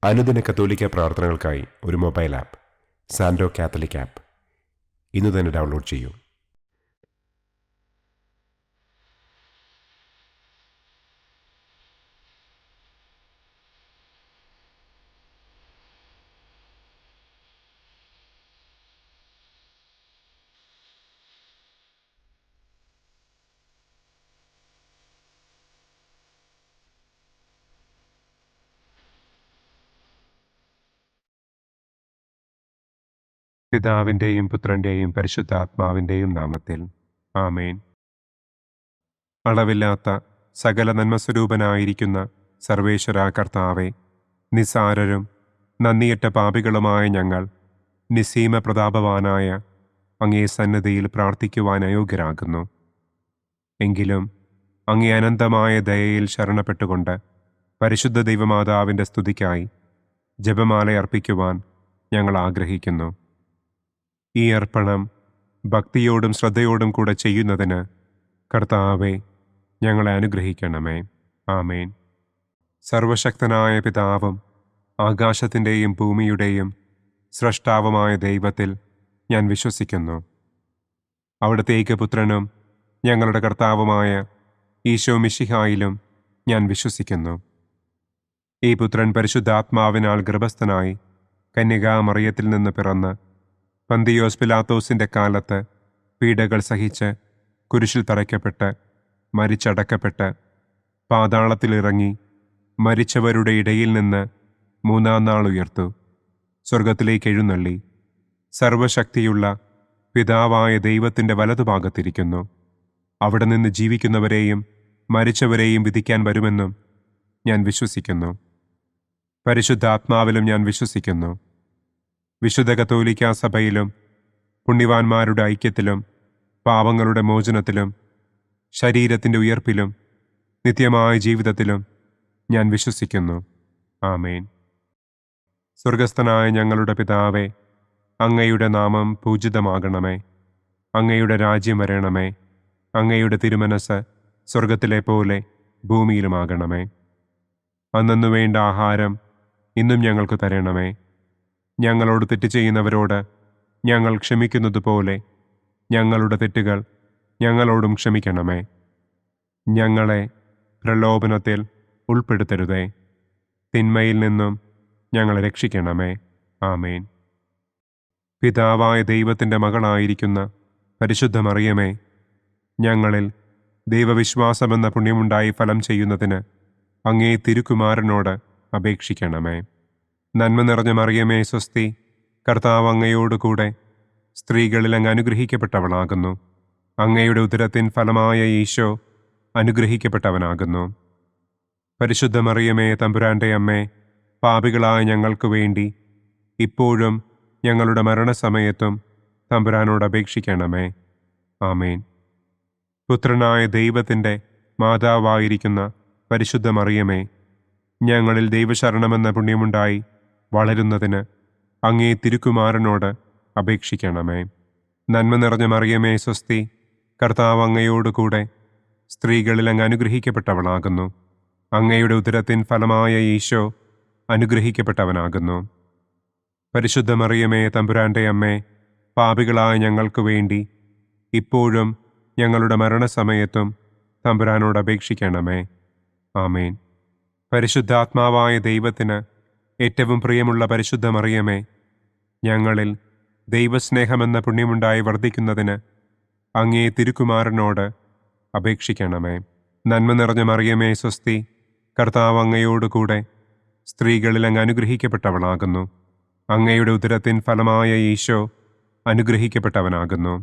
അനുദിന കത്തോലിക്ക പ്രാർത്ഥനകൾക്കായി ഒരു മൊബൈൽ ആപ്പ് സാൻഡോ കാത്തലിക് ആപ്പ് ഇന്ന് തന്നെ ഡൗൺലോഡ് ചെയ്യൂ. പിതാവിൻ്റെയും പുത്രൻ്റെയും പരിശുദ്ധാത്മാവിൻ്റെയും നാമത്തിൽ ആമേൻ. അളവില്ലാത്ത സകല നന്മസ്വരൂപനായിരിക്കുന്ന സർവേശ്വര കർത്താവെ, നിസ്സാരരും നന്ദിയറ്റ പാപികളുമായ ഞങ്ങൾ നിസ്സീമ പ്രതാപവാനായ അങ്ങേ സന്നിധിയിൽ പ്രാർത്ഥിക്കുവാൻ അയോഗ്യരാകുന്നു. എങ്കിലും അങ്ങേ അനന്തമായ ദയയിൽ ശരണപ്പെട്ടുകൊണ്ട് പരിശുദ്ധ ദൈവമാതാവിൻ്റെ സ്തുതിക്കായി ജപമാല അർപ്പിക്കുവാൻ ഞങ്ങൾ ആഗ്രഹിക്കുന്നു. ഈ അർപ്പണം ഭക്തിയോടും ശ്രദ്ധയോടും കൂടെ ചെയ്യുന്നതിന് കർത്താവെ ഞങ്ങളെ അനുഗ്രഹിക്കണമേ. ആമേൻ. സർവശക്തനായ പിതാവും ആകാശത്തിൻ്റെയും ഭൂമിയുടെയും സ്രഷ്ടാവുമായ ദൈവത്തിൽ ഞാൻ വിശ്വസിക്കുന്നു. അവിടുത്തെ ഏകപുത്രനും ഞങ്ങളുടെ കർത്താവുമായ ഈശോ മിശിഹായിലും ഞാൻ വിശ്വസിക്കുന്നു. ഈ പുത്രൻ പരിശുദ്ധാത്മാവിനാൽ ഗർഭസ്ഥനായി കന്യകാമറിയത്തിൽ നിന്ന് പിറന്ന് പന്തിയോസ് പിലാത്തോസിൻ്റെ കാലത്ത് പീഡകൾ സഹിച്ച് കുരിശിൽ തറയ്ക്കപ്പെട്ട് മരിച്ചടക്കപ്പെട്ട് പാതാളത്തിലിറങ്ങി മരിച്ചവരുടെ ഇടയിൽ നിന്ന് മൂന്നാം നാൾ ഉയർത്തു സ്വർഗത്തിലേക്ക് എഴുന്നള്ളി സർവശക്തിയുള്ള പിതാവായ ദൈവത്തിൻ്റെ വലതുഭാഗത്തിരിക്കുന്നു. അവിടെ നിന്ന് ജീവിക്കുന്നവരെയും മരിച്ചവരെയും വിധിക്കാൻ വരുമെന്നും ഞാൻ വിശ്വസിക്കുന്നു. പരിശുദ്ധാത്മാവിലും ഞാൻ വിശ്വസിക്കുന്നു. വിശുദ്ധ കത്തോലിക്കാ സഭയിലും പുണ്യവാന്മാരുടെ ഐക്യത്തിലും പാപങ്ങളുടെ മോചനത്തിലും ശരീരത്തിൻ്റെ ഉയർപ്പിലും നിത്യമായ ജീവിതത്തിലും ഞാൻ വിശ്വസിക്കുന്നു. ആമേൻ. സ്വർഗസ്ഥനായ ഞങ്ങളുടെ പിതാവേ, അങ്ങയുടെ നാമം പൂജിതമാകണമേ. അങ്ങയുടെ രാജ്യം വരണമേ. അങ്ങയുടെ തിരുമനസ് സ്വർഗത്തിലെ പോലെ ഭൂമിയിലുമാകണമേ. അന്നന്നു വേണ്ട ആഹാരം ഇന്നും ഞങ്ങൾക്ക് തരണമേ. ഞങ്ങളോട് തെറ്റ് ചെയ്യുന്നവരോട് ഞങ്ങൾ ക്ഷമിക്കുന്നത് പോലെ ഞങ്ങളുടെ തെറ്റുകൾ ഞങ്ങളോടും ക്ഷമിക്കണമേ. ഞങ്ങളെ പ്രലോഭനത്തിൽ ഉൾപ്പെടുത്തരുതേ. തിന്മയിൽ നിന്നും ഞങ്ങളെ രക്ഷിക്കണമേ. ആമേൻ. പിതാവായ ദൈവത്തിൻ്റെ മകളായിരിക്കുന്ന പരിശുദ്ധ മറിയമേ, ഞങ്ങളിൽ ദൈവവിശ്വാസമെന്ന പുണ്യമുണ്ടായി ഫലം ചെയ്യുന്നതിന് അങ്ങേ തിരുക്കുമാരനോട് അപേക്ഷിക്കണമേ. നന്മ നിറഞ്ഞ മറിയമേ സ്വസ്തി, കർത്താവ് അങ്ങയോടുകൂടെ സ്ത്രീകളിൽ അങ്ങ് അനുഗ്രഹിക്കപ്പെട്ടവളാകുന്നു. അങ്ങയുടെ ഉദരത്തിൻ ഫലമായ ഈശോ അനുഗ്രഹിക്കപ്പെട്ടവനാകുന്നു. പരിശുദ്ധ മറിയമേ തമ്പുരാൻ്റെ അമ്മേ, പാപികളായ ഞങ്ങൾക്ക് വേണ്ടി ഇപ്പോഴും ഞങ്ങളുടെ മരണസമയത്തും തമ്പുരാനോട് അപേക്ഷിക്കണമേ. ആമേൻ. പുത്രനായ ദൈവത്തിൻ്റെ മാതാവായിരിക്കുന്ന പരിശുദ്ധ മറിയമേ, ഞങ്ങളിൽ ദൈവശരണമെന്ന പുണ്യമുണ്ടായി വളരുന്നതിന് അങ്ങേ തിരുക്കുമാരനോട് അപേക്ഷിക്കണമേ. നന്മ നിറഞ്ഞ മറിയമേ സ്വസ്തി, കർത്താവ് അങ്ങയോടുകൂടെ സ്ത്രീകളിൽ അങ്ങ് അനുഗ്രഹിക്കപ്പെട്ടവളാകുന്നു. അങ്ങയുടെ ഉദരത്തിൻ ഫലമായ ഈശോ അനുഗ്രഹിക്കപ്പെട്ടവനാകുന്നു. പരിശുദ്ധ മറിയമേ തമ്പുരാൻ്റെ അമ്മേ, പാപികളായ ഞങ്ങൾക്ക് വേണ്ടി ഇപ്പോഴും ഞങ്ങളുടെ മരണസമയത്തും തമ്പുരാനോട് അപേക്ഷിക്കണമേ. ആമേൻ. പരിശുദ്ധാത്മാവായ ദൈവത്തിന് ഏറ്റവും പ്രിയമുള്ള പരിശുദ്ധ മറിയമേ, ഞങ്ങളിൽ ദൈവസ്നേഹമെന്ന പുണ്യമുണ്ടായി വർദ്ധിക്കുന്നതിന് അങ്ങേ തിരുക്കുമാരനോട് അപേക്ഷിക്കണമേ. നന്മ നിറഞ്ഞ മറിയമേ സ്വസ്തി, കർത്താവ് അങ്ങയോടുകൂടെ സ്ത്രീകളിൽ അങ്ങ് അനുഗ്രഹിക്കപ്പെട്ടവളാകുന്നു. അങ്ങയുടെ ഉദരത്തിൻ ഫലമായ ഈശോ അനുഗ്രഹിക്കപ്പെട്ടവനാകുന്നു.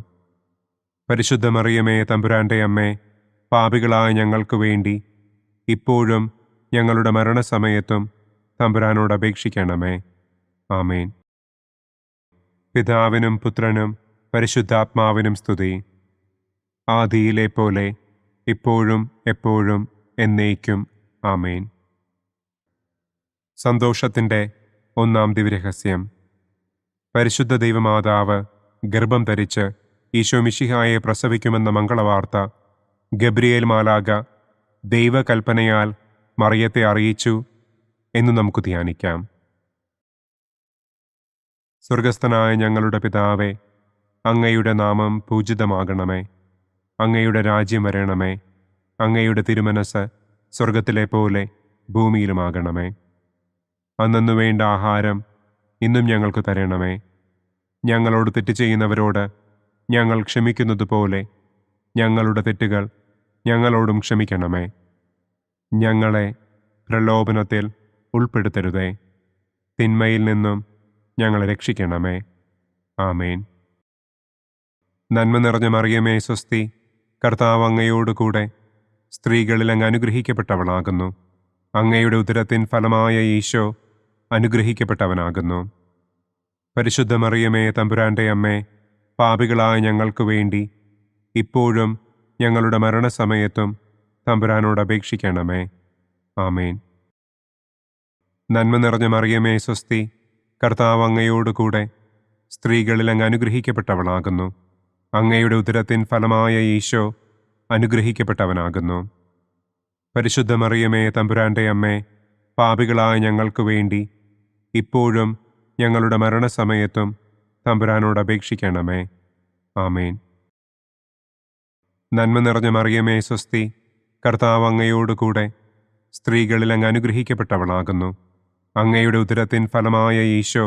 പരിശുദ്ധ മറിയമേ തമ്പുരാൻ്റെ അമ്മേ, പാപികളായ ഞങ്ങൾക്ക് വേണ്ടി ഇപ്പോഴും ഞങ്ങളുടെ മരണസമയത്തും തമ്പുരാനോട് അപേക്ഷിക്കണമേ. ആമേൻ. പിതാവിനും പുത്രനും പരിശുദ്ധാത്മാവിനും സ്തുതി. ആദിയിലെ പോലെ ഇപ്പോഴും എപ്പോഴും എന്നേക്കും. ആമേൻ. സന്തോഷത്തിൻ്റെ ഒന്നാം ദിവ്യരഹസ്യം. പരിശുദ്ധ ദൈവമാതാവ് ഗർഭം ധരിച്ച് ഈശോ മിശിഹായെ പ്രസവിക്കുമെന്ന മംഗളവാർത്ത ഗബ്രിയേൽ മാലാഖ ദൈവകൽപ്പനയാൽ മറിയത്തെ അറിയിച്ചു എന്ന് നമുക്ക് ധ്യാനിക്കാം. സ്വർഗസ്ഥനായ ഞങ്ങളുടെ പിതാവേ, അങ്ങയുടെ നാമം പൂജിതമാകണമേ. അങ്ങയുടെ രാജ്യം വരണമേ. അങ്ങയുടെ തിരുമനസ് സ്വർഗത്തിലെ പോലെ ഭൂമിയിലുമാകണമേ. അന്നന്നു വേണ്ട ആഹാരം ഇന്നും ഞങ്ങൾക്ക് തരണമേ. ഞങ്ങളോട് തെറ്റ് ചെയ്യുന്നവരോട് ഞങ്ങൾ ക്ഷമിക്കുന്നത് പോലെ ഞങ്ങളുടെ തെറ്റുകൾ ഞങ്ങളോടും ക്ഷമിക്കണമേ. ഞങ്ങളെ പ്രലോഭനത്തിൽ ഉൾപ്പെടുത്തരുതേ. തിന്മയിൽ നിന്നും ഞങ്ങളെ രക്ഷിക്കണമേ. ആമേൻ. നന്മ നിറഞ്ഞ മറിയമേ സ്വസ്തി, കർത്താവ് അങ്ങയോടുകൂടെ സ്ത്രീകളിൽ അങ്ങ് അനുഗ്രഹിക്കപ്പെട്ടവളാകുന്നു. അങ്ങയുടെ ഉദരത്തിൻ ഫലമായ ഈശോ അനുഗ്രഹിക്കപ്പെട്ടവനാകുന്നു. പരിശുദ്ധ മറിയമേ തമ്പുരാൻ്റെ അമ്മേ, പാപികളായ ഞങ്ങൾക്ക് വേണ്ടി ഇപ്പോഴും ഞങ്ങളുടെ മരണസമയത്തും തമ്പുരാനോട് അപേക്ഷിക്കണമേ. ആമേൻ. നന്മ നിറഞ്ഞ മറിയമേ സ്വസ്തി, കർത്താവ് അങ്ങയോടുകൂടെ സ്ത്രീകളിൽ അങ്ങ് അനുഗ്രഹിക്കപ്പെട്ടവളാകുന്നു. അങ്ങയുടെ ഉദരത്തിൻ ഫലമായ ഈശോ അനുഗ്രഹിക്കപ്പെട്ടവനാകുന്നു. പരിശുദ്ധ മറിയമേ തമ്പുരാൻ്റെ അമ്മേ, പാപികളായ ഞങ്ങൾക്ക് വേണ്ടി ഇപ്പോഴും ഞങ്ങളുടെ മരണസമയത്തും തമ്പുരാനോട് അപേക്ഷിക്കണമേ. ആമേൻ. നന്മ നിറഞ്ഞ മറിയമേ സ്വസ്തി, കർത്താവ് അങ്ങയോടുകൂടെ സ്ത്രീകളിൽ അങ്ങ് അനുഗ്രഹിക്കപ്പെട്ടവളാകുന്നു. അങ്ങയുടെ ഉദരത്തിൻ ഫലമായ ഈശോ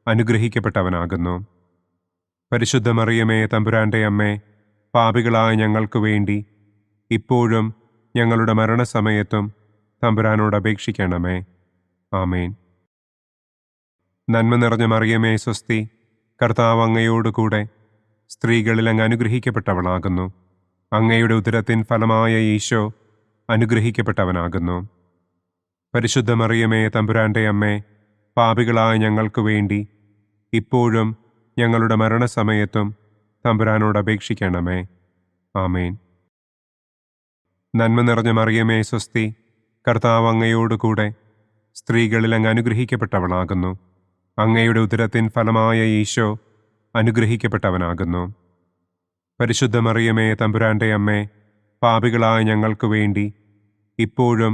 അനുഗ്രഹിക്കപ്പെട്ടവനാകുന്നു. പരിശുദ്ധ മറിയമേ തമ്പുരാൻ്റെ അമ്മേ, പാപികളായ ഞങ്ങൾക്ക് വേണ്ടി ഇപ്പോഴും ഞങ്ങളുടെ മരണസമയത്തും തമ്പുരാനോട് അപേക്ഷിക്കണമേ. ആമേൻ. നന്മ നിറഞ്ഞ മറിയമേ സ്വസ്തി, കർത്താവ് അങ്ങയോടുകൂടെ സ്ത്രീകളിൽ അങ്ങ് അനുഗ്രഹിക്കപ്പെട്ടവളാകുന്നു. അങ്ങയുടെ ഉദരത്തിൻ ഫലമായ ഈശോ അനുഗ്രഹിക്കപ്പെട്ടവനാകുന്നു. പരിശുദ്ധ മറിയമേ തമ്പുരാൻ്റെ അമ്മേ, പാപികളായ ഞങ്ങൾക്ക് വേണ്ടി ഇപ്പോഴും ഞങ്ങളുടെ മരണസമയത്തും തമ്പുരാനോട് അപേക്ഷിക്കണമേ. ആമേൻ. നന്മ നിറഞ്ഞ മറിയമേ സ്വസ്തി, കർത്താവ് അങ്ങയോടുകൂടെ സ്ത്രീകളിൽ അങ്ങ് അനുഗ്രഹിക്കപ്പെട്ടവളാകുന്നു. അങ്ങയുടെ ഉദരത്തിൻ ഫലമായ ഈശോ അനുഗ്രഹിക്കപ്പെട്ടവനാകുന്നു. പരിശുദ്ധ മറിയമേ തമ്പുരാൻ്റെ അമ്മേ, പാപികളായ ഞങ്ങൾക്ക് വേണ്ടി ഇപ്പോഴും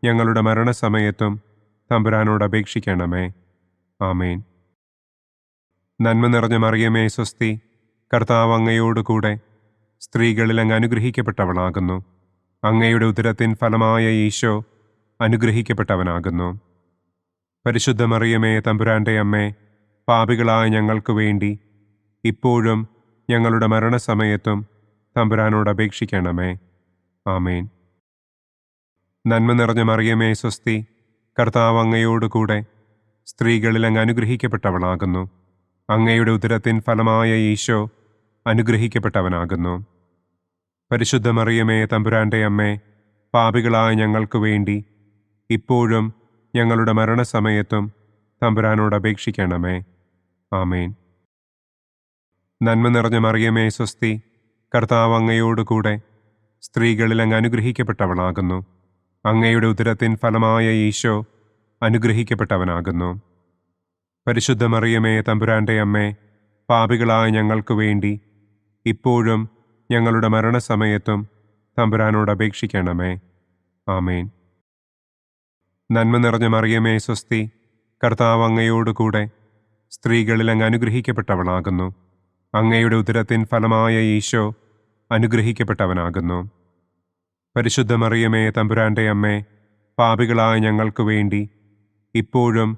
ഞങ്ങളുടെ മരണസമയത്തും തമ്പുരാനോട് അപേക്ഷിക്കണമേ. ആമേൻ. നന്മ നിറഞ്ഞ മറിയമേ സ്വസ്തി, കർത്താവ് അങ്ങയോടുകൂടെ സ്ത്രീകളിൽ അങ്ങ് അനുഗ്രഹിക്കപ്പെട്ടവളാകുന്നു. അങ്ങയുടെ ഉദരത്തിൻ ഫലമായ ഈശോ അനുഗ്രഹിക്കപ്പെട്ടവനാകുന്നു. പരിശുദ്ധ മറിയമേ തമ്പുരാൻ്റെ അമ്മേ, പാപികളായ ഞങ്ങൾക്ക് വേണ്ടി ഇപ്പോഴും ഞങ്ങളുടെ മരണസമയത്തും തമ്പുരാനോട് അപേക്ഷിക്കണമേ. ആമേൻ. നന്മ നിറഞ്ഞ മറിയമേ സ്വസ്തി, കർത്താവ് അങ്ങയോടുകൂടെ സ്ത്രീകളിൽ അങ്ങ് അനുഗ്രഹിക്കപ്പെട്ടവളാകുന്നു. അങ്ങയുടെ ഉദരത്തിൻ ഫലമായ ഈശോ അനുഗ്രഹിക്കപ്പെട്ടവനാകുന്നു. പരിശുദ്ധ മറിയമേ തമ്പുരാൻ്റെ അമ്മേ, പാപികളായ ഞങ്ങൾക്ക് വേണ്ടി ഇപ്പോഴും ഞങ്ങളുടെ മരണസമയത്തും തമ്പുരാനോട് അപേക്ഷിക്കണമേ. ആമേൻ. നന്മ നിറഞ്ഞ മറിയമേ സ്വസ്തി, കർത്താവ് അങ്ങയോടുകൂടെ സ്ത്രീകളിൽ അങ്ങ് അനുഗ്രഹിക്കപ്പെട്ടവളാകുന്നു. അങ്ങയുടെ ഉദരത്തിൻ ഫലമായ ഈശോ അനുഗ്രഹിക്കപ്പെട്ടവനാകുന്നു. പരിശുദ്ധ മറിയമേ തമ്പുരാൻ്റെ അമ്മേ, പാപികളായ ഞങ്ങൾക്ക് വേണ്ടി ഇപ്പോഴും ഞങ്ങളുടെ മരണസമയത്തും തമ്പുരാനോട് അപേക്ഷിക്കണമേ. ആമേൻ. നന്മ നിറഞ്ഞ മറിയമേ സ്വസ്തി, കർത്താവ് അങ്ങയോടുകൂടെ സ്ത്രീകളിൽ അങ്ങ് അനുഗ്രഹിക്കപ്പെട്ടവളാകുന്നു. അങ്ങയുടെ ഉദരത്തിൻ ഫലമായ ഈശോ അനുഗ്രഹിക്കപ്പെട്ടവനാകുന്നു. പരിശുദ്ധ മറിയമേ തമ്പുരാൻ്റെ അമ്മേ, പാപികളായ ഞങ്ങൾക്ക് വേണ്ടി ഇപ്പോഴും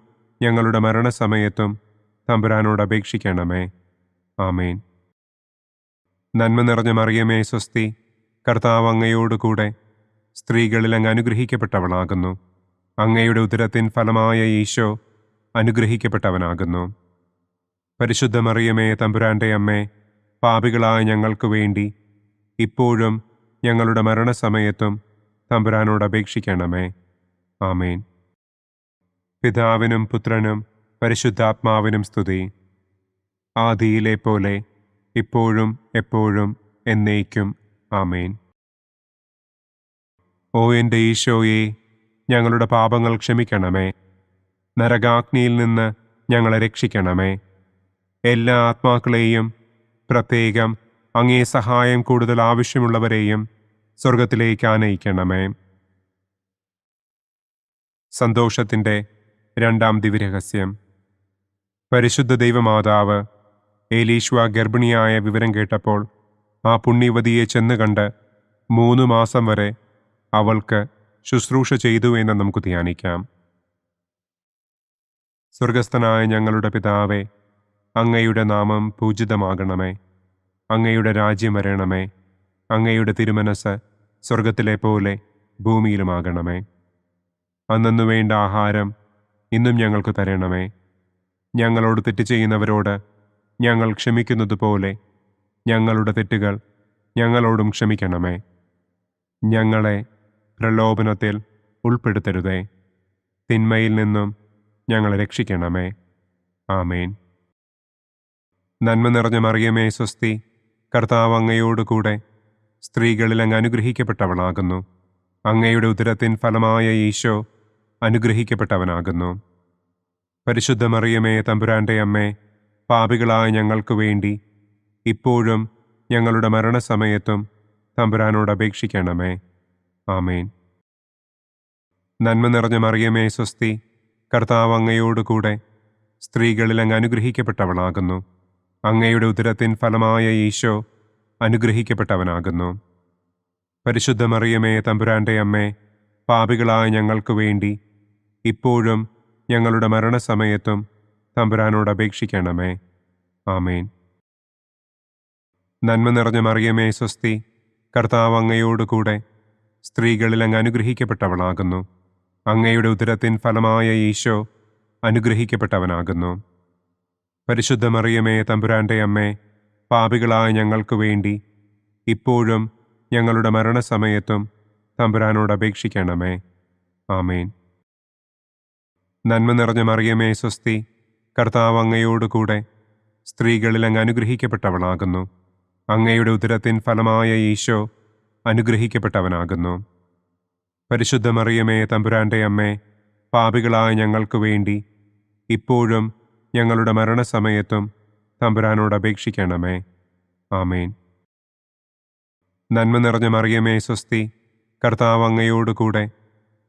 ഞങ്ങളുടെ മരണസമയത്തും തമ്പുരാനോട് അപേക്ഷിക്കണമേ. ആമേൻ. നന്മ നിറഞ്ഞ മറിയമേ സ്വസ്തി, കർത്താവ് അങ്ങയോടുകൂടെ സ്ത്രീകളിൽ അങ്ങ് അനുഗ്രഹിക്കപ്പെട്ടവളാകുന്നു. അങ്ങയുടെ ഉദരത്തിൻ ഫലമായ ഈശോ അനുഗ്രഹിക്കപ്പെട്ടവനാകുന്നു. പരിശുദ്ധ മറിയമേ തമ്പുരാൻ്റെ അമ്മേ, പാപികളായ ഞങ്ങൾക്ക് വേണ്ടി ഇപ്പോഴും ഞങ്ങളുടെ മരണസമയത്തും തമ്പുരാനോട് അപേക്ഷിക്കണമേ. ആമേൻ. പിതാവിനും പുത്രനും പരിശുദ്ധാത്മാവിനും സ്തുതി. ആദിയിലെ പോലെ ഇപ്പോഴും എപ്പോഴും എന്നേക്കും. ആമേൻ. ഓ എൻ്റെ ഈശോയെ, ഞങ്ങളുടെ പാപങ്ങൾ ക്ഷമിക്കണമേ. നരകാഗ്നിയിൽ നിന്ന് ഞങ്ങളെ രക്ഷിക്കണമേ. എല്ലാ ആത്മാക്കളെയും, പ്രത്യേകം അങ്ങേ സഹായം കൂടുതൽ ആവശ്യമുള്ളവരെയും സ്വർഗത്തിലേക്ക് ആനയിക്കണമേ. സന്തോഷത്തിൻ്റെ രണ്ടാം ദിവ്യരഹസ്യം. പരിശുദ്ധ ദൈവമാതാവ് ഏലീശ്വ ഗർഭിണിയായ വിവരം കേട്ടപ്പോൾ ആ പുണ്യവതിയെ ചെന്ന് കണ്ട് 3 മാസം വരെ അവൾക്ക് ശുശ്രൂഷ ചെയ്തു എന്ന് നമുക്ക് ധ്യാനിക്കാം. സ്വർഗസ്ഥനായ ഞങ്ങളുടെ പിതാവേ, അങ്ങയുടെ നാമം പൂജിതമാകണമേ. അങ്ങയുടെ രാജ്യം വരണമേ. അങ്ങയുടെ തിരുമനസ് സ്വർഗത്തിലെ പോലെ ഭൂമിയിലുമാകണമേ. അന്നന്നു വേണ്ട ആഹാരം ഇന്നും ഞങ്ങൾക്ക് തരണമേ. ഞങ്ങളോട് തെറ്റ് ചെയ്യുന്നവരോട് ഞങ്ങൾ ക്ഷമിക്കുന്നത് പോലെ ഞങ്ങളുടെ തെറ്റുകൾ ഞങ്ങളോടും ക്ഷമിക്കണമേ. ഞങ്ങളെ പ്രലോഭനത്തിൽ ഉൾപ്പെടുത്തരുതേ. തിന്മയിൽ നിന്നും ഞങ്ങളെ രക്ഷിക്കണമേ. ആമേൻ. നന്മ നിറഞ്ഞ മറിയമേ സ്വസ്തി, കർത്താവ് അങ്ങയോടുകൂടെ സ്ത്രീകളിൽ അങ്ങ് അനുഗ്രഹിക്കപ്പെട്ടവളാകുന്നു. അങ്ങയുടെ ഉദരത്തിൻ ഫലമായ ഈശോ അനുഗ്രഹിക്കപ്പെട്ടവനാകുന്നു. പരിശുദ്ധ മറിയമേ തമ്പുരാൻ്റെ അമ്മേ, പാപികളായ ഞങ്ങൾക്ക് വേണ്ടി ഇപ്പോഴും ഞങ്ങളുടെ മരണസമയത്തും തമ്പുരാനോട് അപേക്ഷിക്കണമേ. ആമേൻ. നന്മ നിറഞ്ഞ മറിയമേ സ്വസ്തി, കർത്താവ് അങ്ങയോടുകൂടെ സ്ത്രീകളിൽ അങ്ങ് അനുഗ്രഹിക്കപ്പെട്ടവളാകുന്നു. അങ്ങയുടെ ഉദരത്തിൻ ഫലമായ ഈശോ അനുഗ്രഹിക്കപ്പെട്ടവനാകുന്നു. പരിശുദ്ധ മറിയമേ തമ്പുരാൻ്റെ അമ്മേ, പാപികളായ ഞങ്ങൾക്ക് വേണ്ടി ഇപ്പോഴും ഞങ്ങളുടെ മരണസമയത്തും തമ്പുരാനോട് അപേക്ഷിക്കണമേ. ആമേൻ. നന്മ നിറഞ്ഞ മറിയമേ സ്വസ്തി, കർത്താവ് അങ്ങയോടുകൂടെ സ്ത്രീകളിൽ അങ്ങ് അനുഗ്രഹിക്കപ്പെട്ടവളാകുന്നു. അങ്ങയുടെ ഉദരത്തിൻ ഫലമായ ഈശോ അനുഗ്രഹിക്കപ്പെട്ടവനാകുന്നു. പരിശുദ്ധ മറിയമേ തമ്പുരാൻ്റെ അമ്മേ, പാപികളായ ഞങ്ങൾക്ക് വേണ്ടി ഇപ്പോഴും ഞങ്ങളുടെ മരണസമയത്തും തമ്പുരാനോട് അപേക്ഷിക്കണമേ. ആമേൻ. നന്മ നിറഞ്ഞ മറിയമേ സ്വസ്തി, കർത്താവ് അങ്ങയോടുകൂടെ സ്ത്രീകളിൽ അങ്ങ് അനുഗ്രഹിക്കപ്പെട്ടവളാകുന്നു. അങ്ങയുടെ ഉദരത്തിൻ ഫലമായ ഈശോ അനുഗ്രഹിക്കപ്പെട്ടവനാകുന്നു. പരിശുദ്ധ മറിയമേ തമ്പുരാൻ്റെ അമ്മേ, പാപികളായ ഞങ്ങൾക്ക് വേണ്ടി ഇപ്പോഴും ഞങ്ങളുടെ മരണസമയത്തും തമ്പുരാനോട് അപേക്ഷിക്കണമേ. ആമേൻ. നന്മ നിറഞ്ഞ മറിയമേ സ്വസ്തി, കർത്താവ് അങ്ങയോടുകൂടെ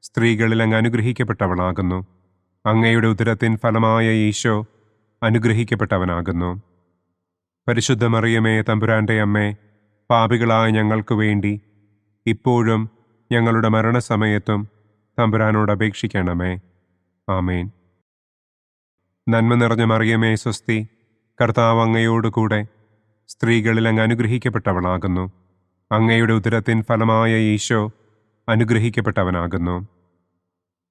സ്ത്രീകളിൽ അങ്ങ് അനുഗ്രഹിക്കപ്പെട്ടവളാകുന്നു. അങ്ങയുടെ ഉദരത്തിൻ ഫലമായ ഈശോ അനുഗ്രഹിക്കപ്പെട്ടവനാകുന്നു. പരിശുദ്ധ മറിയമേ തമ്പുരാൻ്റെ അമ്മേ, പാപികളായ ഞങ്ങൾക്ക് വേണ്ടി ഇപ്പോഴും ഞങ്ങളുടെ മരണസമയത്തും തമ്പുരാനോട് അപേക്ഷിക്കണമേ. ആമേൻ. നന്മ നിറഞ്ഞ മറിയമേ സ്വസ്തി, കർത്താവ് അങ്ങയോടുകൂടെ സ്ത്രീകളിൽ അങ്ങ് അനുഗ്രഹിക്കപ്പെട്ടവളാകുന്നു. അങ്ങയുടെ ഉദരത്തിൻ ഫലമായ ഈശോ അനുഗ്രഹിക്കപ്പെട്ടവനാകുന്നു.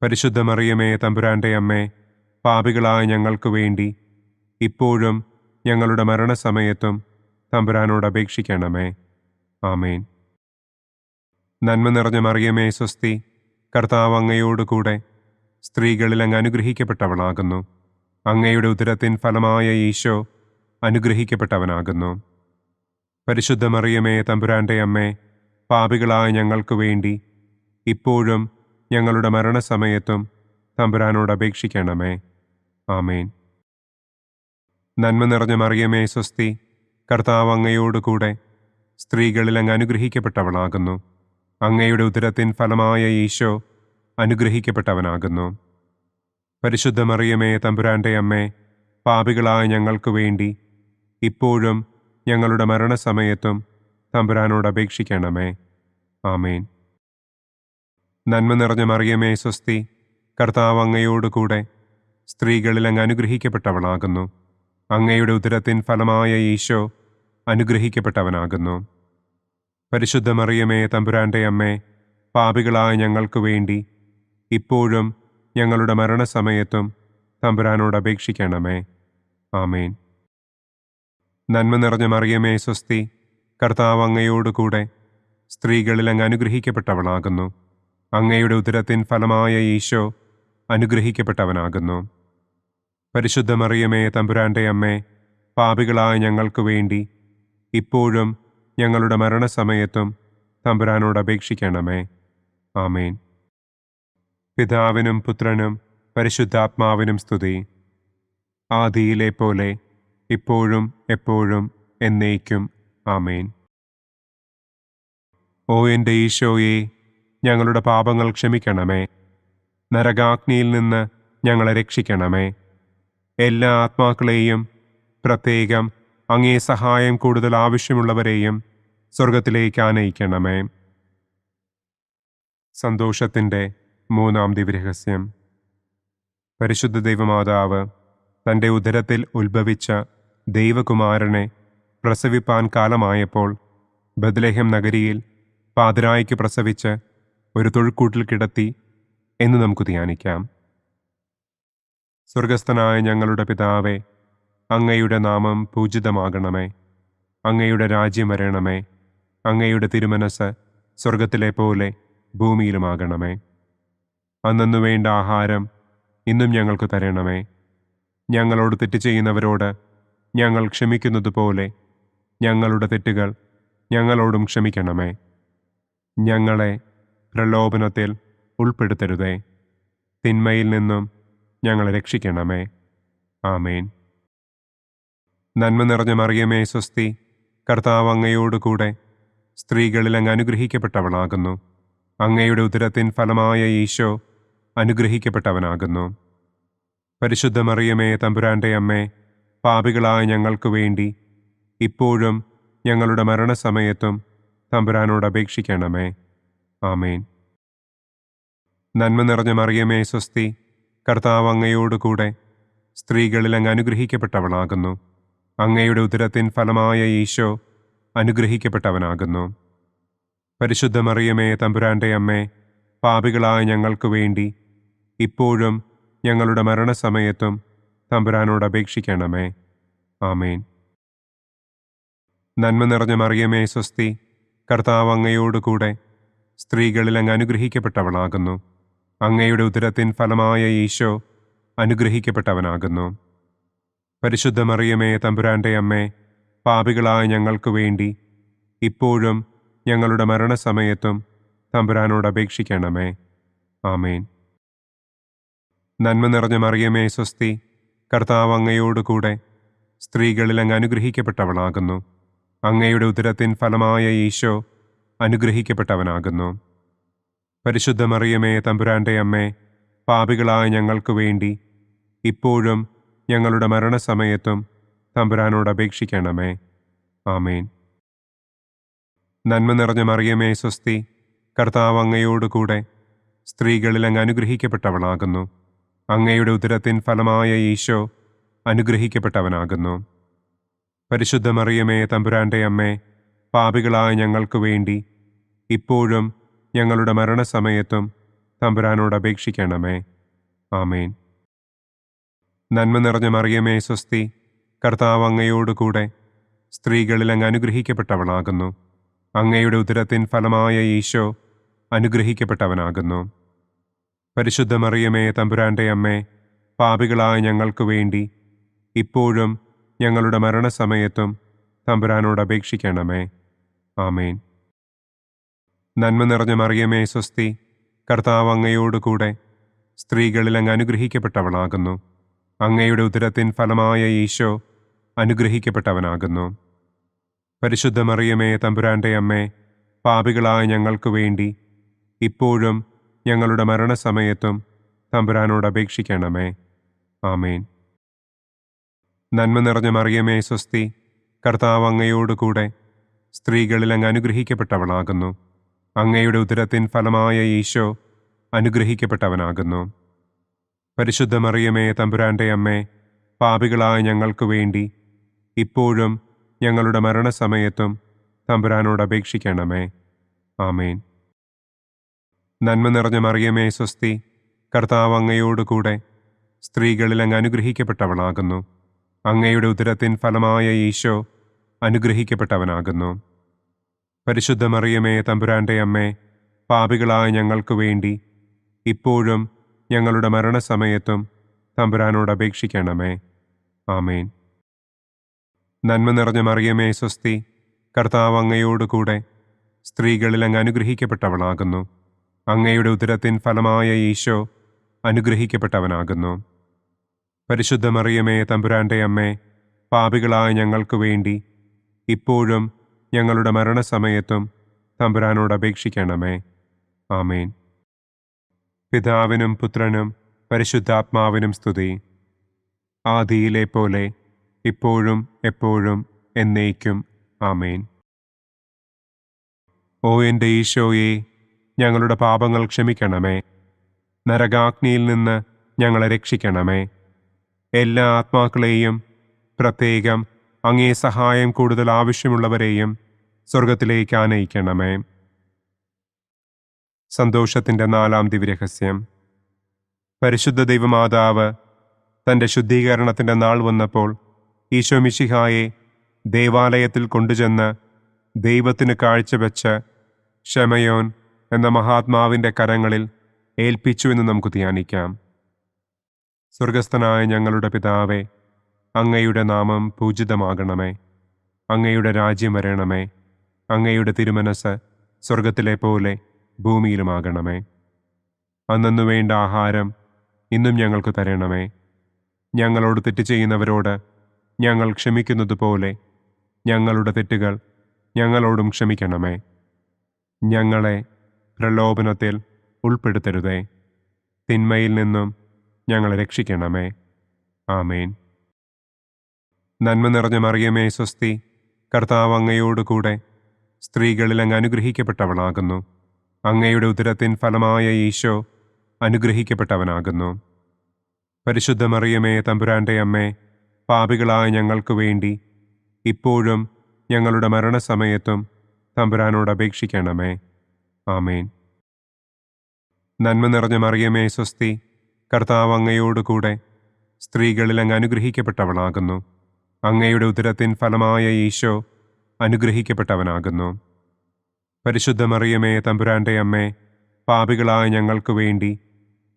പരിശുദ്ധ മറിയമേ തമ്പുരാൻ്റെ അമ്മേ, പാപികളായ ഞങ്ങൾക്ക് വേണ്ടി ഇപ്പോഴും ഞങ്ങളുടെ മരണസമയത്തും തമ്പുരാനോട് അപേക്ഷിക്കണമേ. ആമേൻ. നന്മ നിറഞ്ഞ മറിയമേ സ്വസ്തി, കർത്താവ് അങ്ങയോടുകൂടെ സ്ത്രീകളിൽ അങ്ങ് അനുഗ്രഹിക്കപ്പെട്ടവളാകുന്നു. അങ്ങയുടെ ഉദരത്തിൻ ഫലമായ ഈശോ അനുഗ്രഹിക്കപ്പെട്ടവനാകുന്നു. പരിശുദ്ധ മറിയമേ തമ്പുരാൻ്റെ അമ്മേ, പാപികളായ ഞങ്ങൾക്ക് വേണ്ടി ഇപ്പോഴും ഞങ്ങളുടെ മരണസമയത്തും തമ്പുരാനോട് അപേക്ഷിക്കണമേ. ആമേൻ. നന്മ നിറഞ്ഞ മറിയമേ സ്വസ്തി, കർത്താവ് അങ്ങയോടുകൂടെ സ്ത്രീകളിൽ അങ്ങ് അനുഗ്രഹിക്കപ്പെട്ടവളാകുന്നു. അങ്ങയുടെ ഉദരത്തിൻ ഫലമായ ഈശോ അനുഗ്രഹിക്കപ്പെട്ടവനാകുന്നു. പരിശുദ്ധ മറിയമേ തമ്പുരാൻ്റെ അമ്മേ, പാപികളായ ഞങ്ങൾക്ക് വേണ്ടി ഇപ്പോഴും ഞങ്ങളുടെ മരണസമയത്തും തമ്പുരാനോട് അപേക്ഷിക്കണമേ. ആമേൻ. നന്മ നിറഞ്ഞ മറിയമേ സ്വസ്തി, കർത്താവ് അങ്ങയോടുകൂടെ സ്ത്രീകളിൽ അങ്ങ് അനുഗ്രഹിക്കപ്പെട്ടവളാകുന്നു. അങ്ങയുടെ ഉദരത്തിൻ ഫലമായ ഈശോ അനുഗ്രഹിക്കപ്പെട്ടവനാകുന്നു. പരിശുദ്ധ മറിയമേ തമ്പുരാൻ്റെ അമ്മേ, പാപികളായ ഞങ്ങൾക്ക് വേണ്ടി ഇപ്പോഴും ഞങ്ങളുടെ മരണസമയത്തും തമ്പുരാനോട് അപേക്ഷിക്കണമേ. ആമേൻ. നന്മ നിറഞ്ഞ മറിയമേ സ്വസ്തി, കർത്താവ് അങ്ങയോടുകൂടെ സ്ത്രീകളിൽ അങ്ങ് അനുഗ്രഹിക്കപ്പെട്ടവളാകുന്നു. അങ്ങയുടെ ഉദരത്തിൻ ഫലമായ ഈശോ അനുഗ്രഹിക്കപ്പെട്ടവനാകുന്നു. പരിശുദ്ധ മറിയമേ തമ്പുരാൻ്റെ അമ്മേ, പാപികളായ ഞങ്ങൾക്ക് വേണ്ടി ഇപ്പോഴും ഞങ്ങളുടെ മരണസമയത്തും തമ്പുരാനോട് അപേക്ഷിക്കണമേ. ആമേൻ. പിതാവിനും പുത്രനും പരിശുദ്ധാത്മാവിനും സ്തുതി. ആദിയിലെ പോലെ ഇപ്പോഴും എപ്പോഴും എന്നേക്കും. ആമേൻ. ഓ എൻ്റെ ഈശോയെ, ഞങ്ങളുടെ പാപങ്ങൾ ക്ഷമിക്കണമേ. നരകാഗ്നിയിൽ നിന്ന് ഞങ്ങളെ രക്ഷിക്കണമേ. എല്ലാ ആത്മാക്കളെയും, പ്രത്യേകം അങ്ങേ സഹായം കൂടുതൽ ആവശ്യമുള്ളവരെയും സ്വർഗത്തിലേക്ക് ആനയിക്കണമേ. സന്തോഷത്തിൻ്റെ മൂന്നാം ദിവ്യരഹസ്യം. പരിശുദ്ധ ദൈവമാതാവ് തൻ്റെ ഉദരത്തിൽ ഉത്ഭവിച്ച ദൈവകുമാരനെ പ്രസവിപ്പാൻ കാലമായപ്പോൾ ബത്ലഹേം നഗരിയിൽ പാതിരായ്ക്ക് പ്രസവിച്ച് ഒരു തൊഴുക്കൂട്ടിൽ കിടത്തി എന്ന് നമുക്ക് ധ്യാനിക്കാം. സ്വർഗസ്ഥനായ ഞങ്ങളുടെ പിതാവേ, അങ്ങയുടെ നാമം പൂജിതമാകണമേ. അങ്ങയുടെ രാജ്യം വരണമേ. അങ്ങയുടെ തിരുമനസ് സ്വർഗത്തിലെ പോലെ ഭൂമിയിലുമാകണമേ. അന്നന്നു വേണ്ട ആഹാരം ഇന്നും ഞങ്ങൾക്ക് തരണമേ. ഞങ്ങളോട് തെറ്റ് ചെയ്യുന്നവരോട് ഞങ്ങൾ ക്ഷമിക്കുന്നതുപോലെ ഞങ്ങളുടെ തെറ്റുകൾ ഞങ്ങളോടും ക്ഷമിക്കണമേ. ഞങ്ങളെ പ്രലോഭനത്തിൽ ഉൾപ്പെടുത്തരുതേ. തിന്മയിൽ നിന്നും ഞങ്ങളെ രക്ഷിക്കണമേ. ആമേൻ. നന്മ നിറഞ്ഞ മറിയമേ സ്വസ്തി, കർത്താവ് അങ്ങയോടുകൂടെ സ്ത്രീകളിൽ അങ്ങ് അനുഗ്രഹിക്കപ്പെട്ടവളാകുന്നു. അങ്ങയുടെ ഉദരത്തിൻ ഫലമായ ഈശോ അനുഗ്രഹിക്കപ്പെട്ടവനാകുന്നു. പരിശുദ്ധ മറിയമേ തമ്പുരാൻ്റെ അമ്മേ, പാപികളായ ഞങ്ങൾക്ക് വേണ്ടി ഇപ്പോഴും ഞങ്ങളുടെ മരണസമയത്തും തമ്പുരാനോട് അപേക്ഷിക്കണമേ. ആമേൻ. നന്മ നിറഞ്ഞ മറിയമേ സ്വസ്തി, കർത്താവ് അങ്ങയോടുകൂടെ സ്ത്രീകളിൽ അങ്ങ് അനുഗ്രഹിക്കപ്പെട്ടവളാകുന്നു. അങ്ങയുടെ ഉദരത്തിൻ ഫലമായ ഈശോ അനുഗ്രഹിക്കപ്പെട്ടവനാകുന്നു. പരിശുദ്ധ മറിയമേ തമ്പുരാൻ്റെ അമ്മേ, പാപികളായ ഞങ്ങൾക്ക് വേണ്ടി ഇപ്പോഴും ഞങ്ങളുടെ മരണസമയത്തും തമ്പുരാനോട് അപേക്ഷിക്കണമേ. ആമേൻ. നന്മ നിറഞ്ഞ മറിയമേ സ്വസ്തി, കർത്താവ് അങ്ങയോടുകൂടെ സ്ത്രീകളിൽ അങ്ങ് അനുഗ്രഹിക്കപ്പെട്ടവളാകുന്നു. അങ്ങയുടെ ഉദരത്തിൻ ഫലമായ ഈശോ അനുഗ്രഹിക്കപ്പെട്ടവനാകുന്നു. പരിശുദ്ധ മറിയമേ തമ്പുരാൻ്റെ അമ്മേ, പാപികളായ ഞങ്ങൾക്ക് വേണ്ടി ഇപ്പോഴും ഞങ്ങളുടെ മരണസമയത്തും തമ്പുരാനോട് അപേക്ഷിക്കണമേ. ആമേൻ. നന്മ നിറഞ്ഞ മറിയമേ സ്വസ്തി, കർത്താവ് അങ്ങയോടുകൂടെ സ്ത്രീകളിൽ അങ്ങ് അനുഗ്രഹിക്കപ്പെട്ടവളാകുന്നു. അങ്ങയുടെ ഉദരത്തിൻ ഫലമായ ഈശോ അനുഗ്രഹിക്കപ്പെട്ടവനാകുന്നു. പരിശുദ്ധ മറിയമേ തമ്പുരാൻ്റെ അമ്മേ, പാപികളായ ഞങ്ങൾക്ക് വേണ്ടി ഇപ്പോഴും ഞങ്ങളുടെ മരണസമയത്തും തമ്പുരാനോട് അപേക്ഷിക്കണമേ. ആമേൻ. നന്മ നിറഞ്ഞ മറിയമേ സ്വസ്തി, കർത്താവ് അങ്ങയോടുകൂടെ സ്ത്രീകളിൽ അങ്ങ് അനുഗ്രഹിക്കപ്പെട്ടവളാകുന്നു. അങ്ങയുടെ ഉദരത്തിൻ ഫലമായ ഈശോ അനുഗ്രഹിക്കപ്പെട്ടവനാകുന്നു. പരിശുദ്ധ മറിയമേ തമ്പുരാൻ്റെ അമ്മേ, പാപികളായ ഞങ്ങൾക്ക് വേണ്ടി ഇപ്പോഴും ഞങ്ങളുടെ മരണസമയത്തും തമ്പുരാനോട് അപേക്ഷിക്കണമേ. ആമേൻ. നന്മ നിറഞ്ഞ മറിയമേ സ്വസ്തി, കർത്താവ് അങ്ങയോടുകൂടെ സ്ത്രീകളിൽ അങ്ങ് അനുഗ്രഹിക്കപ്പെട്ടവളാകുന്നു. അങ്ങയുടെ ഉദരത്തിൻ ഫലമായ ഈശോ അനുഗ്രഹിക്കപ്പെട്ടവനാകുന്നു. പരിശുദ്ധ മറിയമേ തമ്പുരാൻ്റെ അമ്മേ, പാപികളായ ഞങ്ങൾക്ക് വേണ്ടി ഇപ്പോഴും ഞങ്ങളുടെ മരണസമയത്തും തമ്പുരാനോട് അപേക്ഷിക്കണമേ. ആമേൻ. നന്മ നിറഞ്ഞ മറിയമേ സ്വസ്തി, കർത്താവ് അങ്ങയോടുകൂടെ സ്ത്രീകളിൽ അങ്ങ് അനുഗ്രഹിക്കപ്പെട്ടവളാകുന്നു. അങ്ങയുടെ ഉദരത്തിൻ ഫലമായ ഈശോ അനുഗ്രഹിക്കപ്പെട്ടവനാകുന്നു. പരിശുദ്ധ മറിയമേ തമ്പുരാൻ്റെ അമ്മേ, പാപികളായ ഞങ്ങൾക്ക് വേണ്ടി ഇപ്പോഴും ഞങ്ങളുടെ മരണസമയത്തും തമ്പുരാനോട് അപേക്ഷിക്കണമേ. ആമേൻ. നന്മ നിറഞ്ഞ മറിയമേ സ്വസ്തി, കർത്താവ് അങ്ങയോടുകൂടെ സ്ത്രീകളിൽ അങ്ങ് അനുഗ്രഹിക്കപ്പെട്ടവളാകുന്നു. അങ്ങയുടെ ഉദരത്തിൻ ഫലമായ ഈശോ അനുഗ്രഹിക്കപ്പെട്ടവനാകുന്നു. പരിശുദ്ധ മറിയമേ തമ്പുരാൻ്റെ അമ്മേ, പാപികളായ ഞങ്ങൾക്ക് വേണ്ടി ഇപ്പോഴും ഞങ്ങളുടെ മരണസമയത്തും തമ്പുരാനോട് അപേക്ഷിക്കണമേ. ആമേൻ. നന്മ നിറഞ്ഞ മറിയമേ സ്വസ്തി, കർത്താവ് അങ്ങയോടുകൂടെ സ്ത്രീകളിൽ അങ്ങ് അനുഗ്രഹിക്കപ്പെട്ടവളാകുന്നു. അങ്ങയുടെ ഉദരത്തിൻ ഫലമായ ഈശോ അനുഗ്രഹിക്കപ്പെട്ടവനാകുന്നു. പരിശുദ്ധ മറിയമേ തമ്പുരാൻ്റെ അമ്മേ, പാപികളായ ഞങ്ങൾക്ക് വേണ്ടി ഇപ്പോഴും ഞങ്ങളുടെ മരണസമയത്തും തമ്പുരാനോട് അപേക്ഷിക്കണമേ. ആമേൻ. നന്മ നിറഞ്ഞ മറിയമേ സ്വസ്തി, കർത്താവ് അങ്ങയോടുകൂടെ സ്ത്രീകളിൽ അങ്ങ് അനുഗ്രഹിക്കപ്പെട്ടവളാകുന്നു. അങ്ങയുടെ ഉദരത്തിൻ ഫലമായ ഈശോ അനുഗ്രഹിക്കപ്പെട്ടവനാകുന്നു. പരിശുദ്ധ മറിയമേ തമ്പുരാൻ്റെ അമ്മേ, പാപികളായ ഞങ്ങൾക്ക് വേണ്ടി ഇപ്പോഴും ഞങ്ങളുടെ മരണസമയത്തും തമ്പുരാനോട് അപേക്ഷിക്കണമേ. ആമേൻ. പിതാവിനും പുത്രനും പരിശുദ്ധാത്മാവിനും സ്തുതി. ആദിയിലെ പോലെ ഇപ്പോഴും എപ്പോഴും എന്നേക്കും. ആമേൻ. ഓ എൻ്റെ ഈശോയെ, ഞങ്ങളുടെ പാപങ്ങൾ ക്ഷമിക്കണമേ. നരകാഗ്നിയിൽ നിന്ന് ഞങ്ങളെ രക്ഷിക്കണമേ. എല്ലാ ആത്മാക്കളെയും, പ്രത്യേകം അങ്ങേ സഹായം കൂടുതൽ ആവശ്യമുള്ളവരെയും സ്വർഗത്തിലേക്ക് ആനയിക്കണമേ. സന്തോഷത്തിൻ്റെ 4-ാം ദിവ്യരഹസ്യം. പരിശുദ്ധ ദൈവമാതാവ് തൻ്റെ ശുദ്ധീകരണത്തിൻ്റെ നാൾ വന്നപ്പോൾ ഈശോ മിശിഹായെ ദേവാലയത്തിൽ കൊണ്ടുചെന്ന് ദൈവത്തിന് കാഴ്ചവെച്ച് ശമയോൻ എന്ന മഹാത്മാവിൻ്റെ കരങ്ങളിൽ ഏൽപ്പിച്ചു എന്ന് നമുക്ക് ധ്യാനിക്കാം. സ്വർഗസ്ഥനായ ഞങ്ങളുടെ പിതാവേ, അങ്ങയുടെ നാമം പൂജിതമാകണമേ. അങ്ങയുടെ രാജ്യം വരണമേ. അങ്ങയുടെ തിരുമനസ് സ്വർഗത്തിലെ പോലെ ഭൂമിയിലുമാകണമേ. അന്നന്നു വേണ്ട ആഹാരം ഇന്നും ഞങ്ങൾക്ക് തരണമേ. ഞങ്ങളോട് തെറ്റ് ചെയ്യുന്നവരോട് ഞങ്ങൾ ക്ഷമിക്കുന്നത് പോലെ ഞങ്ങളുടെ തെറ്റുകൾ ഞങ്ങളോടും ക്ഷമിക്കണമേ. ഞങ്ങളെ പ്രലോഭനത്തിൽ ഉൾപ്പെടുത്തരുതേ. തിന്മയിൽ നിന്നും ഞങ്ങളെ രക്ഷിക്കണമേ. ആമേൻ. നന്മ നിറഞ്ഞ മറിയമേ സ്വസ്തി, കർത്താവ് അങ്ങയോട് കൂടെ സ്ത്രീകളിൽ അങ്ങ് അനുഗ്രഹിക്കപ്പെട്ടവളാകുന്നു. അങ്ങയുടെ ഉദരത്തിൻ ഫലമായ ഈശോ അനുഗ്രഹിക്കപ്പെട്ടവനാകുന്നു. പരിശുദ്ധ മറിയമേ തമ്പുരാൻ്റെ അമ്മേ, പാപികളായ ഞങ്ങൾക്ക് വേണ്ടി ഇപ്പോഴും ഞങ്ങളുടെ മരണസമയത്തും തമ്പുരാനോട് അപേക്ഷിക്കണമേ. ആമേൻ. നന്മ നിറഞ്ഞ മറിയമേ സ്വസ്തി, കർത്താവ് അങ്ങയോട് കൂടെ സ്ത്രീകളിൽ അങ്ങ് അനുഗ്രഹിക്കപ്പെട്ടവളാകുന്നു. അങ്ങയുടെ ഉദരത്തിൻ ഫലമായ ഈശോ അനുഗ്രഹിക്കപ്പെട്ടവനാകുന്നു. പരിശുദ്ധ മറിയമേ തമ്പുരാൻ്റെ അമ്മേ, പാപികളായ ഞങ്ങൾക്ക് വേണ്ടി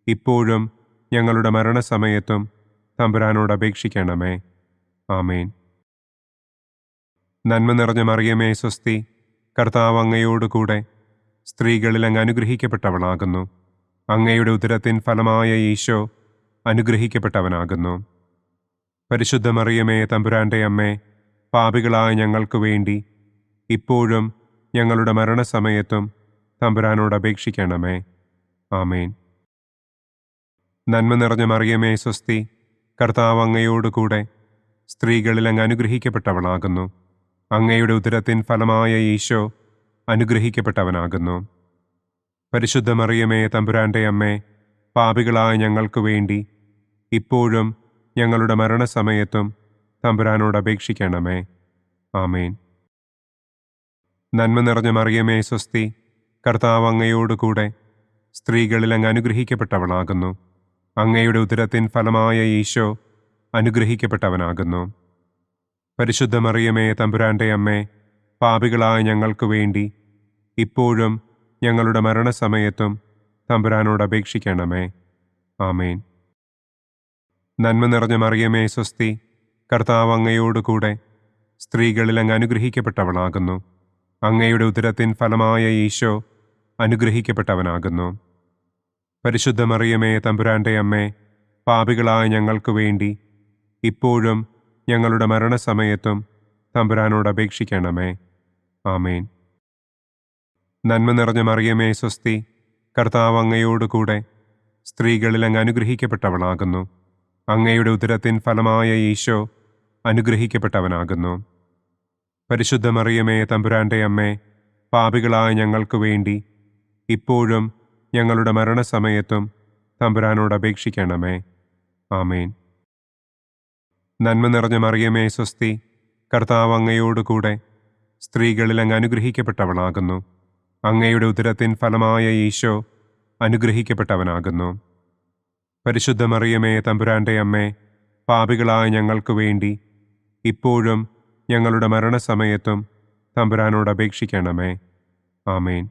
ഇപ്പോഴും ഞങ്ങളുടെ മരണസമയത്തും തമ്പുരാനോട് അപേക്ഷിക്കണമേ. ആമേൻ. നന്മ നിറഞ്ഞ മറിയമേ സ്വസ്തി, കർത്താവ് അങ്ങയോട് കൂടെ സ്ത്രീകളിൽ അങ്ങ് അനുഗ്രഹിക്കപ്പെട്ടവളാകുന്നു. അങ്ങയുടെ ഉദരത്തിൻ ഫലമായ ഈശോ അനുഗ്രഹിക്കപ്പെട്ടവനാകുന്നു. പരിശുദ്ധ മറിയമേ തമ്പുരാൻ്റെ അമ്മേ, പാപികളായ ഞങ്ങൾക്ക് വേണ്ടി ഇപ്പോഴും ഞങ്ങളുടെ മരണസമയത്തും തമ്പുരാനോട് അപേക്ഷിക്കണമേ. ആമേൻ. നന്മ നിറഞ്ഞ മറിയമേ സ്വസ്തി, കർത്താവ് അങ്ങയോട് കൂടെ സ്ത്രീകളിൽ അങ്ങ് അനുഗ്രഹിക്കപ്പെട്ടവളാകുന്നു. അങ്ങയുടെ ഉദരത്തിൻ ഫലമായ ഈശോ അനുഗ്രഹിക്കപ്പെട്ടവനാകുന്നു. പരിശുദ്ധ മറിയമേ തമ്പുരാൻ്റെ അമ്മേ, പാപികളായ ഞങ്ങൾക്ക് വേണ്ടി ഇപ്പോഴും ഞങ്ങളുടെ മരണസമയത്തും തമ്പുരാനോട് അപേക്ഷിക്കണമേ. ആമേൻ. നന്മ നിറഞ്ഞ മറിയമേ സ്വസ്തി, കർത്താവ് അങ്ങയോട് കൂടെ സ്ത്രീകളിൽ അങ്ങ് അനുഗ്രഹിക്കപ്പെട്ടവളാകുന്നു. അങ്ങയുടെ ഉദരത്തിൻ ഫലമായ ഈശോ അനുഗ്രഹിക്കപ്പെട്ടവനാകുന്നു. പരിശുദ്ധ മറിയമേ തമ്പുരാൻ്റെ അമ്മേ, പാപികളായ ഞങ്ങൾക്ക് വേണ്ടി ഇപ്പോഴും ഞങ്ങളുടെ മരണസമയത്തും തമ്പുരാനോട് അപേക്ഷിക്കണമേ. ആമേൻ. നന്മ നിറഞ്ഞ മറിയമേ സ്വസ്തി, കർത്താവ് അങ്ങയോട് കൂടെ സ്ത്രീകളിൽ അങ്ങ് അനുഗ്രഹിക്കപ്പെട്ടവളാകുന്നു. അങ്ങയുടെ ഉദരത്തിൻ ഫലമായ ഈശോ അനുഗ്രഹിക്കപ്പെട്ടവനാകുന്നു. പരിശുദ്ധ മറിയമേ തമ്പുരാൻ്റെ അമ്മേ, പാപികളായ ഞങ്ങൾക്ക് വേണ്ടി ഇപ്പോഴും ഞങ്ങളുടെ മരണസമയത്തും തമ്പുരാനോട് അപേക്ഷിക്കണമേ. ആമേൻ. നന്മ നിറഞ്ഞ മറിയമേ സ്വസ്തി, കർത്താവ് അങ്ങയോട് കൂടെ സ്ത്രീകളിൽ അങ്ങ് അനുഗ്രഹിക്കപ്പെട്ടവളാകുന്നു. അങ്ങയുടെ ഉദരത്തിൻ ഫലമായ ഈശോ അനുഗ്രഹിക്കപ്പെട്ടവനാകുന്നു. പരിശുദ്ധ മറിയമേ തമ്പുരാൻ്റെ അമ്മേ, പാപികളായ ഞങ്ങൾക്ക് വേണ്ടി ഇപ്പോഴും ഞങ്ങളുടെ മരണസമയത്തും തമ്പുരാനോട് അപേക്ഷിക്കണമേ. ആമേൻ. നന്മ നിറഞ്ഞ മറിയമേ സ്വസ്തി, കർത്താവ് അങ്ങയോട് കൂടെ സ്ത്രീകളിൽ അങ്ങ് അനുഗ്രഹിക്കപ്പെട്ടവളാകുന്നു. അങ്ങയുടെ ഉദരത്തിൻ ഫലമായ ഈശോ അനുഗ്രഹിക്കപ്പെട്ടവനാകുന്നു. പരിശുദ്ധ മറിയമേ തമ്പുരാൻ്റെ അമ്മേ, പാപികളായ ഞങ്ങൾക്ക് വേണ്ടി ഇപ്പോഴും ഞങ്ങളുടെ മരണസമയത്തും തമ്പുരാനോട് അപേക്ഷിക്കണമേ. ആമേൻ.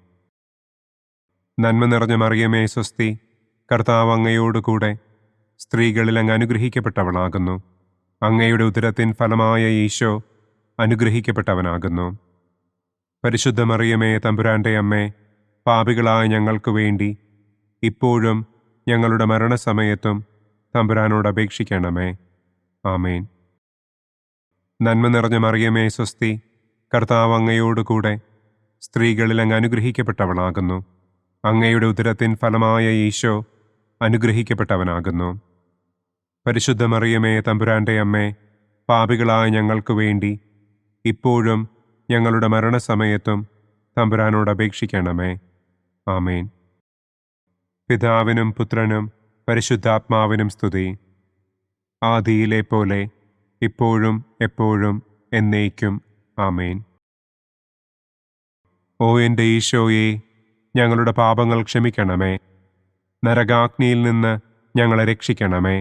നന്മ നിറഞ്ഞ മറിയമേ സ്വസ്തി, കർത്താവ് അങ്ങയോട് കൂടെ സ്ത്രീകളിൽ അങ്ങ് അനുഗ്രഹിക്കപ്പെട്ടവളാകുന്നു. അങ്ങയുടെ ഉദരത്തിൻ ഫലമായ ഈശോ അനുഗ്രഹിക്കപ്പെട്ടവനാകുന്നു. പരിശുദ്ധ മറിയമേ തമ്പുരാൻ്റെ അമ്മേ, പാപികളായ ഞങ്ങൾക്ക് വേണ്ടി ഇപ്പോഴും ഞങ്ങളുടെ മരണസമയത്തും തമ്പുരാനോട് അപേക്ഷിക്കണമേ. ആമേൻ. നന്മ നിറഞ്ഞ മറിയമേ സ്വസ്തി, കർത്താവ് അങ്ങയോട് കൂടെ സ്ത്രീകളിൽ അങ്ങ് അനുഗ്രഹിക്കപ്പെട്ടവളാകുന്നു. അങ്ങയുടെ ഉദരത്തിൻ ഫലമായ ഈശോ അനുഗ്രഹിക്കപ്പെട്ടവനാകുന്നു. പരിശുദ്ധ മറിയമേ തമ്പുരാന്റെ അമ്മേ, പാപികളായ ഞങ്ങൾക്ക് വേണ്ടി ഇപ്പോഴും ഞങ്ങളുടെ മരണസമയത്തും തമ്പുരാനോട് അപേക്ഷിക്കണമേ. ആമേൻ. പിതാവിനും പുത്രനും പരിശുദ്ധാത്മാവിനും സ്തുതി. ആദിയിലെ പോലെ ഇപ്പോഴും എപ്പോഴും എന്നേക്കും. ആമേൻ. ഓ എൻ്റെ ഈശോയെ, ഞങ്ങളുടെ പാപങ്ങൾ ക്ഷമിക്കണമേ. നരകാഗ്നിയിൽ നിന്ന് ഞങ്ങളെ രക്ഷിക്കണമേ.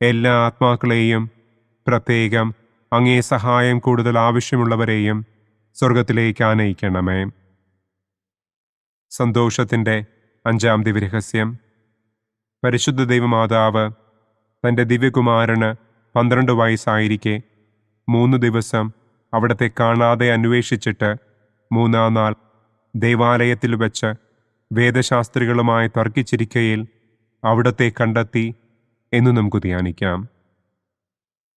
എല്ലാ ആത്മാക്കളെയും, പ്രത്യേകം അങ്ങേ സഹായം കൂടുതൽ ആവശ്യമുള്ളവരെയും സ്വർഗത്തിലേക്ക് ആനയിക്കണമേ. സന്തോഷത്തിൻ്റെ 5-ാം ദിവ്യരഹസ്യം. പരിശുദ്ധ ദൈവമാതാവ് തൻ്റെ ദിവ്യകുമാരന് 12 വയസ്സായിരിക്കെ 3 ദിവസം അവിടത്തെ കാണാതെ അന്വേഷിച്ചിട്ട് 3-ാം നാൾ ദേവാലയത്തിൽ വച്ച് വേദശാസ്ത്രികളുമായി തർക്കിച്ചിരിക്കയിൽ അവിടത്തെ കണ്ടെത്തി എന്ന് നമുക്ക് ധ്യാനിക്കാം.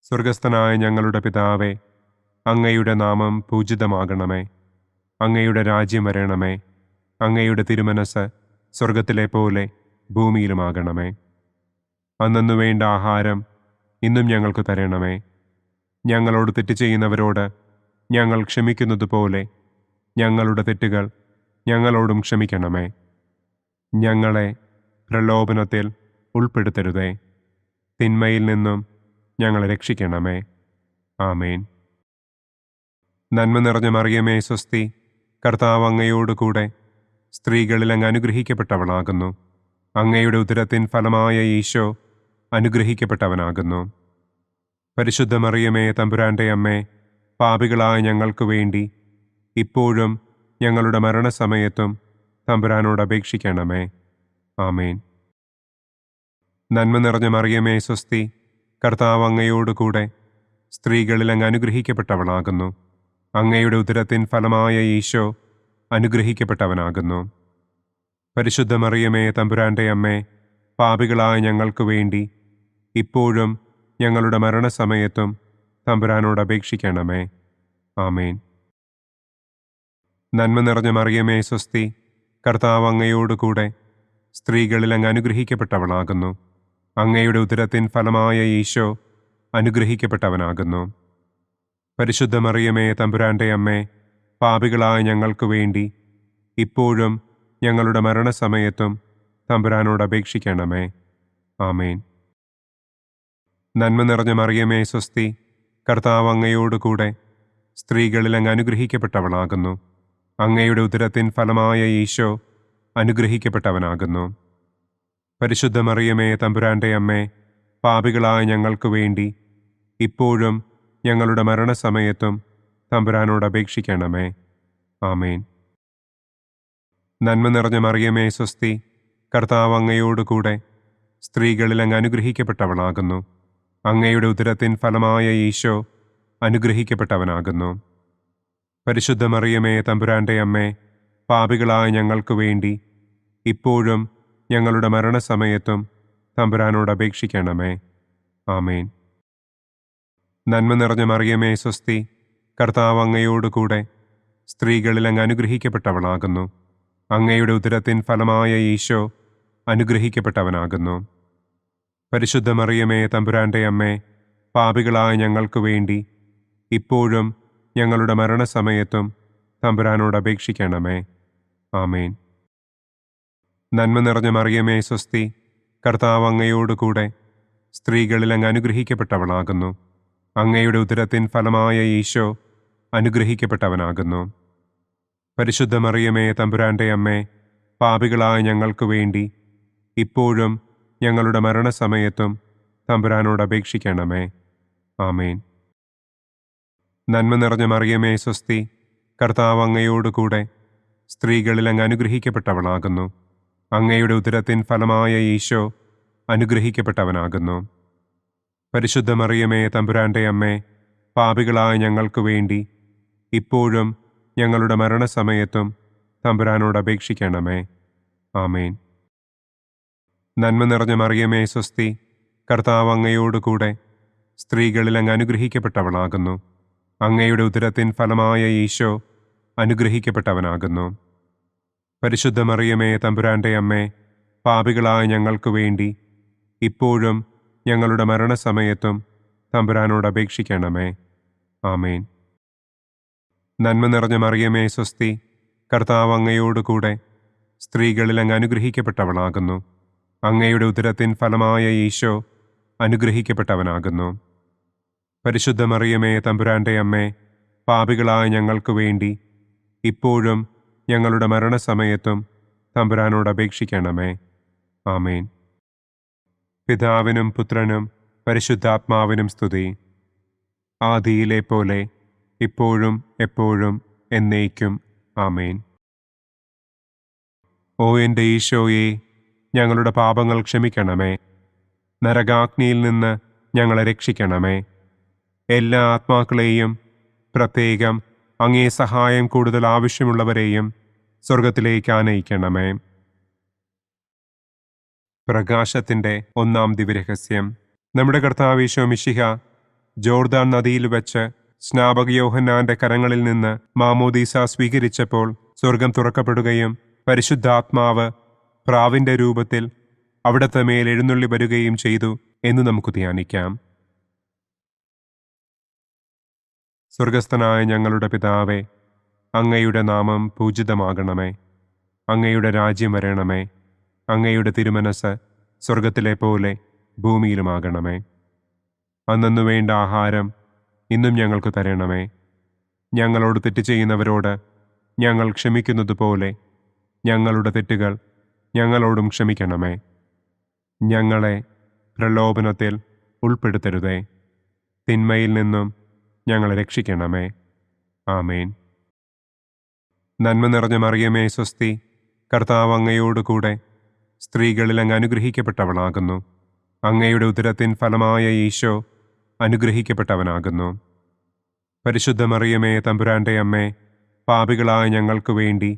സ്വർഗസ്ഥനായ ഞങ്ങളുടെ പിതാവേ, അങ്ങയുടെ നാമം പൂജിതമാകണമേ. അങ്ങയുടെ രാജ്യം വരണമേ. അങ്ങയുടെ തിരുമനസ് സ്വർഗത്തിലെ പോലെ ഭൂമിയിലുമാകണമേ. അന്നു വേണ്ട ആഹാരം ഇന്നും ഞങ്ങൾക്ക് തരണമേ. ഞങ്ങളോട് തെറ്റ് ചെയ്യുന്നവരോട് ഞങ്ങൾ ക്ഷമിക്കുന്നത് പോലെ ഞങ്ങളുടെ തെറ്റുകൾ ഞങ്ങളോടും ക്ഷമിക്കണമേ. ഞങ്ങളെ പ്രലോഭനത്തിൽ ഉൾപ്പെടുത്തരുതേ. തിന്മയിൽ നിന്നും ഞങ്ങളെ രക്ഷിക്കണമേ. ആമേൻ. നന്മ നിറഞ്ഞ മറിയമേ സ്വസ്തി, കർത്താവ് അങ്ങയോടുകൂടെ സ്ത്രീകളിൽ അങ്ങ് അനുഗ്രഹിക്കപ്പെട്ടവളാകുന്നു. അങ്ങയുടെ ഉദരത്തിൻ ഫലമായ ഈശോ അനുഗ്രഹിക്കപ്പെട്ടവനാകുന്നു. പരിശുദ്ധ മറിയമേ തമ്പുരാന്റെ അമ്മേ, പാപികളായ ഞങ്ങൾക്ക് വേണ്ടി ഇപ്പോഴും ഞങ്ങളുടെ മരണസമയത്തും തമ്പുരാനോട് അപേക്ഷിക്കണമേ. ആമേൻ. നന്മ നിറഞ്ഞ മറിയമേ സ്വസ്തി, കർത്താവ് അങ്ങയോടുകൂടെ സ്ത്രീകളിൽ അങ്ങ് അനുഗ്രഹിക്കപ്പെട്ടവളാകുന്നു. അങ്ങയുടെ ഉദരത്തിൻ ഫലമായ ഈശോ അനുഗ്രഹിക്കപ്പെട്ടവനാകുന്നു. പരിശുദ്ധ മറിയമേ തമ്പുരാന്റെ അമ്മേ, പാപികളായ ഞങ്ങൾക്ക് വേണ്ടി ഇപ്പോഴും ഞങ്ങളുടെ മരണസമയത്തും തമ്പുരാനോട് അപേക്ഷിക്കണമേ. ആമേൻ. നന്മ നിറഞ്ഞ മറിയമേ സ്വസ്തി, കർത്താവ് അങ്ങയോടുകൂടെ സ്ത്രീകളിൽ അങ്ങ് അനുഗ്രഹിക്കപ്പെട്ടവളാകുന്നു. അങ്ങയുടെ ഉദരത്തിൻ ഫലമായ ഈശോ അനുഗ്രഹിക്കപ്പെട്ടവനാകുന്നു. പരിശുദ്ധ മറിയമേ തമ്പുരാന്റെ അമ്മേ, പാപികളായ ഞങ്ങൾക്ക് വേണ്ടി ഇപ്പോഴും ഞങ്ങളുടെ മരണസമയത്തും തമ്പുരാനോട് അപേക്ഷിക്കണമേ. ആമേൻ. നന്മ നിറഞ്ഞ മറിയമേ സ്വസ്തി, കർത്താവ് അങ്ങയോടുകൂടെ സ്ത്രീകളിൽ അങ്ങ് അനുഗ്രഹിക്കപ്പെട്ടവളാകുന്നു. അങ്ങയുടെ ഉദരത്തിൻ ഫലമായ ഈശോ അനുഗ്രഹിക്കപ്പെട്ടവനാകുന്നു. പരിശുദ്ധ മറിയമേ തമ്പുരാന്റെ അമ്മേ, പാപികളായ ഞങ്ങൾക്ക് വേണ്ടി ഇപ്പോഴും ഞങ്ങളുടെ മരണസമയത്തും തമ്പുരാനോട് അപേക്ഷിക്കണമേ. ആമേൻ. നന്മ നിറഞ്ഞ മറിയമേ സ്വസ്തി, കർത്താവ് അങ്ങയോടുകൂടെ സ്ത്രീകളിൽ അങ്ങ് അനുഗ്രഹിക്കപ്പെട്ടവളാകുന്നു. അങ്ങയുടെ ഉദരത്തിൻ ഫലമായ ഈശോ അനുഗ്രഹിക്കപ്പെട്ടവനാകുന്നു. പരിശുദ്ധ മറിയമേ തമ്പുരാന്റെ അമ്മേ, പാപികളായ ഞങ്ങൾക്ക് വേണ്ടി ഇപ്പോഴും ഞങ്ങളുടെ മരണസമയത്തും തമ്പുരാനോട് അപേക്ഷിക്കണമേ. ആമേൻ. നന്മ നിറഞ്ഞ മറിയമേ സ്വസ്തി, കർത്താവ് അങ്ങയോടുകൂടെ സ്ത്രീകളിൽ അങ്ങ് അനുഗ്രഹിക്കപ്പെട്ടവളാകുന്നു. അങ്ങയുടെ ഉദരത്തിൻ ഫലമായ ഈശോ അനുഗ്രഹിക്കപ്പെട്ടവനാകുന്നു. പരിശുദ്ധ മറിയമേ തമ്പുരാന്റെ അമ്മേ, പാപികളായ ഞങ്ങൾക്ക് വേണ്ടി ഇപ്പോഴും ഞങ്ങളുടെ മരണസമയത്തും തമ്പുരാനോട് അപേക്ഷിക്കണമേ. ആമേൻ. നന്മ നിറഞ്ഞ മറിയമേ സ്വസ്തി, കർത്താവ് അങ്ങയോടുകൂടെ സ്ത്രീകളിൽ അങ്ങ് അനുഗ്രഹിക്കപ്പെട്ടവളാകുന്നു. അങ്ങയുടെ ഉദരത്തിൻ ഫലമായ ഈശോ അനുഗ്രഹിക്കപ്പെട്ടവനാകുന്നു. പരിശുദ്ധ മറിയമേ തമ്പുരാന്റെ അമ്മേ, പാപികളായ ഞങ്ങൾക്ക് വേണ്ടി ഇപ്പോഴും ഞങ്ങളുടെ മരണസമയത്തും തമ്പുരാനോട് അപേക്ഷിക്കണമേ. ആമേൻ. നന്മ നിറഞ്ഞ മറിയമേ സ്വസ്തി, കർത്താവ് അങ്ങയോടുകൂടെ സ്ത്രീകളിൽ അങ്ങ് അനുഗ്രഹിക്കപ്പെട്ടവളാകുന്നു. അങ്ങയുടെ ഉദരത്തിൻ ഫലമായ ഈശോ അനുഗ്രഹിക്കപ്പെട്ടവനാകുന്നു. പരിശുദ്ധ മറിയമേ തമ്പുരാന്റെ അമ്മേ, പാപികളായ ഞങ്ങൾക്ക് വേണ്ടി ഇപ്പോഴും ഞങ്ങളുടെ മരണസമയത്തും തമ്പുരാനോട് അപേക്ഷിക്കണമേ. ആമേൻ. നന്മ നിറഞ്ഞ മറിയമേ സ്വസ്തി, കർത്താവ് അങ്ങയോടുകൂടെ സ്ത്രീകളിൽ അങ്ങ് അനുഗ്രഹിക്കപ്പെട്ടവളാകുന്നു. അങ്ങയുടെ ഉദരത്തിൻ ഫലമായ ഈശോ അനുഗ്രഹിക്കപ്പെട്ടവനാകുന്നു. പരിശുദ്ധ മറിയമേ തമ്പുരാന്റെ അമ്മേ, പാപികളായ ഞങ്ങൾക്ക് വേണ്ടി ഇപ്പോഴും ഞങ്ങളുടെ മരണസമയത്തും തമ്പുരാനോട് അപേക്ഷിക്കണമേ. ആമേൻ. നന്മ നിറഞ്ഞ മറിയമേ സ്വസ്തി, കർത്താവ് അങ്ങയോടുകൂടെ സ്ത്രീകളിൽ അങ്ങ് അനുഗ്രഹിക്കപ്പെട്ടവളാകുന്നു. അങ്ങയുടെ ഉദരത്തിൻ ഫലമായ ഈശോ അനുഗ്രഹിക്കപ്പെട്ടവനാകുന്നു. പരിശുദ്ധ മറിയമേ തമ്പുരാൻ്റെ അമ്മേ, പാപികളായ ഞങ്ങൾക്ക് വേണ്ടി ഇപ്പോഴും ഞങ്ങളുടെ മരണസമയത്തും തമ്പുരാനോട് അപേക്ഷിക്കണമേ. ആമേൻ. പിതാവിനും പുത്രനും പരിശുദ്ധാത്മാവിനും സ്തുതി. ആദിയിലെ പോലെ ഇപ്പോഴും എപ്പോഴും എന്നേക്കും. ആമേൻ. ഓ എൻ്റെ ഈശോയെ, ഞങ്ങളുടെ പാപങ്ങൾ ക്ഷമിക്കണമേ. നരകാഗ്നിയിൽ നിന്ന് ഞങ്ങളെ രക്ഷിക്കണമേ. എല്ലാ ആത്മാക്കളെയും, പ്രത്യേകം അങ്ങേ സഹായം കൂടുതൽ ആവശ്യമുള്ളവരെയും സ്വർഗത്തിലേക്ക് ആനയിക്കണമേ. പ്രകാശത്തിൻ്റെ ഒന്നാം ദിവ്യരഹസ്യം. നമ്മുടെ കർത്താവ് ഈശോ മിശിഹ ജോർദാൻ നദിയിൽ വെച്ച് സ്നാപക യോഹന്നാന്റെ കരങ്ങളിൽ നിന്ന് മാമോദീസ സ്വീകരിച്ചപ്പോൾ സ്വർഗം തുറക്കപ്പെടുകയും പരിശുദ്ധാത്മാവ് പ്രാവിന്റെ രൂപത്തിൽ അവിടത്തെ മേൽ എഴുന്നള്ളി വരികയും ചെയ്തു എന്ന് നമുക്ക് ധ്യാനിക്കാം. സ്വർഗസ്ഥനായ ഞങ്ങളുടെ പിതാവേ, അങ്ങയുടെ നാമം പൂജിതമാകണമേ. അങ്ങയുടെ രാജ്യം വരണമേ. അങ്ങയുടെ തിരുമനസ് സ്വർഗത്തിലെ പോലെ ഭൂമിയിലുമാകണമേ. അന്നന്നു വേണ്ട ആഹാരം ഇന്നും ഞങ്ങൾക്ക് തരണമേ. ഞങ്ങളോട് തെറ്റ് ചെയ്യുന്നവരോട് ഞങ്ങൾ ക്ഷമിക്കുന്നത് പോലെ ഞങ്ങളുടെ തെറ്റുകൾ ഞങ്ങളോടും ക്ഷമിക്കണമേ. ഞങ്ങളെ പ്രലോഭനത്തിൽ ഉൾപ്പെടുത്തരുതേ, തിന്മയിൽ നിന്നും ഞങ്ങളെ രക്ഷിക്കണമേ. ആമേൻ. നന്മ നിറഞ്ഞ മറിയമേ സ്വസ്തി, കർത്താവ് അങ്ങയോടുകൂടെ സ്ത്രീകളിൽ അങ്ങ് അനുഗ്രഹിക്കപ്പെട്ടവളാകുന്നു. അങ്ങയുടെ ഉദരത്തിൻ ഫലമായ ഈശോ അനുഗ്രഹിക്കപ്പെട്ടവനാകുന്നു. പരിശുദ്ധ മറിയമേ തമ്പുരാൻ്റെ അമ്മേ, പാപികളായ ഞങ്ങൾക്ക് വേണ്ടി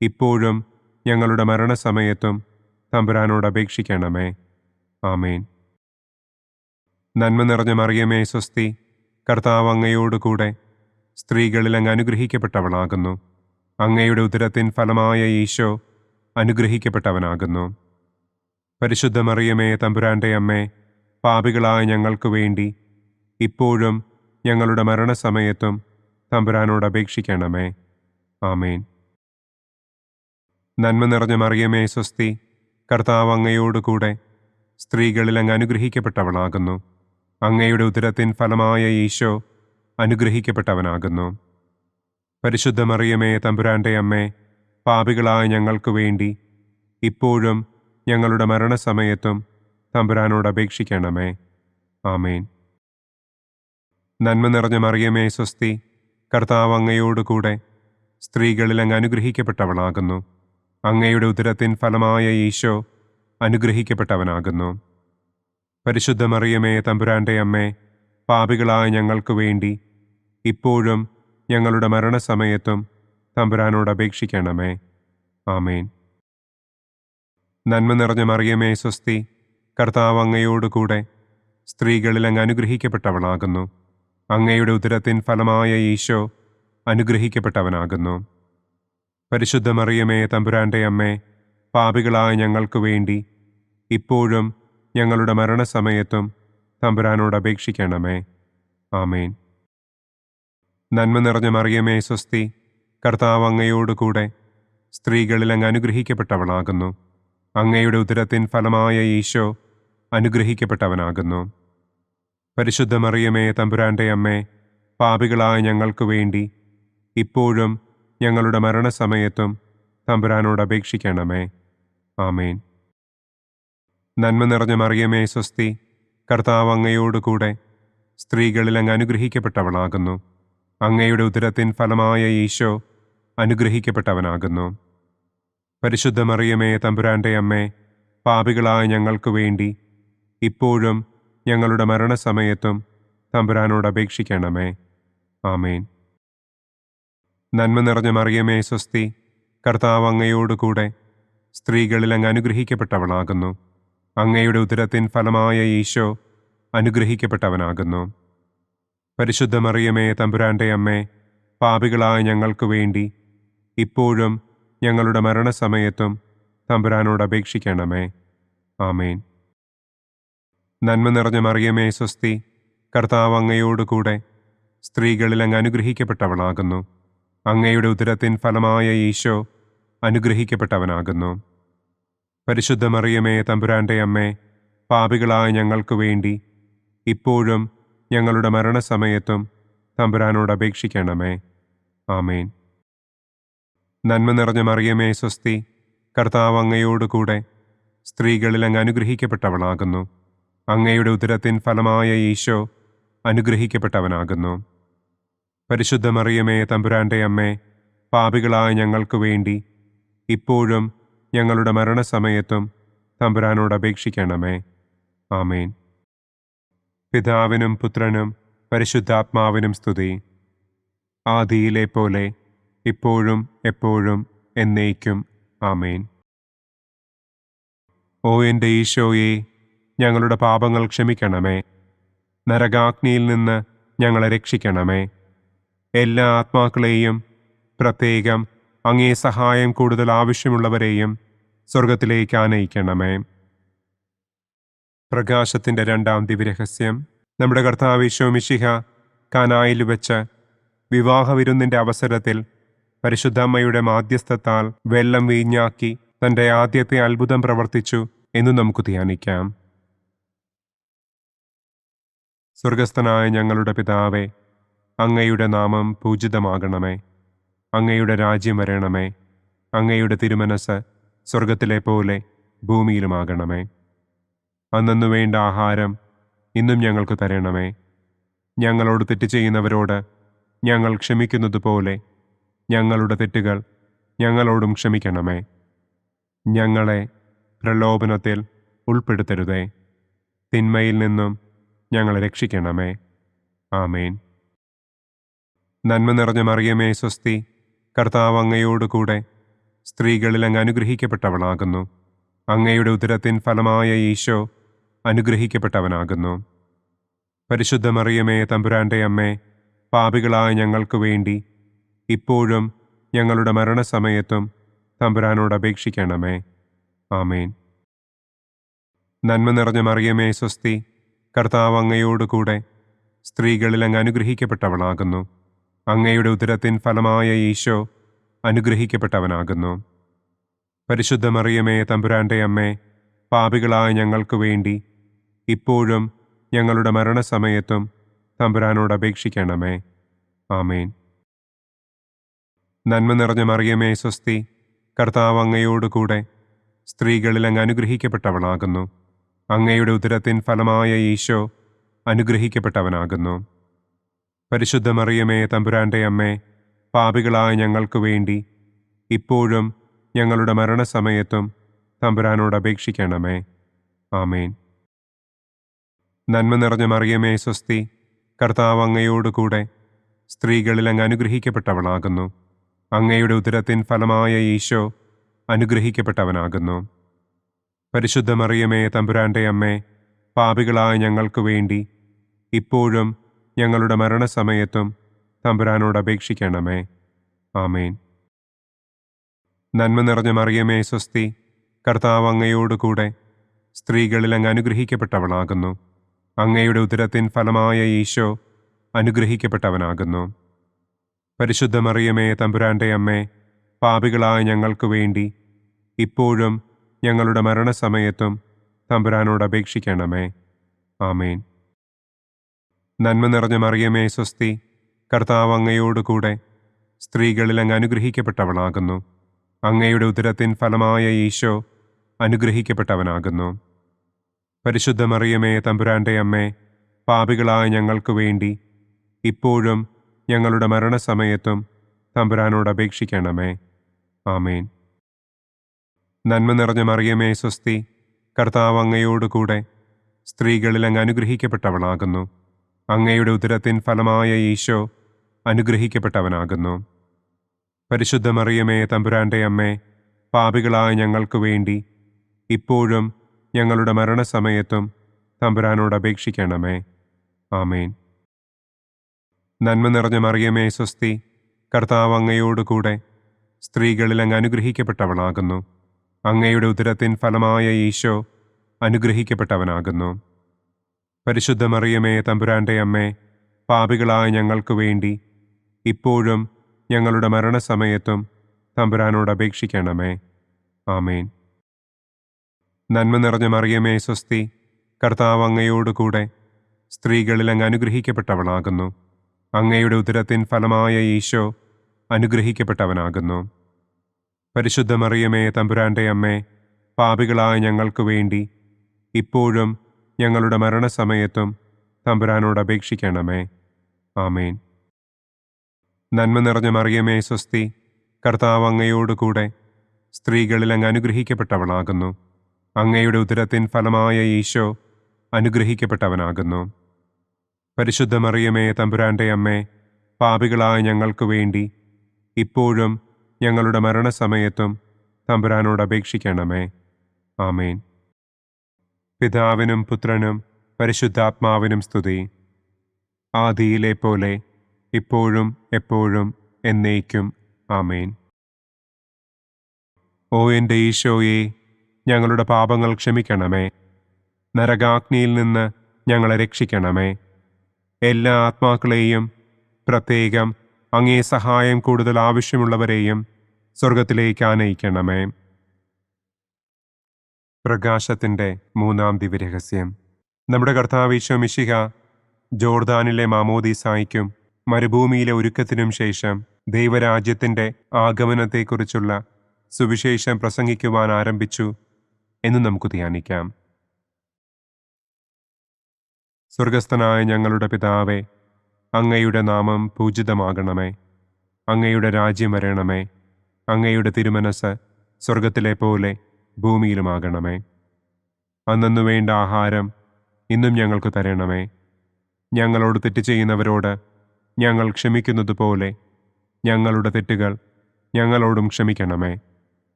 ഇപ്പോഴും ഞങ്ങളുടെ മരണസമയത്തും തമ്പുരാനോട് അപേക്ഷിക്കണമേ. ആമേൻ. നന്മ നിറഞ്ഞ മറിയമേ സ്വസ്തി, കർത്താവ് അങ്ങയോടുകൂടെ സ്ത്രീകളിൽ അങ്ങ് അനുഗ്രഹിക്കപ്പെട്ടവളാകുന്നു. അങ്ങയുടെ ഉദരത്തിൻ ഫലമായ ഈശോ അനുഗ്രഹിക്കപ്പെട്ടവനാകുന്നു. പരിശുദ്ധ മറിയമേ തമ്പുരാൻ്റെ അമ്മേ, പാപികളായ ഞങ്ങൾക്ക് വേണ്ടി ഇപ്പോഴും ഞങ്ങളുടെ മരണസമയത്തും തമ്പുരാനോട് അപേക്ഷിക്കണമേ. ആമേൻ. നന്മ നിറഞ്ഞ മറിയമേ സ്വസ്തി, കർത്താവ് അങ്ങയോടുകൂടെ സ്ത്രീകളിൽ അങ്ങ് അനുഗ്രഹിക്കപ്പെട്ടവളാകുന്നു. അങ്ങയുടെ ഉദരത്തിൻ ഫലമായ ഈശോ അനുഗ്രഹിക്കപ്പെട്ടവനാകുന്നു. പരിശുദ്ധ മറിയമേ തമ്പുരാൻ്റെ അമ്മേ, പാപികളായ ഞങ്ങൾക്ക് വേണ്ടി ഇപ്പോഴും ഞങ്ങളുടെ മരണസമയത്തും തമ്പുരാനോട് അപേക്ഷിക്കണമേ. ആമേൻ. നന്മ നിറഞ്ഞ മറിയമേ സ്വസ്തി, കർത്താവ് അങ്ങയോടുകൂടെ സ്ത്രീകളിൽ അങ്ങ് അനുഗ്രഹിക്കപ്പെട്ടവളാകുന്നു. അങ്ങയുടെ ഉദരത്തിൻ ഫലമായ ഈശോ അനുഗ്രഹിക്കപ്പെട്ടവനാകുന്നു. പരിശുദ്ധ മറിയമേ തമ്പുരാൻ്റെ അമ്മേ, പാപികളായ ഞങ്ങൾക്ക് വേണ്ടി ഇപ്പോഴും ഞങ്ങളുടെ മരണസമയത്തും തമ്പുരാനോട് അപേക്ഷിക്കണമേ. ആമേൻ. നന്മ നിറഞ്ഞ മറിയമേ സ്വസ്തി, കർത്താവ് അങ്ങയോടുകൂടെ സ്ത്രീകളിൽ അങ്ങ് അനുഗ്രഹിക്കപ്പെട്ടവളാകുന്നു. അങ്ങയുടെ ഉദരത്തിൻ ഫലമായ ഈശോ അനുഗ്രഹിക്കപ്പെട്ടവനാകുന്നു. പരിശുദ്ധ മറിയമേ തമ്പുരാൻ്റെ അമ്മേ, പാപികളായ ഞങ്ങൾക്ക് വേണ്ടി ഇപ്പോഴും ഞങ്ങളുടെ മരണസമയത്തും തമ്പുരാനോട് അപേക്ഷിക്കണമേ. ആമേൻ. നന്മ നിറഞ്ഞ മറിയമേ സ്വസ്തി, കർത്താവ് അങ്ങയോടുകൂടെ സ്ത്രീകളിൽ അങ്ങ് അനുഗ്രഹിക്കപ്പെട്ടവളാകുന്നു. അങ്ങയുടെ ഉദരത്തിൻ ഫലമായ ഈശോ അനുഗ്രഹിക്കപ്പെട്ടവനാകുന്നു. പരിശുദ്ധ മറിയമേ തമ്പുരാൻ്റെ അമ്മേ, പാപികളായ ഞങ്ങൾക്ക് വേണ്ടി ഇപ്പോഴും ഞങ്ങളുടെ മരണസമയത്തും തമ്പുരാനോട് അപേക്ഷിക്കണമേ. ആമേൻ. നന്മ നിറഞ്ഞ മറിയമേ സ്വസ്തി, കർത്താവ് അങ്ങയോടുകൂടെ സ്ത്രീകളിൽ അങ്ങ് അനുഗ്രഹിക്കപ്പെട്ടവളാകുന്നു. അങ്ങയുടെ ഉദരത്തിൻ ഫലമായ ഈശോ അനുഗ്രഹിക്കപ്പെട്ടവനാകുന്നു. പരിശുദ്ധ മറിയമേ തമ്പുരാൻ്റെ അമ്മേ, പാപികളായ ഞങ്ങൾക്ക് വേണ്ടി ഇപ്പോഴും ഞങ്ങളുടെ മരണസമയത്തും തമ്പുരാനോട് അപേക്ഷിക്കണമേ. ആമേൻ. നന്മ നിറഞ്ഞ മറിയമേ സ്വസ്തി, കർത്താവ് അങ്ങയോടുകൂടെ സ്ത്രീകളിൽ അങ്ങ് അനുഗ്രഹിക്കപ്പെട്ടവളാകുന്നു. അങ്ങയുടെ ഉദരത്തിൻ ഫലമായ ഈശോ അനുഗ്രഹിക്കപ്പെട്ടവനാകുന്നു. പരിശുദ്ധ മറിയമേ തമ്പുരാൻ്റെ അമ്മേ, പാപികളായ ഞങ്ങൾക്ക് വേണ്ടി ഇപ്പോഴും ഞങ്ങളുടെ മരണസമയത്തും തമ്പുരാനോട് അപേക്ഷിക്കണമേ. ആമേൻ. നന്മ നിറഞ്ഞ മറിയമേ സ്വസ്തി, കർത്താവ് അങ്ങയോടുകൂടെ സ്ത്രീകളിൽ അങ്ങ് അനുഗ്രഹിക്കപ്പെട്ടവളാകുന്നു. അങ്ങയുടെ ഉദരത്തിൻ ഫലമായ ഈശോ അനുഗ്രഹിക്കപ്പെട്ടവനാകുന്നു. പരിശുദ്ധ മറിയമേ തമ്പുരാന്റെ അമ്മേ, പാപികളായ ഞങ്ങൾക്ക് വേണ്ടി ഇപ്പോഴും ഞങ്ങളുടെ മരണസമയത്തും തമ്പുരാനോട് അപേക്ഷിക്കണമേ. ആമേൻ. നന്മ നിറഞ്ഞ മറിയമേ സ്വസ്തി, കർത്താവ് അങ്ങയോടുകൂടെ സ്ത്രീകളിൽ അങ്ങ് അനുഗ്രഹിക്കപ്പെട്ടവളാകുന്നു. അങ്ങയുടെ ഉദരത്തിൻ ഫലമായ ഈശോ അനുഗ്രഹിക്കപ്പെട്ടവനാകുന്നു. പരിശുദ്ധ മറിയമേ തമ്പുരാന്റെ അമ്മേ, പാപികളായ ഞങ്ങൾക്ക് വേണ്ടി ഇപ്പോഴും ഞങ്ങളുടെ മരണസമയത്തും തമ്പുരാനോട് അപേക്ഷിക്കണമേ. ആമേൻ. പിതാവിനും പുത്രനും പരിശുദ്ധാത്മാവിനും സ്തുതി. ആദിയിലെ പോലെ ഇപ്പോഴും എപ്പോഴും എന്നേക്കും. ആമേൻ. ഓ എൻ്റെ ഈശോയെ, ഞങ്ങളുടെ പാപങ്ങൾ ക്ഷമിക്കണമേ. നരകാഗ്നിയിൽ നിന്ന് ഞങ്ങളെ രക്ഷിക്കണമേ. എല്ലാ ആത്മാക്കളെയും, പ്രത്യേകം അങ്ങേ സഹായം കൂടുതൽ ആവശ്യമുള്ളവരെയും സ്വർഗത്തിലേക്ക് ആനയിക്കണമേ. പ്രകാശത്തിൻ്റെ രണ്ടാം ദിവ്യരഹസ്യം. നമ്മുടെ കർത്താവ് ഈശോ മിശിഹ കാനായിൽ വെച്ച് വിവാഹവിരുന്നിൻ്റെ അവസരത്തിൽ പരിശുദ്ധമ്മയുടെ മാധ്യസ്ഥത്താൽ വെള്ളം വീഞ്ഞാക്കി തൻ്റെ ആദ്യത്തെ അത്ഭുതം പ്രവർത്തിച്ചു എന്ന് നമുക്ക് ധ്യാനിക്കാം. സ്വർഗസ്ഥനായ ഞങ്ങളുടെ പിതാവേ, അങ്ങയുടെ നാമം പൂജിതമാകണമേ. അങ്ങയുടെ രാജ്യം വരണമേ. അങ്ങയുടെ തിരുമനസ് സ്വർഗത്തിലെ പോലെ ഭൂമിയിലുമാകണമേ. അന്നു വേണ്ട ആഹാരം ഇന്നും ഞങ്ങൾക്ക് തരണമേ. ഞങ്ങളോട് തെറ്റ് ചെയ്യുന്നവരോട് ഞങ്ങൾ ക്ഷമിക്കുന്നത് പോലെ ഞങ്ങളുടെ തെറ്റുകൾ ഞങ്ങളോടും ക്ഷമിക്കണമേ. ഞങ്ങളെ പ്രലോഭനത്തിൽ ഉൾപ്പെടുത്തരുതേ. തിന്മയിൽ നിന്നും ഞങ്ങളെ രക്ഷിക്കണമേ. ആമേൻ. നന്മ നിറഞ്ഞ മറിയമേ സ്വസ്തി, കർത്താവ് അങ്ങയോടുകൂടെ സ്ത്രീകളിൽ അങ്ങ് അനുഗ്രഹിക്കപ്പെട്ടവളാകുന്നു. അങ്ങയുടെ ഉദരത്തിൻ ഫലമായ ഈശോ അനുഗ്രഹിക്കപ്പെട്ടവനാകുന്നു. പരിശുദ്ധ മറിയമേ തമ്പുരാന്റെ അമ്മേ, പാപികളായ ഞങ്ങൾക്ക് വേണ്ടി ഇപ്പോഴും ഞങ്ങളുടെ മരണസമയത്തും തമ്പുരാനോട് അപേക്ഷിക്കണമേ. ആമേൻ. നന്മ നിറഞ്ഞ മറിയമേ സ്വസ്തി, കർത്താവ് അങ്ങയോടുകൂടെ സ്ത്രീകളിൽ അങ്ങ് അനുഗ്രഹിക്കപ്പെട്ടവളാകുന്നു. അങ്ങയുടെ ഉദരത്തിൻ ഫലമായ ഈശോ അനുഗ്രഹിക്കപ്പെട്ടവനാകുന്നു. പരിശുദ്ധ മറിയമേ തമ്പുരാന്റെ അമ്മേ, പാപികളായ ഞങ്ങൾക്ക് വേണ്ടി ഇപ്പോഴും ഞങ്ങളുടെ മരണസമയത്തും തമ്പുരാനോട് അപേക്ഷിക്കണമേ. ആമേൻ. നന്മ നിറഞ്ഞ മറിയമേ സ്വസ്തി, കർത്താവ് അങ്ങയോടുകൂടെ സ്ത്രീകളിൽ അങ്ങ് അനുഗ്രഹിക്കപ്പെട്ടവളാകുന്നു. അങ്ങയുടെ ഉദരത്തിൻ ഫലമായ ഈശോ അനുഗ്രഹിക്കപ്പെട്ടവനാകുന്നു. പരിശുദ്ധ മറിയമേ തമ്പുരാന്റെ അമ്മേ, പാപികളായ ഞങ്ങൾക്ക് വേണ്ടി ഇപ്പോഴും ഞങ്ങളുടെ മരണസമയത്തും തമ്പുരാനോട് അപേക്ഷിക്കണമേ. ആമേൻ. നന്മ നിറഞ്ഞ മറിയമേ സ്വസ്തി, കർത്താവ് അങ്ങയോടുകൂടെ സ്ത്രീകളിൽ അങ്ങ് അനുഗ്രഹിക്കപ്പെട്ടവളാകുന്നു. അങ്ങയുടെ ഉദരത്തിൻ ഫലമായ ഈശോ അനുഗ്രഹിക്കപ്പെട്ടവനാകുന്നു. പരിശുദ്ധ മറിയമേ തമ്പുരാന്റെ അമ്മേ, പാപികളായ ഞങ്ങൾക്ക് വേണ്ടി ഇപ്പോഴും ഞങ്ങളുടെ മരണസമയത്തും തമ്പുരാനോട് അപേക്ഷിക്കണമേ. ആമേൻ. നന്മ നിറഞ്ഞ മറിയമേ സ്വസ്തി, കർത്താവ് അങ്ങയോടുകൂടെ സ്ത്രീകളിൽ അങ്ങ് അനുഗ്രഹിക്കപ്പെട്ടവളാകുന്നു. അങ്ങയുടെ ഉദരത്തിൻ ഫലമായ ഈശോ അനുഗ്രഹിക്കപ്പെട്ടവനാകുന്നു. പരിശുദ്ധ മറിയമേ തമ്പുരാന്റെ അമ്മേ, പാപികളായ ഞങ്ങൾക്ക് വേണ്ടി ഇപ്പോഴും ഞങ്ങളുടെ മരണസമയത്തും തമ്പുരാനോട് അപേക്ഷിക്കണമേ. ആമേൻ. നന്മ നിറഞ്ഞ മറിയമേ സ്വസ്തി, കർത്താവ് അങ്ങയോടുകൂടെ സ്ത്രീകളിൽ അങ്ങ് അനുഗ്രഹിക്കപ്പെട്ടവളാകുന്നു. അങ്ങയുടെ ഉദരത്തിൻ ഫലമായ ഈശോ അനുഗ്രഹിക്കപ്പെട്ടവനാകുന്നു. പരിശുദ്ധ മറിയമേ തമ്പുരാന്റെ അമ്മേ, പാപികളായ ഞങ്ങൾക്ക് വേണ്ടി ഇപ്പോഴും ഞങ്ങളുടെ മരണസമയത്തും തമ്പുരാനോട് അപേക്ഷിക്കണമേ. ആമേൻ. നന്മ നിറഞ്ഞ മറിയമേ സ്വസ്തി, കർത്താവ് അങ്ങയോടുകൂടെ സ്ത്രീകളിൽ അങ്ങ് അനുഗ്രഹിക്കപ്പെട്ടവളാകുന്നു. അങ്ങയുടെ ഉദരത്തിൻ ഫലമായ ഈശോ അനുഗ്രഹിക്കപ്പെട്ടവനാകുന്നു. പരിശുദ്ധ മറിയമേ തമ്പുരാന്റെ അമ്മേ, പാപികളായ ഞങ്ങൾക്ക് വേണ്ടി ഇപ്പോഴും ഞങ്ങളുടെ മരണസമയത്തും തമ്പുരാനോട് അപേക്ഷിക്കണമേ. ആമേൻ. നന്മ നിറഞ്ഞ മറിയമേ സ്വസ്തി, കർത്താവ് അങ്ങയോടുകൂടെ സ്ത്രീകളിൽ അങ്ങ് അനുഗ്രഹിക്കപ്പെട്ടവളാകുന്നു. അങ്ങയുടെ ഉദരത്തിൻ ഫലമായ ഈശോ അനുഗ്രഹിക്കപ്പെട്ടവനാകുന്നു. പരിശുദ്ധ മറിയമേ തമ്പുരാന്റെ അമ്മേ, പാപികളായ ഞങ്ങൾക്ക് വേണ്ടി ഇപ്പോഴും ഞങ്ങളുടെ മരണസമയത്തും തമ്പുരാനോട് അപേക്ഷിക്കണമേ. ആമേൻ. നന്മ നിറഞ്ഞ മറിയമേ സ്വസ്തി, കർത്താവ് അങ്ങയോടുകൂടെ സ്ത്രീകളിൽ അങ്ങ് അനുഗ്രഹിക്കപ്പെട്ടവളാകുന്നു. അങ്ങയുടെ ഉദരത്തിൻ ഫലമായ ഈശോ അനുഗ്രഹിക്കപ്പെട്ടവനാകുന്നു. പരിശുദ്ധ മറിയമേ തമ്പുരാന്റെ അമ്മേ, പാപികളായ ഞങ്ങൾക്ക് വേണ്ടി ഇപ്പോഴും ഞങ്ങളുടെ മരണസമയത്തും തമ്പുരാനോട് അപേക്ഷിക്കണമേ. ആമേൻ. നന്മ നിറഞ്ഞ മറിയമേ സ്വസ്തി, കർത്താവ് അങ്ങയോടുകൂടെ സ്ത്രീകളിൽ അങ്ങ് അനുഗ്രഹിക്കപ്പെട്ടവളാകുന്നു. അങ്ങയുടെ ഉദരത്തിൻ ഫലമായ ഈശോ അനുഗ്രഹിക്കപ്പെട്ടവനാകുന്നു. പരിശുദ്ധ മറിയമേ തമ്പുരാന്റെ അമ്മേ, പാപികളായ ഞങ്ങൾക്ക് വേണ്ടി ഇപ്പോഴും ഞങ്ങളുടെ മരണസമയത്തും തമ്പുരാനോട് അപേക്ഷിക്കണമേ. ആമേൻ. പിതാവിനും പുത്രനും പരിശുദ്ധാത്മാവിനും സ്തുതി. ആദിയിലെ പോലെ ഇപ്പോഴും എപ്പോഴും എന്നേക്കും. ആമേൻ. ഓ എൻ്റെ ഈശോയെ, ഞങ്ങളുടെ പാപങ്ങൾ ക്ഷമിക്കണമേ. നരകാഗ്നിയിൽ നിന്ന് ഞങ്ങളെ രക്ഷിക്കണമേ. എല്ലാ ആത്മാക്കളെയും, പ്രത്യേകം അങ്ങേ സഹായം കൂടുതൽ ആവശ്യമുള്ളവരെയും സ്വർഗത്തിലേക്ക് ആനയിക്കണമേ. പ്രകാശത്തിൻ്റെ മൂന്നാം ദിവ്യരഹസ്യം. നമ്മുടെ കർത്താവ് ഈശോ മിശിഹ ജോർദാനിലെ മാമോദീസായ്ക്കും മരുഭൂമിയിലെ ഒരുക്കത്തിനും ശേഷം ദൈവരാജ്യത്തിൻ്റെ ആഗമനത്തെക്കുറിച്ചുള്ള സുവിശേഷം പ്രസംഗിക്കുവാൻ ആരംഭിച്ചു എന്ന് നമുക്ക് ധ്യാനിക്കാം. സ്വർഗസ്ഥനായ ഞങ്ങളുടെ പിതാവേ, അങ്ങയുടെ നാമം പൂജിതമാകണമേ. അങ്ങയുടെ രാജ്യം വരണമേ. അങ്ങയുടെ തിരുമനസ് സ്വർഗത്തിലെ പോലെ ഭൂമിയിലുമാകണമേ. അന്നന്നു വേണ്ട ആഹാരം ഇന്നും ഞങ്ങൾക്ക് തരണമേ. ഞങ്ങളോട് തെറ്റ് ചെയ്യുന്നവരോട് ഞങ്ങൾ ക്ഷമിക്കുന്നതുപോലെ ഞങ്ങളുടെ തെറ്റുകൾ ഞങ്ങളോടും ക്ഷമിക്കണമേ.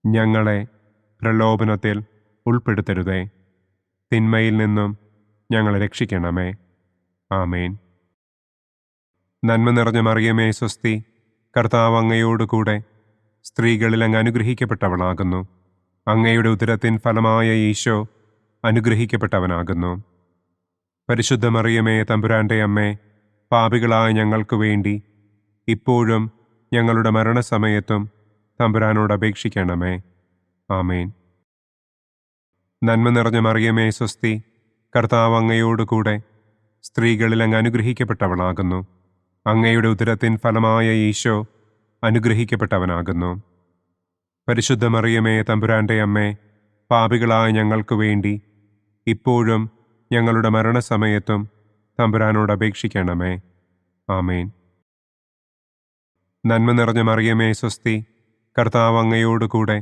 ഞങ്ങളെ പ്രലോഭനത്തിൽ ഉൾപ്പെടുത്തരുതേ. തിന്മയിൽ നിന്നും ഞങ്ങളെ രക്ഷിക്കണമേ. ആമേൻ. നന്മ നിറഞ്ഞ മറിയമേ സ്വസ്തി, കർത്താവ് അങ്ങയോടുകൂടെ സ്ത്രീകളിൽ അങ്ങ് അനുഗ്രഹിക്കപ്പെട്ടവളാകുന്നു. അങ്ങയുടെ ഉദരത്തിൻ ഫലമായ ഈശോ അനുഗ്രഹിക്കപ്പെട്ടവനാകുന്നു. പരിശുദ്ധ മറിയമേ തമ്പുരാന്റെ അമ്മേ, പാപികളായ ഞങ്ങൾക്ക് വേണ്ടി ഇപ്പോഴും ഞങ്ങളുടെ മരണസമയത്തും തമ്പുരാനോട് അപേക്ഷിക്കണമേ. ആമേൻ. നന്മ നിറഞ്ഞ മറിയമേ സ്വസ്തി, കർത്താവ് അങ്ങയോടുകൂടെ സ്ത്രീകളിൽ അങ്ങ് അനുഗ്രഹിക്കപ്പെട്ടവളാകുന്നു. അങ്ങയുടെ ഉദരത്തിൻ ഫലമായ ഈശോ അനുഗ്രഹിക്കപ്പെട്ടവനാകുന്നു. പരിശുദ്ധ മറിയമേ തമ്പുരാന്റെ അമ്മേ, പാപികളായ ഞങ്ങൾക്ക് വേണ്ടി ഇപ്പോഴും ഞങ്ങളുടെ മരണസമയത്തും തമ്പുരാനോട് അപേക്ഷിക്കണമേ. ആമേൻ. നന്മ നിറഞ്ഞ മറിയമേ സ്വസ്തി, കർത്താവ് അങ്ങയോടുകൂടെ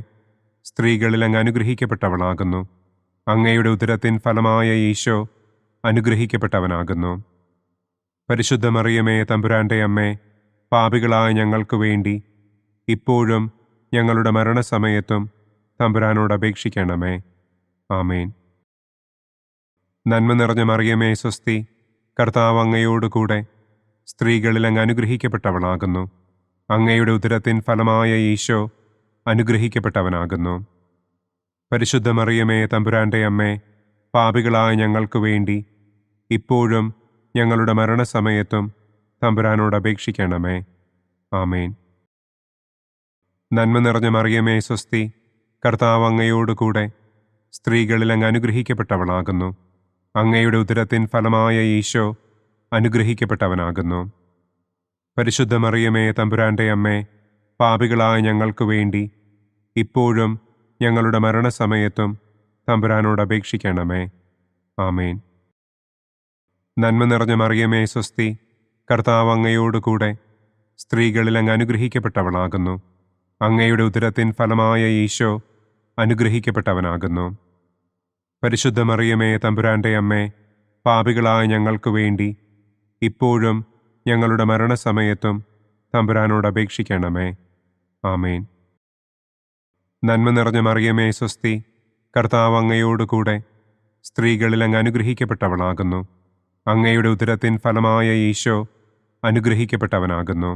സ്ത്രീകളിൽ അങ്ങ് അനുഗ്രഹിക്കപ്പെട്ടവളാകുന്നു. അങ്ങയുടെ ഉദരത്തിൻ ഫലമായ ഈശോ അനുഗ്രഹിക്കപ്പെട്ടവനാകുന്നു. പരിശുദ്ധ മറിയമേ തമ്പുരാന്റെ അമ്മേ, പാപികളായ ഞങ്ങൾക്ക് വേണ്ടി ഇപ്പോഴും ഞങ്ങളുടെ മരണസമയത്തും തമ്പുരാനോട് അപേക്ഷിക്കണമേ. ആമേൻ. നന്മ നിറഞ്ഞ മറിയമേ സ്വസ്തി, കർത്താവ് അങ്ങയോടുകൂടെ സ്ത്രീകളിൽ അങ്ങ് അനുഗ്രഹിക്കപ്പെട്ടവളാകുന്നു. അങ്ങയുടെ ഉദരത്തിൻ ഫലമായ ഈശോ അനുഗ്രഹിക്കപ്പെട്ടവനാകുന്നു. പരിശുദ്ധ മറിയമേ തമ്പുരാന്റെ അമ്മേ, പാപികളായ ഞങ്ങൾക്ക് വേണ്ടി ഇപ്പോഴും ഞങ്ങളുടെ മരണസമയത്തും തമ്പുരാനോട് അപേക്ഷിക്കണമേ. ആമേൻ. നന്മ നിറഞ്ഞ മറിയമേ സ്വസ്തി, കർത്താവ് അങ്ങയോടുകൂടെ സ്ത്രീകളിൽ അങ്ങ് അനുഗ്രഹിക്കപ്പെട്ടവളാകുന്നു. അങ്ങയുടെ ഉദരത്തിൻ ഫലമായ ഈശോ അനുഗ്രഹിക്കപ്പെട്ടവനാകുന്നു. പരിശുദ്ധ മറിയമേ തമ്പുരാന്റെ അമ്മേ, പാപികളായ ഞങ്ങൾക്ക് വേണ്ടി ഇപ്പോഴും ഞങ്ങളുടെ മരണസമയത്തും തമ്പുരാനോട് അപേക്ഷിക്കണമേ. ആമേൻ. നന്മ നിറഞ്ഞ മറിയമേ സ്വസ്തി, കർത്താവ് അങ്ങയോടുകൂടെ സ്ത്രീകളിൽ അങ്ങ് അനുഗ്രഹിക്കപ്പെട്ടവളാകുന്നു. അങ്ങയുടെ ഉദരത്തിൻ ഫലമായ ഈശോ അനുഗ്രഹിക്കപ്പെട്ടവനാകുന്നു. പരിശുദ്ധ മറിയമേ തമ്പുരാന്റെ അമ്മേ, പാപികളായ ഞങ്ങൾക്ക് വേണ്ടി ഇപ്പോഴും ഞങ്ങളുടെ മരണസമയത്തും തമ്പുരാനോട് അപേക്ഷിക്കണമേ. ആമേൻ. നന്മ നിറഞ്ഞ മറിയമേ സ്വസ്തി, കർത്താവ് അങ്ങയോടുകൂടെ സ്ത്രീകളിൽ അങ്ങ് അനുഗ്രഹിക്കപ്പെട്ടവളാകുന്നു. അങ്ങയുടെ ഉദരത്തിൻ ഫലമായ ഈശോ അനുഗ്രഹിക്കപ്പെട്ടവനാകുന്നു.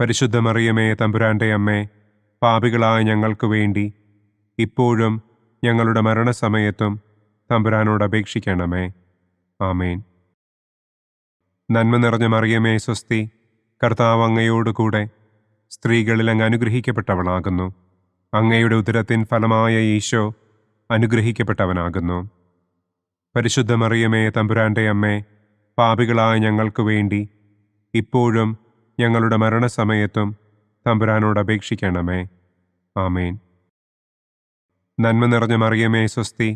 പരിശുദ്ധ മറിയമേ തമ്പുരാന്റെ അമ്മേ, പാപികളായ ഞങ്ങൾക്ക് വേണ്ടി ഇപ്പോഴും ഞങ്ങളുടെ മരണസമയത്തും തമ്പുരാനോട് അപേക്ഷിക്കണമേ. ആമേൻ. നന്മ നിറഞ്ഞ മറിയമേ സ്വസ്തി, കർത്താവ് അങ്ങയോടുകൂടെ സ്ത്രീകളിൽ അങ്ങ് അനുഗ്രഹിക്കപ്പെട്ടവളാകുന്നു. അങ്ങയുടെ ഉദരത്തിൻ ഫലമായ ഈശോ അനുഗ്രഹിക്കപ്പെട്ടവനാകുന്നു. പരിശുദ്ധ മറിയമേ തമ്പുരാന്റെ അമ്മേ, പാപികളായ ഞങ്ങൾക്ക് വേണ്ടി ഇപ്പോഴും ഞങ്ങളുടെ മരണസമയത്തും തമ്പുരാനോട് അപേക്ഷിക്കണമേ. ആമേൻ. നന്മ നിറഞ്ഞ മറിയമേ സ്വസ്തി,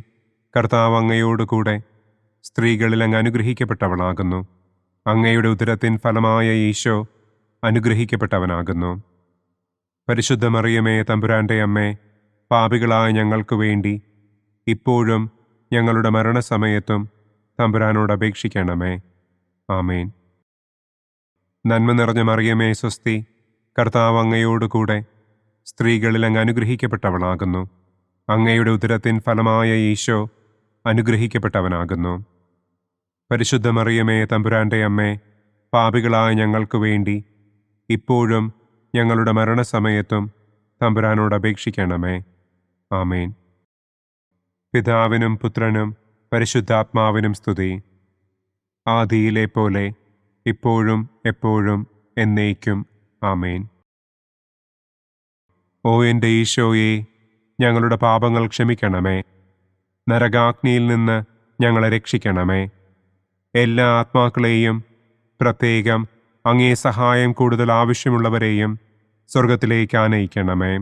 കർത്താവ് അങ്ങയോടുകൂടെ സ്ത്രീകളിൽ അങ്ങ് അനുഗ്രഹിക്കപ്പെട്ടവളാകുന്നു. അങ്ങയുടെ ഉദരത്തിൻ ഫലമായ ഈശോ അനുഗ്രഹിക്കപ്പെട്ടവനാകുന്നു. പരിശുദ്ധ മറിയമേ തമ്പുരാന്റെ അമ്മേ, പാപികളായ ഞങ്ങൾക്ക് വേണ്ടി ഇപ്പോഴും ഞങ്ങളുടെ മരണസമയത്തും തമ്പുരാനോട് അപേക്ഷിക്കണമേ. ആമേൻ. നന്മ നിറഞ്ഞ മറിയമേ സ്വസ്തി, കർത്താവ് അങ്ങയോടുകൂടെ സ്ത്രീകളിൽ അങ്ങ് അനുഗ്രഹിക്കപ്പെട്ടവളാകുന്നു. അങ്ങയുടെ ഉദരത്തിൻ ഫലമായ ഈശോ അനുഗ്രഹിക്കപ്പെട്ടവനാകുന്നു. പരിശുദ്ധ മറിയമേ തമ്പുരാന്റെ അമ്മേ, പാപികളായ ഞങ്ങൾക്ക് വേണ്ടി ഇപ്പോഴും ഞങ്ങളുടെ മരണസമയത്തും തമ്പുരാനോട് അപേക്ഷിക്കണമേ. ആമേൻ. പിതാവിനും പുത്രനും പരിശുദ്ധാത്മാവിനും സ്തുതി. ആദിയിലെ പോലെ ഇപ്പോഴും എപ്പോഴും എന്നേക്കും. ആമേൻ. ഓ എൻ്റെ ഈശോയെ, ഞങ്ങളുടെ പാപങ്ങൾ ക്ഷമിക്കണമേ. നരകാഗ്നിയിൽ നിന്ന് ഞങ്ങളെ രക്ഷിക്കണമേ. എല്ലാ ആത്മാക്കളെയും, പ്രത്യേകം അങ്ങേ സഹായം കൂടുതൽ ആവശ്യമുള്ളവരെയും സ്വർഗത്തിലേക്ക് ആനയിക്കണമേ.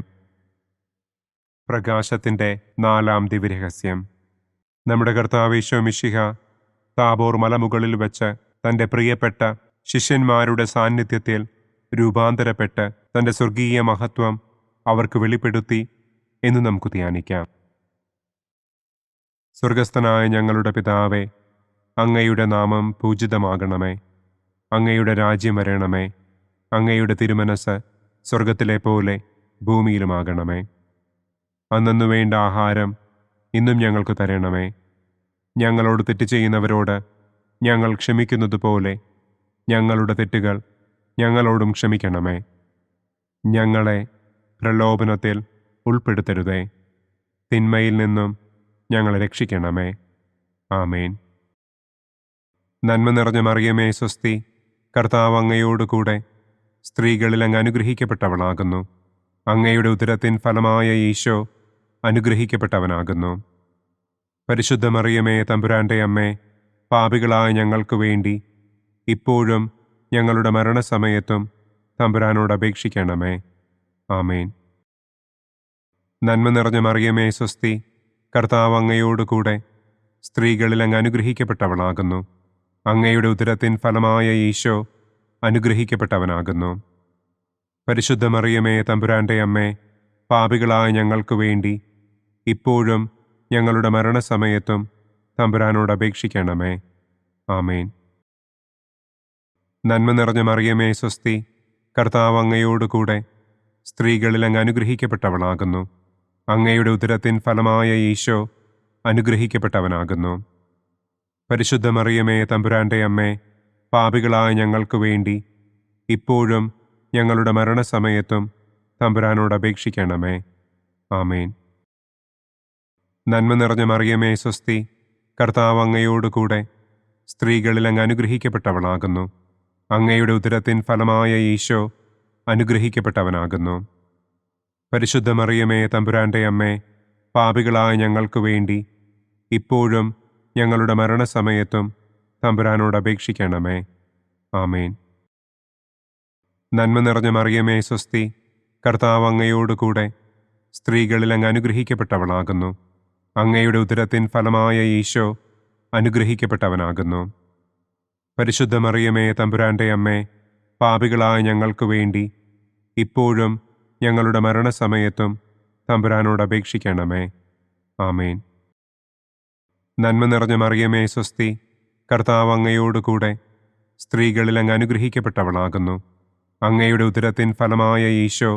പ്രകാശത്തിൻ്റെ 4-ാം ദിവ്യരഹസ്യം. നമ്മുടെ കർത്താവ് ഈശോ മിശിഹ താബോർ മലമുകളിൽ വെച്ച് തൻ്റെ പ്രിയപ്പെട്ട ശിഷ്യന്മാരുടെ സാന്നിധ്യത്തിൽ രൂപാന്തരപ്പെട്ട് തൻ്റെ സ്വർഗീയ മഹത്വം അവർക്ക് വെളിപ്പെടുത്തി എന്ന് നമുക്ക് ധ്യാനിക്കാം. സ്വർഗസ്ഥനായ ഞങ്ങളുടെ പിതാവേ, അങ്ങയുടെ നാമം പൂജിതമാകണമേ. അങ്ങയുടെ രാജ്യം വരണമേ. അങ്ങയുടെ തിരുമനസ് സ്വർഗത്തിലെ പോലെ ഭൂമിയിലുമാകണമേ. അന്നു വേണ്ട ആഹാരം ഇന്നും ഞങ്ങൾക്ക് തരണമേ. ഞങ്ങളോട് തെറ്റ് ചെയ്യുന്നവരോട് ഞങ്ങൾ ക്ഷമിക്കുന്നത് പോലെ ഞങ്ങളുടെ തെറ്റുകൾ ഞങ്ങളോടും ക്ഷമിക്കണമേ. ഞങ്ങളെ പ്രലോഭനത്തിൽ ഉൾപ്പെടുത്തരുതേ. തിന്മയിൽ നിന്നും ഞങ്ങളെ രക്ഷിക്കണമേ. ആമേൻ. നന്മ നിറഞ്ഞ മറിയമേ സ്വസ്തി, കർത്താവ് അങ്ങയോടുകൂടെ സ്ത്രീകളിൽ അങ്ങ് അനുഗ്രഹിക്കപ്പെട്ടവളാകുന്നു. അങ്ങയുടെ ഉദരത്തിൻ ഫലമായ ഈശോ അനുഗ്രഹിക്കപ്പെട്ടവനാകുന്നു. പരിശുദ്ധ മറിയമേ തമ്പുരാന്റെ അമ്മേ, പാപികളായ ഞങ്ങൾക്ക് വേണ്ടി ഇപ്പോഴും ഞങ്ങളുടെ മരണസമയത്തും തമ്പുരാനോട് അപേക്ഷിക്കണമേ. ആമേൻ. നന്മ നിറഞ്ഞ മറിയമേ സ്വസ്തി, കർത്താവ് അങ്ങയോടുകൂടെ സ്ത്രീകളിൽ അങ്ങ് അനുഗ്രഹിക്കപ്പെട്ടവളാകുന്നു. അങ്ങയുടെ ഉദരത്തിൻ ഫലമായ ഈശോ അനുഗ്രഹിക്കപ്പെട്ടവനാകുന്നു. പരിശുദ്ധ മറിയമേ തമ്പുരാന്റെ അമ്മേ, പാപികളായ ഞങ്ങൾക്ക് വേണ്ടി ഇപ്പോഴും ഞങ്ങളുടെ മരണസമയത്തും തമ്പുരാനോട് അപേക്ഷിക്കണമേ. ആമേൻ. നന്മ നിറഞ്ഞ മറിയമേ സ്വസ്തി, കർത്താവ് അങ്ങയോടുകൂടെ സ്ത്രീകളിൽ അങ്ങ് അനുഗ്രഹിക്കപ്പെട്ടവളാകുന്നു. അങ്ങയുടെ ഉദരത്തിൻ ഫലമായ ഈശോ അനുഗ്രഹിക്കപ്പെട്ടവനാകുന്നു. പരിശുദ്ധ മറിയമേ തമ്പുരാന്റെ അമ്മേ, പാപികളായ ഞങ്ങൾക്ക് വേണ്ടി ഇപ്പോഴും ഞങ്ങളുടെ മരണസമയത്തും തമ്പുരാനോട് അപേക്ഷിക്കണമേ. ആമേൻ. നന്മ നിറഞ്ഞ മറിയമേ സ്വസ്തി, കർത്താവ് അങ്ങയോടുകൂടെ സ്ത്രീകളിൽ അങ്ങ് അനുഗ്രഹിക്കപ്പെട്ടവളാകുന്നു. അങ്ങയുടെ ഉദരത്തിൻ ഫലമായ ഈശോ അനുഗ്രഹിക്കപ്പെട്ടവനാകുന്നു. പരിശുദ്ധ മറിയമേ തമ്പുരാന്റെ അമ്മേ, പാപികളായ ഞങ്ങൾക്ക് വേണ്ടി ഇപ്പോഴും ഞങ്ങളുടെ മരണസമയത്തും തമ്പുരാനോട് അപേക്ഷിക്കണമേ. ആമേൻ. നന്മ നിറഞ്ഞ മറിയമേ സ്വസ്തി, കർത്താവ് അങ്ങയോടുകൂടെ സ്ത്രീകളിൽ അങ്ങ് അനുഗ്രഹിക്കപ്പെട്ടവളാകുന്നു. അങ്ങയുടെ ഉദരത്തിൻ ഫലമായ ഈശോ അനുഗ്രഹിക്കപ്പെട്ടവനാകുന്നു. പരിശുദ്ധ മറിയമേ തമ്പുരാന്റെ അമ്മേ, പാപികളായ ഞങ്ങൾക്ക് വേണ്ടി ഇപ്പോഴും ഞങ്ങളുടെ മരണസമയത്തും തമ്പുരാനോട് അപേക്ഷിക്കണമേ. ആമേൻ. നന്മ നിറഞ്ഞ മറിയമേ സ്വസ്തി, കർത്താവ് അങ്ങയോടുകൂടെ സ്ത്രീകളിൽ അങ്ങ് അനുഗ്രഹിക്കപ്പെട്ടവളാകുന്നു. അങ്ങയുടെ ഉദരത്തിൻ ഫലമായ ഈശോ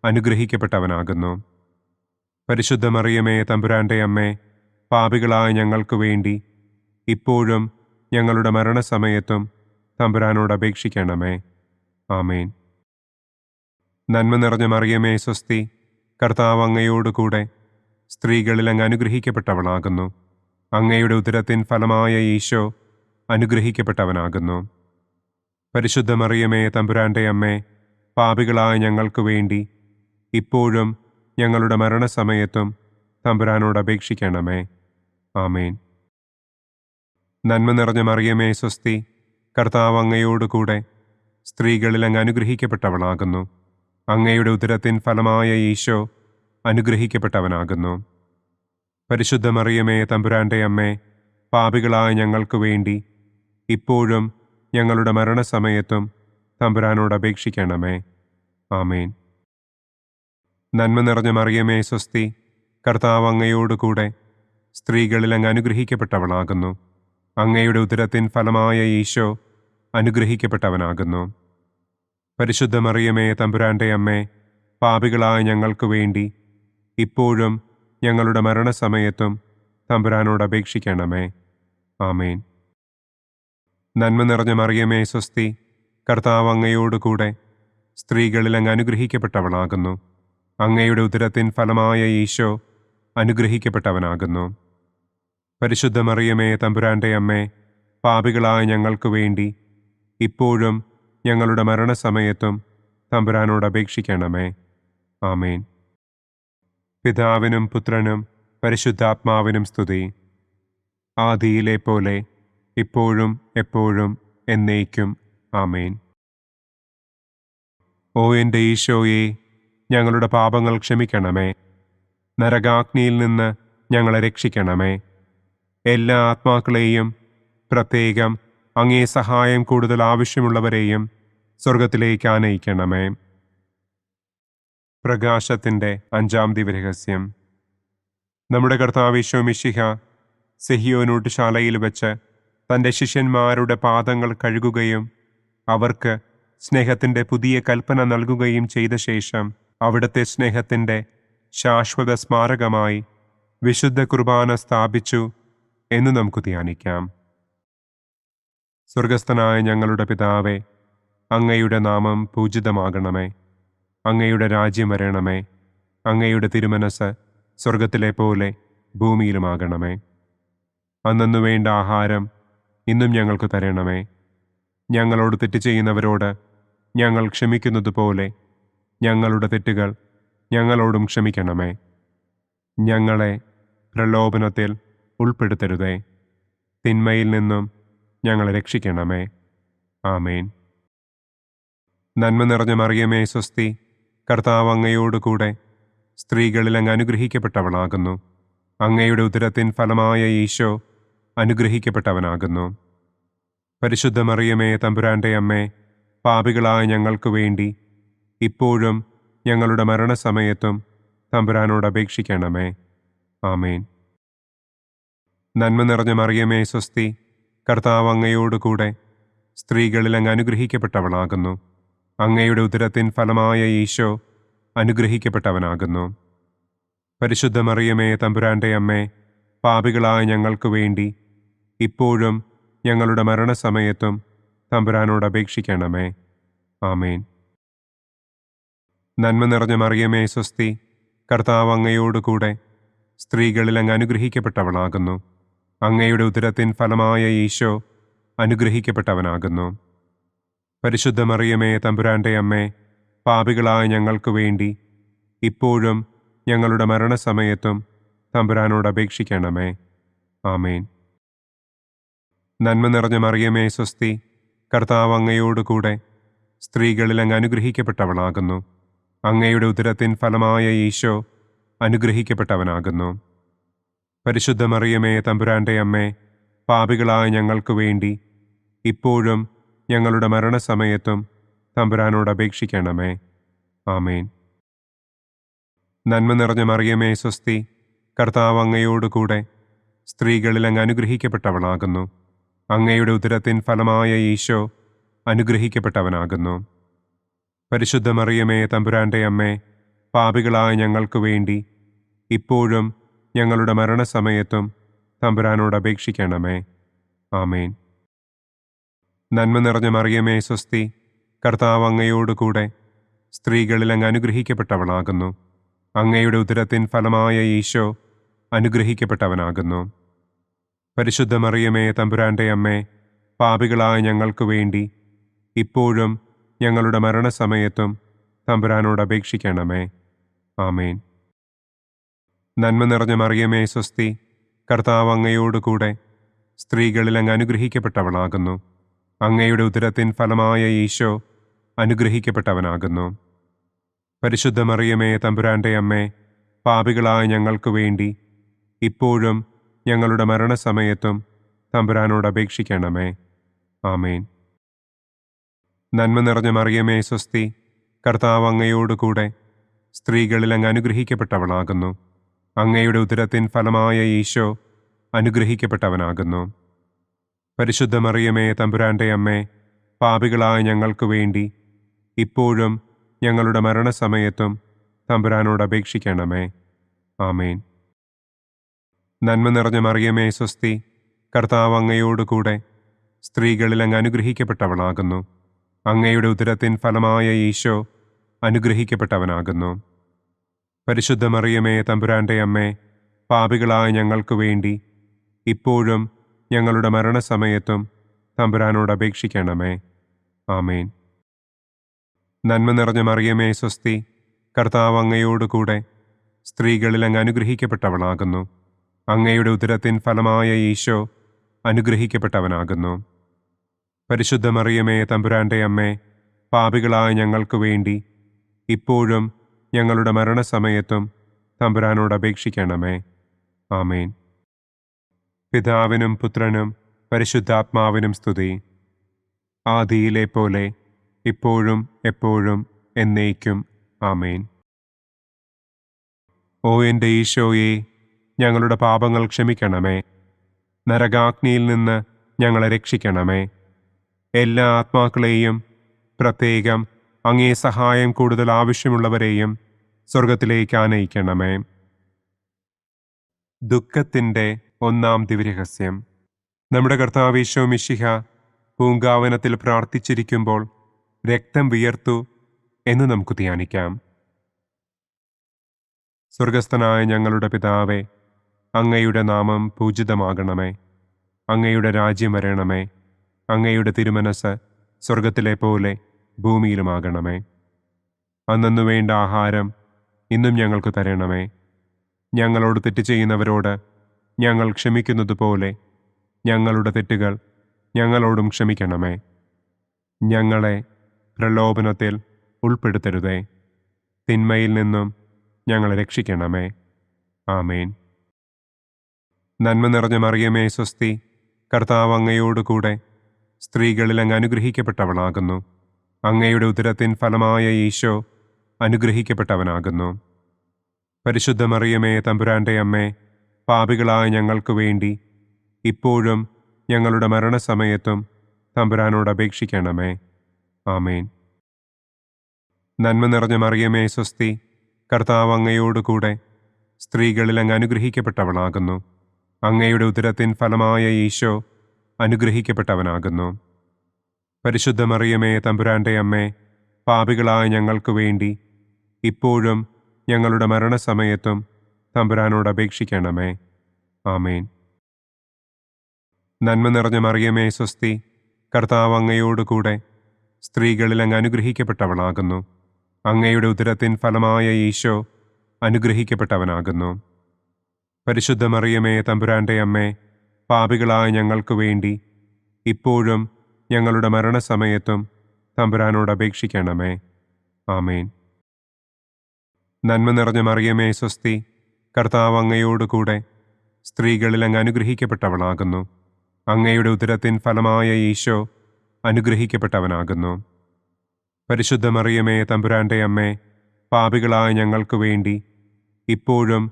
അനുഗ്രഹിക്കപ്പെട്ടവനാകുന്നു. പരിശുദ്ധ മറിയമേ തമ്പുരാന്റെ അമ്മേ, പാപികളായ ഞങ്ങൾക്ക് വേണ്ടി ഇപ്പോഴും ഞങ്ങളുടെ മരണസമയത്തും തമ്പുരാനോട് അപേക്ഷിക്കണമേ. ആമേൻ. നന്മ നിറഞ്ഞ മറിയമേ സ്വസ്തി, കർത്താവ് അങ്ങയോടുകൂടെ സ്ത്രീകളിൽ അങ്ങ് അനുഗ്രഹിക്കപ്പെട്ടവളാകുന്നു. അങ്ങയുടെ ഉദരത്തിൻ ഫലമായ ഈശോ അനുഗ്രഹിക്കപ്പെട്ടവനാകുന്നു. പരിശുദ്ധ മറിയമേ തമ്പുരാന്റെ അമ്മേ, പാപികളായ ഞങ്ങൾക്ക് വേണ്ടി ഇപ്പോഴും ഞങ്ങളുടെ മരണസമയത്തും തമ്പുരാനോട് അപേക്ഷിക്കണമേ. ആമേൻ. നന്മ നിറഞ്ഞ മറിയമേ സ്വസ്തി, കർത്താവ് അങ്ങയോടുകൂടെ സ്ത്രീകളിൽ അങ്ങ് അനുഗ്രഹിക്കപ്പെട്ടവളാകുന്നു. അങ്ങയുടെ ഉദരത്തിൻ ഫലമായ ഈശോ അനുഗ്രഹിക്കപ്പെട്ടവനാകുന്നു. പരിശുദ്ധ മറിയമേ തമ്പുരാന്റെ അമ്മേ, പാപികളായ ഞങ്ങൾക്ക് വേണ്ടി ഇപ്പോഴും ഞങ്ങളുടെ മരണസമയത്തും തമ്പുരാനോട് അപേക്ഷിക്കണമേ. ആമേൻ. നന്മ നിറഞ്ഞ മറിയമേ സ്വസ്തി, കർത്താവ് അങ്ങയോടുകൂടെ സ്ത്രീകളിൽ അങ്ങ് അനുഗ്രഹിക്കപ്പെട്ടവളാകുന്നു. അങ്ങയുടെ ഉദരത്തിൻ ഫലമായ ഈശോ അനുഗ്രഹിക്കപ്പെട്ടവനാകുന്നു. പരിശുദ്ധ മറിയമേ തമ്പുരാന്റെ അമ്മേ, പാപികളായ ഞങ്ങൾക്ക് വേണ്ടി ഇപ്പോഴും ഞങ്ങളുടെ മരണസമയത്തും തമ്പുരാനോട് അപേക്ഷിക്കണമേ. ആമേൻ. നന്മ നിറഞ്ഞ മറിയമേ സ്വസ്തി, കർത്താവ് അങ്ങയോടുകൂടെ സ്ത്രീകളിൽ അങ്ങ് അനുഗ്രഹിക്കപ്പെട്ടവളാകുന്നു. അങ്ങയുടെ ഉദരത്തിൻ ഫലമായ ഈശോ അനുഗ്രഹിക്കപ്പെട്ടവനാകുന്നു. പരിശുദ്ധ മറിയമേ തമ്പുരാന്റെ അമ്മേ, പാപികളായ ഞങ്ങൾക്ക് വേണ്ടി ഇപ്പോഴും ഞങ്ങളുടെ മരണസമയത്തും തമ്പുരാനോട് അപേക്ഷിക്കണമേ. ആമേൻ. പിതാവിനും പുത്രനും പരിശുദ്ധാത്മാവിനും സ്തുതി. ആദിയിലെ പോലെ ഇപ്പോഴും എപ്പോഴും എന്നേക്കും. ആമേൻ. ഓ എൻ്റെ ഈശോയെ, ഞങ്ങളുടെ പാപങ്ങൾ ക്ഷമിക്കണമേ. നരകാഗ്നിയിൽ നിന്ന് ഞങ്ങളെ രക്ഷിക്കണമേ. എല്ലാ ആത്മാക്കളെയും, പ്രത്യേകം അങ്ങേ സഹായം കൂടുതൽ ആവശ്യമുള്ളവരെയും സ്വർഗത്തിലേക്ക് ആനയിക്കണമേ. പ്രകാശത്തിൻ്റെ 5-ാം ദിവ്യരഹസ്യം. നമ്മുടെ കർത്താവ് ഈശോ മിശിഹ സെഹിയോനൂട്ടുശാലയിൽ വെച്ച് തൻ്റെ ശിഷ്യന്മാരുടെ പാദങ്ങൾ കഴുകുകയും അവർക്ക് സ്നേഹത്തിൻ്റെ പുതിയ കൽപ്പന നൽകുകയും ചെയ്ത ശേഷം അവിടുത്തെ സ്നേഹത്തിൻ്റെ ശാശ്വത സ്മാരകമായി വിശുദ്ധ കുർബാന സ്ഥാപിച്ചു എന്ന് നമുക്ക് ധ്യാനിക്കാം. സ്വർഗസ്ഥനായ ഞങ്ങളുടെ പിതാവേ, അങ്ങയുടെ നാമം പൂജിതമാകണമേ. അങ്ങയുടെ രാജ്യം വരണമേ. അങ്ങയുടെ തിരുമനസ് സ്വർഗത്തിലെ പോലെ ഭൂമിയിലുമാകണമേ. അന്നന്നു വേണ്ട ആഹാരം ഇന്നും ഞങ്ങൾക്ക് തരണമേ. ഞങ്ങളോട് തെറ്റ് ചെയ്യുന്നവരോട് ഞങ്ങൾ ക്ഷമിക്കുന്നത് പോലെ ഞങ്ങളുടെ തെറ്റുകൾ ഞങ്ങളോടും ക്ഷമിക്കണമേ. ഞങ്ങളെ പ്രലോഭനത്തിൽ ഉൾപ്പെടുത്തരുതേ. തിന്മയിൽ നിന്നും ഞങ്ങളെ രക്ഷിക്കണമേ. ആമേൻ. നന്മ നിറഞ്ഞ മറിയമേ സ്വസ്തി, കർത്താവ് അങ്ങയോടുകൂടെ സ്ത്രീകളിൽ അങ്ങ് അനുഗ്രഹിക്കപ്പെട്ടവളാകുന്നു. അങ്ങയുടെ ഉദരത്തിൻ ഫലമായ ഈശോ അനുഗ്രഹിക്കപ്പെട്ടവനാകുന്നു. പരിശുദ്ധ മറിയമേ തമ്പുരാന്റെ അമ്മേ, പാപികളായ ഞങ്ങൾക്ക് വേണ്ടി ഇപ്പോഴും ഞങ്ങളുടെ മരണസമയത്തും തമ്പുരാനോട് അപേക്ഷിക്കണമേ. ആമേൻ. നന്മ നിറഞ്ഞ മറിയമേ സ്വസ്തി, കർത്താവ് അങ്ങയോടുകൂടെ സ്ത്രീകളിൽ അങ്ങ് അനുഗ്രഹിക്കപ്പെട്ടവളാകുന്നു. അങ്ങയുടെ ഉദരത്തിൻ ഫലമായ ഈശോ അനുഗ്രഹിക്കപ്പെട്ടവനാകുന്നു. പരിശുദ്ധ മറിയമേ തമ്പുരാന്റെ അമ്മേ, പാപികളായ ഞങ്ങൾക്ക് വേണ്ടി ഇപ്പോഴും ഞങ്ങളുടെ മരണസമയത്തും തമ്പുരാനോട് അപേക്ഷിക്കണമേ. ആമേൻ. നന്മ നിറഞ്ഞ മറിയമേ സ്വസ്തി, കർത്താവ് അങ്ങയോടുകൂടെ സ്ത്രീകളിൽ അങ്ങ് അനുഗ്രഹിക്കപ്പെട്ടവളാകുന്നു. അങ്ങയുടെ ഉദരത്തിൻ ഫലമായ ഈശോ അനുഗ്രഹിക്കപ്പെട്ടവനാകുന്നു. പരിശുദ്ധ മറിയമേ തമ്പുരാന്റെ അമ്മേ, പാപികളായ ഞങ്ങൾക്ക് വേണ്ടി ഇപ്പോഴും ഞങ്ങളുടെ മരണസമയത്തും തമ്പുരാനോട് അപേക്ഷിക്കണമേ. ആമേൻ. നന്മ നിറഞ്ഞ മറിയമേ സ്വസ്തി, കർത്താവ് അങ്ങയോടുകൂടെ സ്ത്രീകളിൽ അങ്ങ് അനുഗ്രഹിക്കപ്പെട്ടവളാകുന്നു. അങ്ങയുടെ ഉദരത്തിൻ ഫലമായ ഈശോ അനുഗ്രഹിക്കപ്പെട്ടവനാകുന്നു. പരിശുദ്ധ മറിയമേ തമ്പുരാന്റെ അമ്മേ, പാപികളായ ഞങ്ങൾക്ക് വേണ്ടി ഇപ്പോഴും ഞങ്ങളുടെ മരണസമയത്തും തമ്പുരാനോട് അപേക്ഷിക്കണമേ. ആമേൻ. നന്മ നിറഞ്ഞ മറിയമേ സ്വസ്തി, കർത്താവ് അങ്ങയോടുകൂടെ സ്ത്രീകളിൽ അങ്ങ് അനുഗ്രഹിക്കപ്പെട്ടവളാകുന്നു. അങ്ങയുടെ ഉദരത്തിൻ ഫലമായ ഈശോ അനുഗ്രഹിക്കപ്പെട്ടവനാകുന്നു. പരിശുദ്ധ മറിയമേ തമ്പുരാന്റെ അമ്മേ, പാപികളായ ഞങ്ങൾക്ക് വേണ്ടി ഇപ്പോഴും ഞങ്ങളുടെ മരണസമയത്തും തമ്പുരാനോട് അപേക്ഷിക്കണമേ. ആമേൻ. നന്മ നിറഞ്ഞ മറിയമേ സ്വസ്തി, കർത്താവ് അങ്ങയോടുകൂടെ സ്ത്രീകളിൽ അങ്ങ് അനുഗ്രഹിക്കപ്പെട്ടവളാകുന്നു. അങ്ങയുടെ ഉദരത്തിൻ ഫലമായ ഈശോ അനുഗ്രഹിക്കപ്പെട്ടവനാകുന്നു. പരിശുദ്ധ മറിയമേ തമ്പുരാന്റെ അമ്മേ, പാപികളായ ഞങ്ങൾക്ക് വേണ്ടി ഇപ്പോഴും ഞങ്ങളുടെ മരണസമയത്തും തമ്പുരാനോട് അപേക്ഷിക്കണമേ. ആമേൻ. നന്മ നിറഞ്ഞ മറിയമേ സ്വസ്തി, കർത്താവ് അങ്ങയോട് കൂടെ സ്ത്രീകളിൽ അങ്ങ് അനുഗ്രഹിക്കപ്പെട്ടവളാകുന്നു. അങ്ങയുടെ ഉദരത്തിൻ ഫലമായ ഈശോ അനുഗ്രഹിക്കപ്പെട്ടവനാകുന്നു. പരിശുദ്ധ മറിയമേ തമ്പുരാൻ്റെ അമ്മേ, പാപികളായ ഞങ്ങൾക്ക് വേണ്ടി ഇപ്പോഴും ഞങ്ങളുടെ മരണസമയത്തും തമ്പുരാനോട് അപേക്ഷിക്കണമേ. ആമേൻ. നന്മ നിറഞ്ഞ മറിയമേ സ്വസ്തി, കർത്താവ് അങ്ങയോട് കൂടെ സ്ത്രീകളിൽ അങ്ങ് അനുഗ്രഹിക്കപ്പെട്ടവളാകുന്നു. അങ്ങയുടെ ഉദരത്തിൻ ഫലമായ ഈശോ അനുഗ്രഹിക്കപ്പെട്ടവനാകുന്നു. പരിശുദ്ധ മറിയമേ തമ്പുരാൻ്റെ അമ്മേ, പാപികളായ ഞങ്ങൾക്ക് വേണ്ടി ഇപ്പോഴും ഞങ്ങളുടെ മരണസമയത്തും തമ്പുരാനോട് അപേക്ഷിക്കണമേ. ആമേൻ. നന്മ നിറഞ്ഞ മറിയമേ സ്വസ്തി, കർത്താവ് അങ്ങയോട് കൂടെ സ്ത്രീകളിൽ അങ്ങ് അനുഗ്രഹിക്കപ്പെട്ടവളാകുന്നു. അങ്ങയുടെ ഉദരത്തിൻ ഫലമായ ഈശോ അനുഗ്രഹിക്കപ്പെട്ടവനാകുന്നു. പരിശുദ്ധ മറിയമേ തമ്പുരാൻ്റെ അമ്മേ, പാപികളായ ഞങ്ങൾക്ക് വേണ്ടി ഇപ്പോഴും ഞങ്ങളുടെ മരണസമയത്തും തമ്പുരാനോട് അപേക്ഷിക്കണമേ. ആമേൻ. നന്മ നിറഞ്ഞ മറിയമേ സ്വസ്തി, കർത്താവ് അങ്ങയോട് കൂടെ സ്ത്രീകളിൽ അങ്ങ് അനുഗ്രഹിക്കപ്പെട്ടവളാകുന്നു. അങ്ങയുടെ ഉദരത്തിൻ ഫലമായ ഈശോ അനുഗ്രഹിക്കപ്പെട്ടവനാകുന്നു. പരിശുദ്ധ മറിയമേ തമ്പുരാൻ്റെ അമ്മേ, പാപികളായ ഞങ്ങൾക്ക് വേണ്ടി ഇപ്പോഴും ഞങ്ങളുടെ മരണസമയത്തും തമ്പുരാനോട് അപേക്ഷിക്കണമേ. ആമേൻ. പിതാവിനും പുത്രനും പരിശുദ്ധാത്മാവിനും സ്തുതി. ആദിയിലെ പോലെ ഇപ്പോഴും എപ്പോഴും എന്നേക്കും. ആമേൻ. ഓ എൻ്റെ ഈശോയെ, ഞങ്ങളുടെ പാപങ്ങൾ ക്ഷമിക്കണമേ. നരകാഗ്നിയിൽ നിന്ന് ഞങ്ങളെ രക്ഷിക്കണമേ. എല്ലാ ആത്മാക്കളെയും, പ്രത്യേകം അങ്ങേ സഹായം കൂടുതൽ ആവശ്യമുള്ളവരെയും സ്വർഗത്തിലേക്ക് ആനയിക്കണമേ. ദുഃഖത്തിൻ്റെ ഒന്നാം ദിവ്യരഹസ്യം. നമ്മുടെ കർത്താവ് ഈശോ മിശിഹ പൂങ്കാവനത്തിൽ പ്രാർത്ഥിച്ചിരിക്കുമ്പോൾ രക്തം വിയർത്തു എന്ന് നമുക്ക് ധ്യാനിക്കാം. സ്വർഗസ്ഥനായ ഞങ്ങളുടെ പിതാവേ, അങ്ങയുടെ നാമം പൂജിതമാകണമേ. അങ്ങയുടെ രാജ്യം വരണമേ. അങ്ങയുടെ തിരുമനസ് സ്വർഗത്തിലെ പോലെ ഭൂമിയിലുമാകണമേ. അന്നു വേണ്ട ആഹാരം ഇന്നും ഞങ്ങൾക്ക് തരണമേ. ഞങ്ങളോട് തെറ്റ് ചെയ്യുന്നവരോട് ഞങ്ങൾ ക്ഷമിക്കുന്നതുപോലെ ഞങ്ങളുടെ തെറ്റുകൾ ഞങ്ങളോടും ക്ഷമിക്കണമേ. ഞങ്ങളെ പ്രലോഭനത്തിൽ ഉൾപ്പെടുത്തരുതേ. തിന്മയിൽ നിന്നും ഞങ്ങളെ രക്ഷിക്കണമേ. ആമേൻ. നന്മ നിറഞ്ഞ മറിയമേ സ്വസ്തി, കർത്താവ് അങ്ങയോട് കൂടെ സ്ത്രീകളിൽ അങ്ങ് അനുഗ്രഹിക്കപ്പെട്ടവളാകുന്നു. അങ്ങയുടെ ഉദരത്തിൻ ഫലമായ ഈശോ അനുഗ്രഹിക്കപ്പെട്ടവനാകുന്നു. പരിശുദ്ധ മറിയമേ തമ്പുരാൻ്റെ അമ്മേ, പാപികളായ ഞങ്ങൾക്ക് വേണ്ടി ഇപ്പോഴും ഞങ്ങളുടെ മരണസമയത്തും തമ്പുരാനോട് അപേക്ഷിക്കണമേ. ആമേൻ. നന്മ നിറഞ്ഞ മറിയമേ സ്വസ്തി, കർത്താവ് അങ്ങയോട് കൂടെ സ്ത്രീകളിൽ അങ്ങ് അനുഗ്രഹിക്കപ്പെട്ടവളാകുന്നു. അങ്ങയുടെ ഉദരത്തിൻ ഫലമായ ഈശോ അനുഗ്രഹിക്കപ്പെട്ടവനാകുന്നു. പരിശുദ്ധ മറിയമേ തമ്പുരാൻ്റെ അമ്മേ, പാപികളായ ഞങ്ങൾക്ക് വേണ്ടി ഇപ്പോഴും ഞങ്ങളുടെ മരണസമയത്തും തമ്പുരാനോട് അപേക്ഷിക്കണമേ. ആമേൻ. നന്മ നിറഞ്ഞ മറിയമേ സ്വസ്തി, കർത്താവ് അങ്ങയോട് കൂടെ സ്ത്രീകളിൽ അങ്ങ് അനുഗ്രഹിക്കപ്പെട്ടവളാകുന്നു. അങ്ങയുടെ ഉദരത്തിൻ ഫലമായ ഈശോ അനുഗ്രഹിക്കപ്പെട്ടവനാകുന്നു. പരിശുദ്ധ മറിയമേ തമ്പുരാൻ്റെ അമ്മേ, പാപികളായ ഞങ്ങൾക്ക് വേണ്ടി ഇപ്പോഴും ഞങ്ങളുടെ മരണസമയത്തും തമ്പുരാനോട് അപേക്ഷിക്കണമേ. ആമേൻ. നന്മ നിറഞ്ഞ മറിയമേ സ്വസ്തി, കർത്താവ് അങ്ങയോട് കൂടെ സ്ത്രീകളിൽ അങ്ങ് അനുഗ്രഹിക്കപ്പെട്ടവളാകുന്നു. അങ്ങയുടെ ഉദരത്തിൻ ഫലമായ ഈശോ അനുഗ്രഹിക്കപ്പെട്ടവനാകുന്നു. പരിശുദ്ധ മറിയമേ തമ്പുരാൻ്റെ അമ്മേ, പാപികളായ ഞങ്ങൾക്ക് വേണ്ടി ഇപ്പോഴും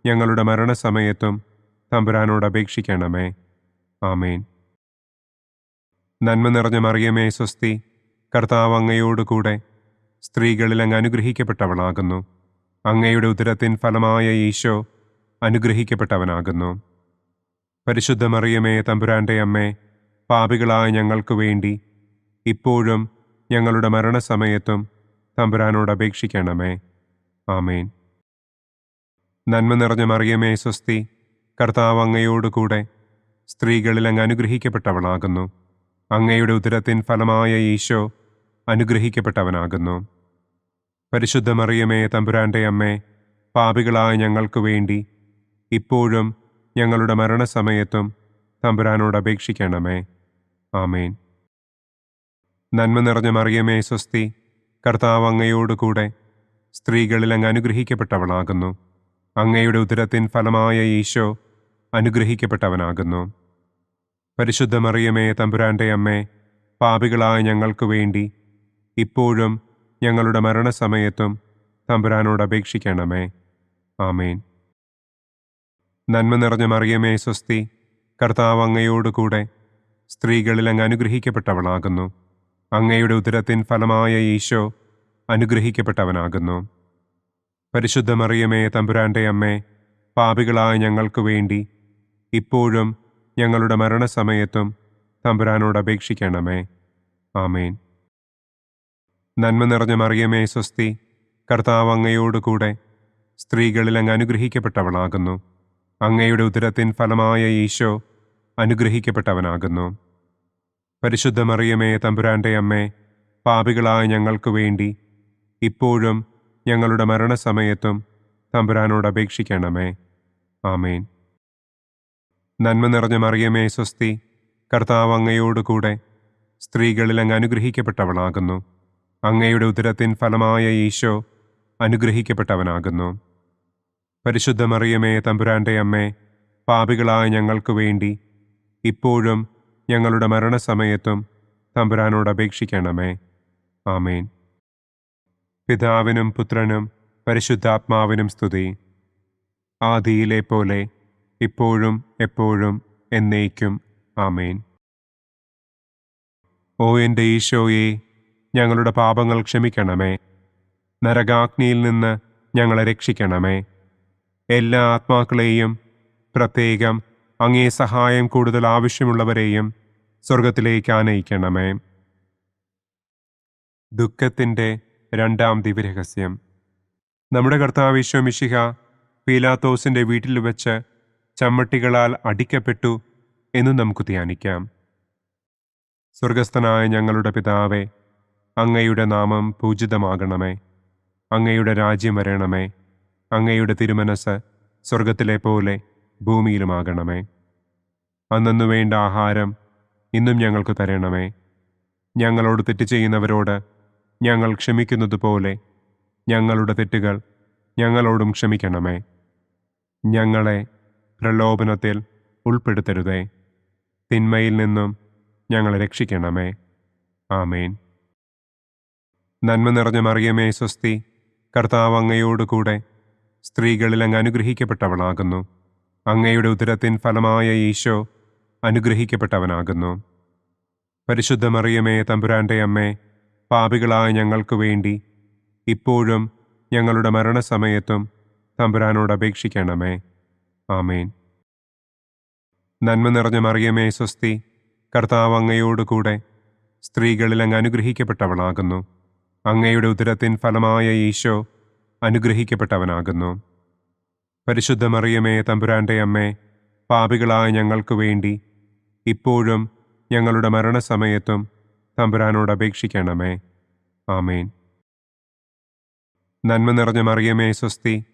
ഞങ്ങളുടെ മരണസമയത്തും തമ്പുരാനോട് അപേക്ഷിക്കണമേ. ആമേൻ. നന്മ നിറഞ്ഞ മറിയമേ സ്വസ്തി, കർത്താവ് അങ്ങയോട് കൂടെ സ്ത്രീകളിൽ അങ്ങ് അനുഗ്രഹിക്കപ്പെട്ടവളാകുന്നു. അങ്ങയുടെ ഉദരത്തിൻ ഫലമായ ഈശോ അനുഗ്രഹിക്കപ്പെട്ടവനാകുന്നു. പരിശുദ്ധ മറിയമേ തമ്പുരാൻ്റെ അമ്മേ, പാപികളായ ഞങ്ങൾക്ക് വേണ്ടി ഇപ്പോഴും ഞങ്ങളുടെ മരണസമയത്തും തമ്പുരാനോട് അപേക്ഷിക്കണമേ. ആമേൻ. നന്മ നിറഞ്ഞ മറിയമേ സ്വസ്തി, കർത്താവ് അങ്ങയോട് കൂടെ സ്ത്രീകളിൽ അങ്ങ് അനുഗ്രഹിക്കപ്പെട്ടവളാകുന്നു. അങ്ങയുടെ ഉദരത്തിൻ ഫലമായ ഈശോ അനുഗ്രഹിക്കപ്പെട്ടവനാകുന്നു. പരിശുദ്ധ മറിയമേ, തമ്പുരാന്റെ അമ്മേ, പാപികളായ ഞങ്ങൾക്ക് വേണ്ടി ഇപ്പോഴും ഞങ്ങളുടെ മരണസമയത്തും തമ്പുരാനോട് അപേക്ഷിക്കണമേ. ആമേൻ. നന്മ നിറഞ്ഞ മറിയമേ, സ്വസ്തി, കർത്താവ് അങ്ങയോടുകൂടെ സ്ത്രീകളിൽ അങ്ങ് അനുഗ്രഹിക്കപ്പെട്ടവളാകുന്നു. അങ്ങയുടെ ഉദരത്തിൻ ഫലമായ ഈശോ അനുഗ്രഹിക്കപ്പെട്ടവനാകുന്നു. പരിശുദ്ധ മറിയമേ, തമ്പുരാന്റെ അമ്മേ, പാപികളായ ഞങ്ങൾക്ക് വേണ്ടി ഇപ്പോഴും ഞങ്ങളുടെ മരണസമയത്തും തമ്പുരാനോട് അപേക്ഷിക്കണമേ. ആമേൻ. നന്മ നിറഞ്ഞ മറിയമേ, സ്വസ്തി, കർത്താവ് അങ്ങയോടുകൂടെ സ്ത്രീകളിൽ അങ്ങ് അനുഗ്രഹിക്കപ്പെട്ടവളാകുന്നു. അങ്ങയുടെ ഉദരത്തിൻ ഫലമായ ഈശോ അനുഗ്രഹിക്കപ്പെട്ടവനാകുന്നു. പരിശുദ്ധ മറിയമേ, തമ്പുരാന്റെ അമ്മേ, പാപികളായ ഞങ്ങൾക്ക് വേണ്ടി ഇപ്പോഴും ഞങ്ങളുടെ മരണസമയത്തും തമ്പുരാനോട് അപേക്ഷിക്കണമേ. ആമേൻ. നന്മ നിറഞ്ഞ മറിയമേ, സ്വസ്തി, കർത്താവ് അങ്ങയോടുകൂടെ സ്ത്രീകളിൽ അങ്ങ് അനുഗ്രഹിക്കപ്പെട്ടവളാകുന്നു. അങ്ങയുടെ ഉദരത്തിൻ ഫലമായ ഈശോ അനുഗ്രഹിക്കപ്പെട്ടവനാകുന്നു. പരിശുദ്ധ മറിയമേ, തമ്പുരാന്റെ അമ്മേ, പാപികളായ ഞങ്ങൾക്ക് വേണ്ടി ഇപ്പോഴും ഞങ്ങളുടെ മരണസമയത്തും തമ്പുരാനോട് അപേക്ഷിക്കണമേ. ആമേൻ. നന്മ നിറഞ്ഞ മറിയമേ, സ്വസ്തി, കർത്താവ് അങ്ങയോടുകൂടെ സ്ത്രീകളിൽ അങ്ങ് അനുഗ്രഹിക്കപ്പെട്ടവളാകുന്നു. അങ്ങയുടെ ഉദരത്തിൻ ഫലമായ ഈശോ അനുഗ്രഹിക്കപ്പെട്ടവനാകുന്നു. പരിശുദ്ധ മറിയമേ, തമ്പുരാന്റെ അമ്മേ, പാപികളായ ഞങ്ങൾക്ക് വേണ്ടി ഇപ്പോഴും ഞങ്ങളുടെ മരണസമയത്തും തമ്പുരാനോട് അപേക്ഷിക്കണമേ. ആമേൻ. പിതാവിനും പുത്രനും പരിശുദ്ധാത്മാവിനും സ്തുതി. ആദിയിലെ പോലെ ഇപ്പോഴും എപ്പോഴും എന്നേക്കും. ആമേൻ. ഓ എൻ്റെ ഈശോയെ, ഞങ്ങളുടെ പാപങ്ങൾ ക്ഷമിക്കണമേ. നരകാഗ്നിയിൽ നിന്ന് ഞങ്ങളെ രക്ഷിക്കണമേ. എല്ലാ ആത്മാക്കളെയും, പ്രത്യേകം അങ്ങേ സഹായം കൂടുതൽ ആവശ്യമുള്ളവരെയും സ്വർഗത്തിലേക്ക് ആനയിക്കണമേ. ദുഃഖത്തിൻ്റെ രണ്ടാം ദിവ്യരഹസ്യം. നമ്മുടെ കർത്താവ് ഈശോ മിശിഹ പീലാത്തോസിൻ്റെ വീട്ടിൽ വെച്ച് ചമ്മട്ടികളാൽ അടിക്കപ്പെട്ടു എന്ന് നമുക്ക് ധ്യാനിക്കാം. സ്വർഗസ്ഥനായ ഞങ്ങളുടെ പിതാവേ, അങ്ങയുടെ നാമം പൂജിതമാകണമേ. അങ്ങയുടെ രാജ്യം വരണമേ. അങ്ങയുടെ തിരുമനസ് സ്വർഗത്തിലെ പോലെ ഭൂമിയിലുമാകണമേ. അന്നന്നു വേണ്ട ആഹാരം ഇന്നും ഞങ്ങൾക്ക് തരണമേ. ഞങ്ങളോട് തെറ്റ് ചെയ്യുന്നവരോട് ഞങ്ങൾ ക്ഷമിക്കുന്നത് പോലെ ഞങ്ങളുടെ തെറ്റുകൾ ഞങ്ങളോടും ക്ഷമിക്കണമേ. ഞങ്ങളെ പ്രലോഭനത്തിൽ ഉൾപ്പെടുത്തരുതേ. തിന്മയിൽ നിന്നും ഞങ്ങളെ രക്ഷിക്കണമേ. ആമേൻ. നന്മ നിറഞ്ഞ മറിയമേ, സ്വസ്തി, കർത്താവ് അങ്ങയോടുകൂടെ സ്ത്രീകളിൽ അങ്ങ് അനുഗ്രഹിക്കപ്പെട്ടവളാകുന്നു. അങ്ങയുടെ ഉദരത്തിൻ ഫലമായ ഈശോ അനുഗ്രഹിക്കപ്പെട്ടവനാകുന്നു. പരിശുദ്ധ മറിയമേ, തമ്പുരാന്റെ അമ്മേ, പാപികളായ ഞങ്ങൾക്ക് വേണ്ടി ഇപ്പോഴും ഞങ്ങളുടെ മരണസമയത്തും തമ്പുരാനോട് അപേക്ഷിക്കണമേ. ആമേൻ. നന്മ നിറഞ്ഞ മറിയമേ, സ്വസ്തി, കർത്താവ് അങ്ങയോടുകൂടെ സ്ത്രീകളിൽ അങ്ങ് അനുഗ്രഹിക്കപ്പെട്ടവളാകുന്നു. അങ്ങയുടെ ഉദരത്തിൻ ഫലമായ ഈശോ അനുഗ്രഹിക്കപ്പെട്ടവനാകുന്നു. പരിശുദ്ധ മറിയമേ, തമ്പുരാന്റെ അമ്മേ, പാപികളായ ഞങ്ങൾക്ക് വേണ്ടി ഇപ്പോഴും ഞങ്ങളുടെ മരണസമയത്തും തമ്പുരാനോട് അപേക്ഷിക്കണമേ. ആമേൻ. നന്മ നിറഞ്ഞ മറിയമേ, സ്വസ്തി,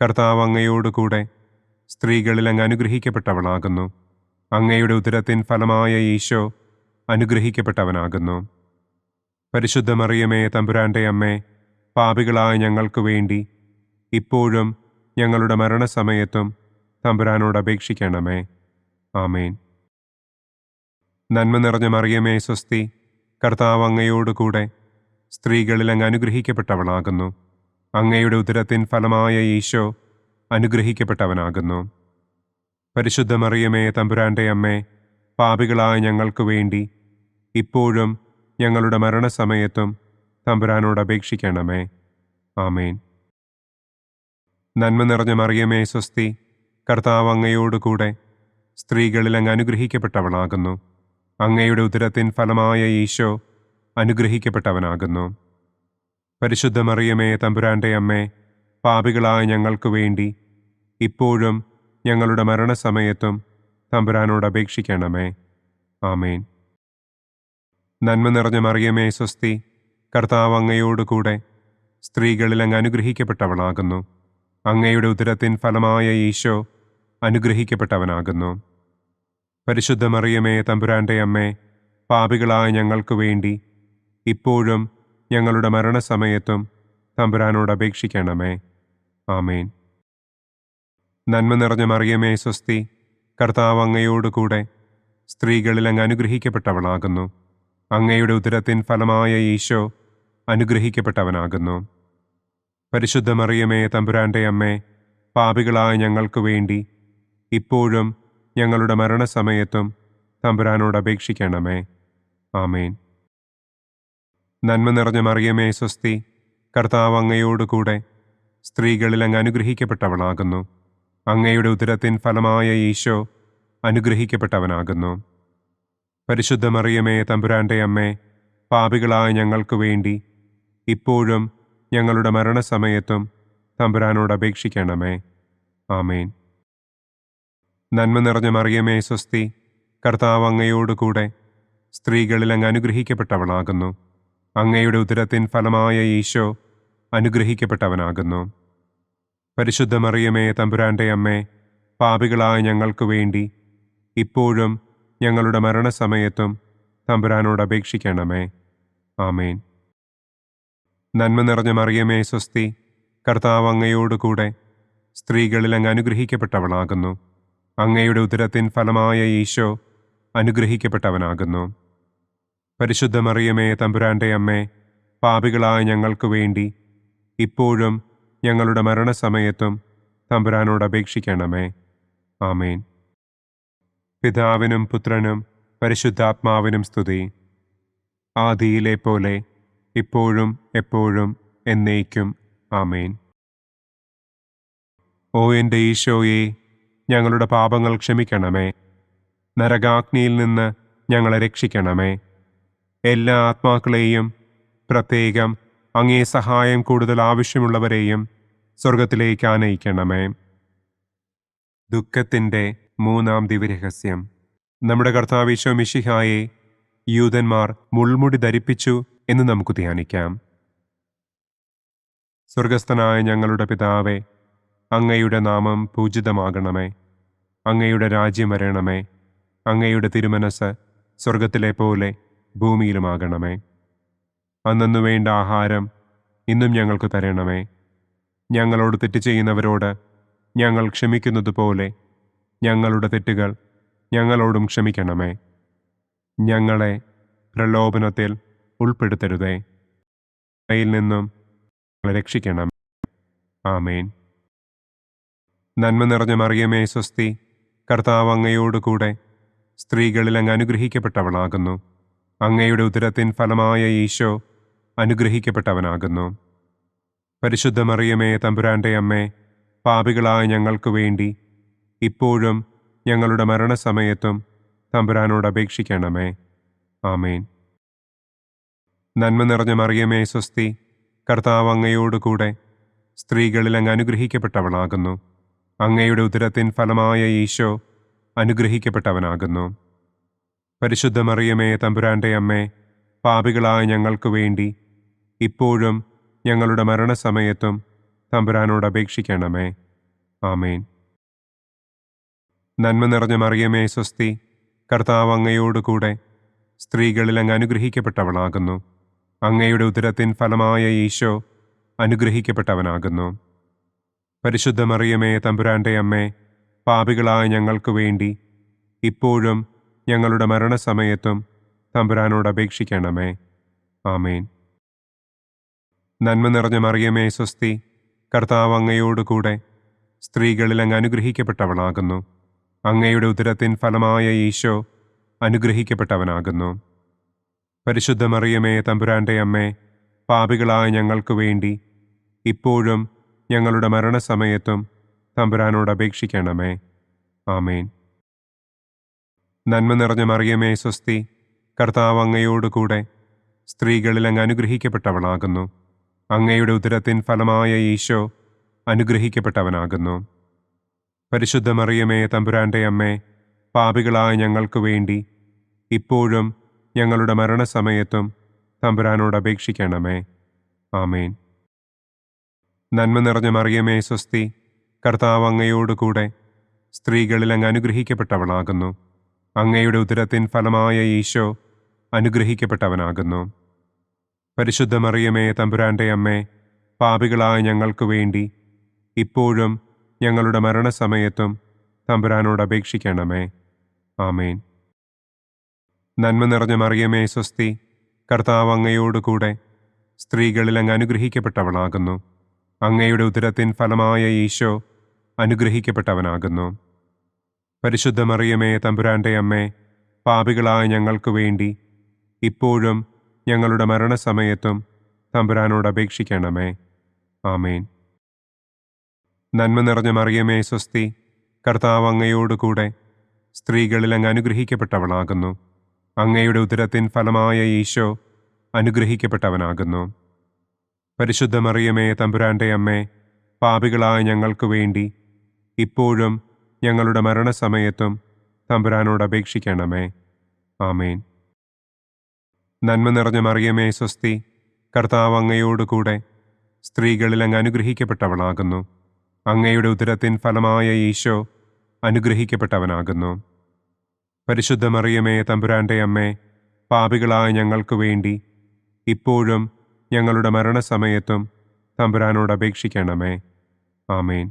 കർത്താവ് അങ്ങയോടുകൂടെ സ്ത്രീകളിൽ അങ്ങ് അനുഗ്രഹിക്കപ്പെട്ടവളാകുന്നു. അങ്ങയുടെ ഉദരത്തിൻ ഫലമായ ഈശോ അനുഗ്രഹിക്കപ്പെട്ടവനാകുന്നു. പരിശുദ്ധ മറിയമേ, തമ്പുരാന്റെ അമ്മേ, പാപികളായ ഞങ്ങൾക്ക് വേണ്ടി ഇപ്പോഴും ഞങ്ങളുടെ മരണസമയത്തും തമ്പുരാനോട് അപേക്ഷിക്കണമേ. ആമേൻ. നന്മ നിറഞ്ഞ മറിയമേ, സ്വസ്തി, കർത്താവ് അങ്ങയോടുകൂടെ സ്ത്രീകളിൽ അങ്ങ് അനുഗ്രഹിക്കപ്പെട്ടവളാകുന്നു. അങ്ങയുടെ ഉദരത്തിൻ ഫലമായ ഈശോ അനുഗ്രഹിക്കപ്പെട്ടവനാകുന്നു. പരിശുദ്ധ മറിയമേ, തമ്പുരാന്റെ അമ്മേ, പാപികളായ ഞങ്ങൾക്ക് വേണ്ടി ഇപ്പോഴും ഞങ്ങളുടെ മരണസമയത്തും തമ്പുരാനോട് അപേക്ഷിക്കണമേ. ആമേൻ. നന്മ നിറഞ്ഞ മറിയമേ, സ്വസ്തി, കർത്താവ് അങ്ങയോടുകൂടെ സ്ത്രീകളിൽ അങ്ങ് അനുഗ്രഹിക്കപ്പെട്ടവളാകുന്നു. അങ്ങയുടെ ഉദരത്തിൻ ഫലമായ ഈശോ അനുഗ്രഹിക്കപ്പെട്ടവനാകുന്നു. പരിശുദ്ധ മറിയമേ, തമ്പുരാന്റെ അമ്മേ, പാപികളായ ഞങ്ങൾക്ക് വേണ്ടി ഇപ്പോഴും ഞങ്ങളുടെ മരണസമയത്തും തമ്പുരാനോട് അപേക്ഷിക്കണമേ. ആമേൻ. നന്മ നിറഞ്ഞ മറിയമേ സ്വസ്തി, കർത്താവ് അങ്ങയോട് കൂടെ സ്ത്രീകളിൽ അങ്ങ് അനുഗ്രഹിക്കപ്പെട്ടവളാകുന്നു. അങ്ങയുടെ ഉദരത്തിൻ ഫലമായ ഈശോ അനുഗ്രഹിക്കപ്പെട്ടവനാകുന്നു. പരിശുദ്ധ മറിയമേ തമ്പുരാന്റെ അമ്മേ, പാപികളായ ഞങ്ങൾക്ക് വേണ്ടി ഇപ്പോഴും ഞങ്ങളുടെ മരണസമയത്തും തമ്പുരാനോട് അപേക്ഷിക്കണമേ. ആമേൻ. നന്മ നിറഞ്ഞ മറിയമേ സ്വസ്തി, കർത്താവ് അങ്ങയോട് കൂടെ സ്ത്രീകളിൽ അങ്ങ് അനുഗ്രഹിക്കപ്പെട്ടവളാകുന്നു. അങ്ങയുടെ ഉദരത്തിൻ ഫലമായ ഈശോ അനുഗ്രഹിക്കപ്പെട്ടവനാകുന്നു. പരിശുദ്ധ മറിയമേ തമ്പുരാന്റെ അമ്മേ, പാപികളായ ഞങ്ങൾക്ക് വേണ്ടി ഇപ്പോഴും ഞങ്ങളുടെ മരണസമയത്തും തമ്പുരാനോട് അപേക്ഷിക്കണമേ. ആമേൻ. നന്മ നിറഞ്ഞ മറിയമേ സ്വസ്തി, കർത്താവ് അങ്ങയോട് കൂടെ സ്ത്രീകളിൽ അങ്ങ് അനുഗ്രഹിക്കപ്പെട്ടവളാകുന്നു. അങ്ങയുടെ ഉദരത്തിൻ ഫലമായ ഈശോ അനുഗ്രഹിക്കപ്പെട്ടവനാകുന്നു. പരിശുദ്ധ മറിയമേ തമ്പുരാന്റെ അമ്മേ, പാപികളായ ഞങ്ങൾക്ക് വേണ്ടി ഇപ്പോഴും ഞങ്ങളുടെ മരണസമയത്തും തമ്പുരാനോട് അപേക്ഷിക്കണമേ. ആമേൻ. നന്മ നിറഞ്ഞ മറിയമേ സ്വസ്തി, കർത്താവ് അങ്ങയോട് കൂടെ സ്ത്രീകളിൽ അങ്ങ് അനുഗ്രഹിക്കപ്പെട്ടവളാകുന്നു. അങ്ങയുടെ ഉദരത്തിൻ ഫലമായ ഈശോ അനുഗ്രഹിക്കപ്പെട്ടവനാകുന്നു. പരിശുദ്ധ മറിയമേ തമ്പുരാന്റെ അമ്മേ, പാപികളായ ഞങ്ങൾക്ക് വേണ്ടി ഇപ്പോഴും ഞങ്ങളുടെ മരണസമയത്തും തമ്പുരാനോട് അപേക്ഷിക്കണമേ. ആമേൻ. നന്മ നിറഞ്ഞ മറിയമേ സ്വസ്തി, കർത്താവ് അങ്ങയോട് കൂടെ സ്ത്രീകളിൽ അങ്ങ് അനുഗ്രഹിക്കപ്പെട്ടവളാകുന്നു. അങ്ങയുടെ ഉദരത്തിൻ ഫലമായ ഈശോ അനുഗ്രഹിക്കപ്പെട്ടവനാകുന്നു. പരിശുദ്ധ മറിയമേ തമ്പുരാന്റെ അമ്മേ, പാപികളായ ഞങ്ങൾക്ക് വേണ്ടി ഇപ്പോഴും ഞങ്ങളുടെ മരണസമയത്തും തമ്പുരാനോട് അപേക്ഷിക്കണമേ. ആമേൻ. പിതാവിനും പുത്രനും പരിശുദ്ധാത്മാവിനും സ്തുതി. ആദിയിലെ പോലെ ഇപ്പോഴും എപ്പോഴും എന്നേക്കും. ആമേൻ. ഓ എൻ്റെ ഈശോയെ, ഞങ്ങളുടെ പാപങ്ങൾ ക്ഷമിക്കണമേ. നരകാഗ്നിയിൽ നിന്ന് ഞങ്ങളെ രക്ഷിക്കണമേ. എല്ലാ ആത്മാക്കളെയും, പ്രത്യേകം അങ്ങേ സഹായം കൂടുതൽ ആവശ്യമുള്ളവരെയും സ്വർഗത്തിലേക്ക് ആനയിക്കണമേ. ദുഃഖത്തിൻ്റെ മൂന്നാം ദിവ്യരഹസ്യം. നമ്മുടെ കർത്താവ് ഈശോ മിശിഹായെ യൂദന്മാർ മുൾമുടി ധരിപ്പിച്ചു എന്ന് നമുക്ക് ധ്യാനിക്കാം. സ്വർഗസ്ഥനായ ഞങ്ങളുടെ പിതാവേ, അങ്ങയുടെ നാമം പൂജിതമാകണമേ. അങ്ങയുടെ രാജ്യം വരണമേ. അങ്ങയുടെ തിരുമനസ് സ്വർഗത്തിലെ പോലെ ഭൂമിയിലുമാകണമേ. അന്നന്നു വേണ്ട ആഹാരം ഇന്നും ഞങ്ങൾക്ക് തരണമേ. ഞങ്ങളോട് തെറ്റ് ചെയ്യുന്നവരോട് ഞങ്ങൾ ക്ഷമിക്കുന്നത് പോലെ ഞങ്ങളുടെ തെറ്റുകൾ ഞങ്ങളോടും ക്ഷമിക്കണമേ. ഞങ്ങളെ പ്രലോഭനത്തിൽ ഉൾപ്പെടുത്തരുതേ, യിൽ നിന്നും ഞങ്ങളെ രക്ഷിക്കണം. ആമേൻ. നന്മ നിറഞ്ഞ മറിയമേ സ്വസ്തി, കർത്താവ് അങ്ങയോട് കൂടെ സ്ത്രീകളിൽ അങ്ങ് അനുഗ്രഹിക്കപ്പെട്ടവളാകുന്നു. അങ്ങയുടെ ഉദരത്തിൻ ഫലമായ ഈശോ അനുഗ്രഹിക്കപ്പെട്ടവനാകുന്നു. പരിശുദ്ധ മറിയമേ തമ്പുരാന്റെ അമ്മേ, പാപികളായ ഞങ്ങൾക്ക് വേണ്ടി ഇപ്പോഴും ഞങ്ങളുടെ മരണസമയത്തും തമ്പുരാനോട് അപേക്ഷിക്കണമേ. ആമേൻ. നന്മ നിറഞ്ഞ മറിയമേ സ്വസ്തി, കർത്താവ് അങ്ങയോട് കൂടെ സ്ത്രീകളിൽ അങ്ങ് അനുഗ്രഹിക്കപ്പെട്ടവളാകുന്നു. അങ്ങയുടെ ഉദരത്തിൻ ഫലമായ ഈശോ അനുഗ്രഹിക്കപ്പെട്ടവനാകുന്നു. പരിശുദ്ധ മറിയമേ തമ്പുരാന്റെ അമ്മേ, പാപികളായ ഞങ്ങൾക്ക് വേണ്ടി ഇപ്പോഴും ഞങ്ങളുടെ മരണസമയത്തും തമ്പുരാനോട് അപേക്ഷിക്കണമേ. ആമേൻ. നന്മ നിറഞ്ഞ മറിയമേ സ്വസ്തി, കർത്താവ് അങ്ങയോട് കൂടെ സ്ത്രീകളിൽ അങ്ങ് അനുഗ്രഹിക്കപ്പെട്ടവളാകുന്നു. അങ്ങയുടെ ഉദരത്തിൻ ഫലമായ ഈശോ അനുഗ്രഹിക്കപ്പെട്ടവനാകുന്നു. പരിശുദ്ധ മറിയമേ തമ്പുരാന്റെ അമ്മേ, പാപികളായ ഞങ്ങൾക്ക് വേണ്ടി ഇപ്പോഴും ഞങ്ങളുടെ മരണസമയത്തും തമ്പുരാനോട് അപേക്ഷിക്കണമേ. ആമേൻ. നന്മ നിറഞ്ഞ മറിയമേ സ്വസ്തി, കർത്താവ് അങ്ങയോട് കൂടെ സ്ത്രീകളിൽ അങ്ങ് അനുഗ്രഹിക്കപ്പെട്ടവളാകുന്നു. അങ്ങയുടെ ഉദരത്തിൻ ഫലമായ ഈശോ അനുഗ്രഹിക്കപ്പെട്ടവനാകുന്നു. പരിശുദ്ധ മറിയമേ തമ്പുരാന്റെ അമ്മേ, പാപികളായ ഞങ്ങൾക്ക് വേണ്ടി ഇപ്പോഴും ഞങ്ങളുടെ മരണസമയത്തും തമ്പുരാനോട് അപേക്ഷിക്കണമേ. ആമേൻ. നന്മ നിറഞ്ഞ മറിയമേ സ്വസ്തി, കർത്താവ് അങ്ങയോട് കൂടെ സ്ത്രീകളിൽ അങ്ങ് അനുഗ്രഹിക്കപ്പെട്ടവളാകുന്നു. അങ്ങയുടെ ഉദരത്തിൻ ഫലമായ ഈശോ അനുഗ്രഹിക്കപ്പെട്ടവനാകുന്നു. പരിശുദ്ധ മറിയമേ തമ്പുരാന്റെ അമ്മേ, പാപികളായ ഞങ്ങൾക്ക് വേണ്ടി ഇപ്പോഴും ഞങ്ങളുടെ മരണസമയത്തും തമ്പുരാനോട് അപേക്ഷിക്കണമേ. ആമേൻ. നന്മ നിറഞ്ഞ മറിയമേ സ്വസ്തി, കർത്താവ് അങ്ങയോട് കൂടെ സ്ത്രീകളിൽ അങ്ങ് അനുഗ്രഹിക്കപ്പെട്ടവളാകുന്നു. അങ്ങയുടെ ഉദരത്തിൻ ഫലമായ ഈശോ അനുഗ്രഹിക്കപ്പെട്ടവനാകുന്നു. പരിശുദ്ധ മറിയമേ തമ്പുരാന്റെ അമ്മേ, പാപികളായ ഞങ്ങൾക്ക് വേണ്ടി ഇപ്പോഴും ഞങ്ങളുടെ മരണസമയത്തും തമ്പുരാനോട് അപേക്ഷിക്കണമേ. ആമേൻ. നന്മ നിറഞ്ഞ മറിയമേ സ്വസ്തി, കർത്താവ് അങ്ങയോട് കൂടെ സ്ത്രീകളിൽ അങ്ങ് അനുഗ്രഹിക്കപ്പെട്ടവളാകുന്നു. അങ്ങയുടെ ഉദരത്തിൻ ഫലമായ ഈശോ അനുഗ്രഹിക്കപ്പെട്ടവനാകുന്നു. പരിശുദ്ധ മറിയമേ തമ്പുരാന്റെ അമ്മേ, പാപികളായ ഞങ്ങൾക്ക് വേണ്ടി ഇപ്പോഴും ഞങ്ങളുടെ മരണസമയത്തും തമ്പുരാനോട് അപേക്ഷിക്കണമേ. ആമേൻ. നന്മ നിറഞ്ഞ മറിയമേ സ്വസ്തി, കർത്താവ് അങ്ങയോട് കൂടെ സ്ത്രീകളിൽ അങ്ങ് അനുഗ്രഹിക്കപ്പെട്ടവളാകുന്നു. അങ്ങയുടെ ഉദരത്തിൻ ഫലമായ ഈശോ അനുഗ്രഹിക്കപ്പെട്ടവനാകുന്നു. പരിശുദ്ധ മറിയമേ തമ്പുരാന്റെ അമ്മേ, പാപികളായ ഞങ്ങൾക്ക് വേണ്ടി ഇപ്പോഴും ഞങ്ങളുടെ മരണസമയത്തും തമ്പുരാനോട് അപേക്ഷിക്കണമേ. ആമേൻ. നന്മ നിറഞ്ഞ മറിയമേ സ്വസ്തി, കർത്താവ് അങ്ങയോട് കൂടെ സ്ത്രീകളിൽ അങ്ങ് അനുഗ്രഹിക്കപ്പെട്ടവളാകുന്നു. അങ്ങയുടെ ഉദരത്തിൻ ഫലമായ ഈശോ അനുഗ്രഹിക്കപ്പെട്ടവനാകുന്നു. പരിശുദ്ധ മറിയമേ തമ്പുരാന്റെ അമ്മേ, പാപികളായ ഞങ്ങൾക്ക് വേണ്ടി ഇപ്പോഴും ഞങ്ങളുടെ മരണസമയത്തും തമ്പുരാനോട് അപേക്ഷിക്കണമേ. ആമേൻ.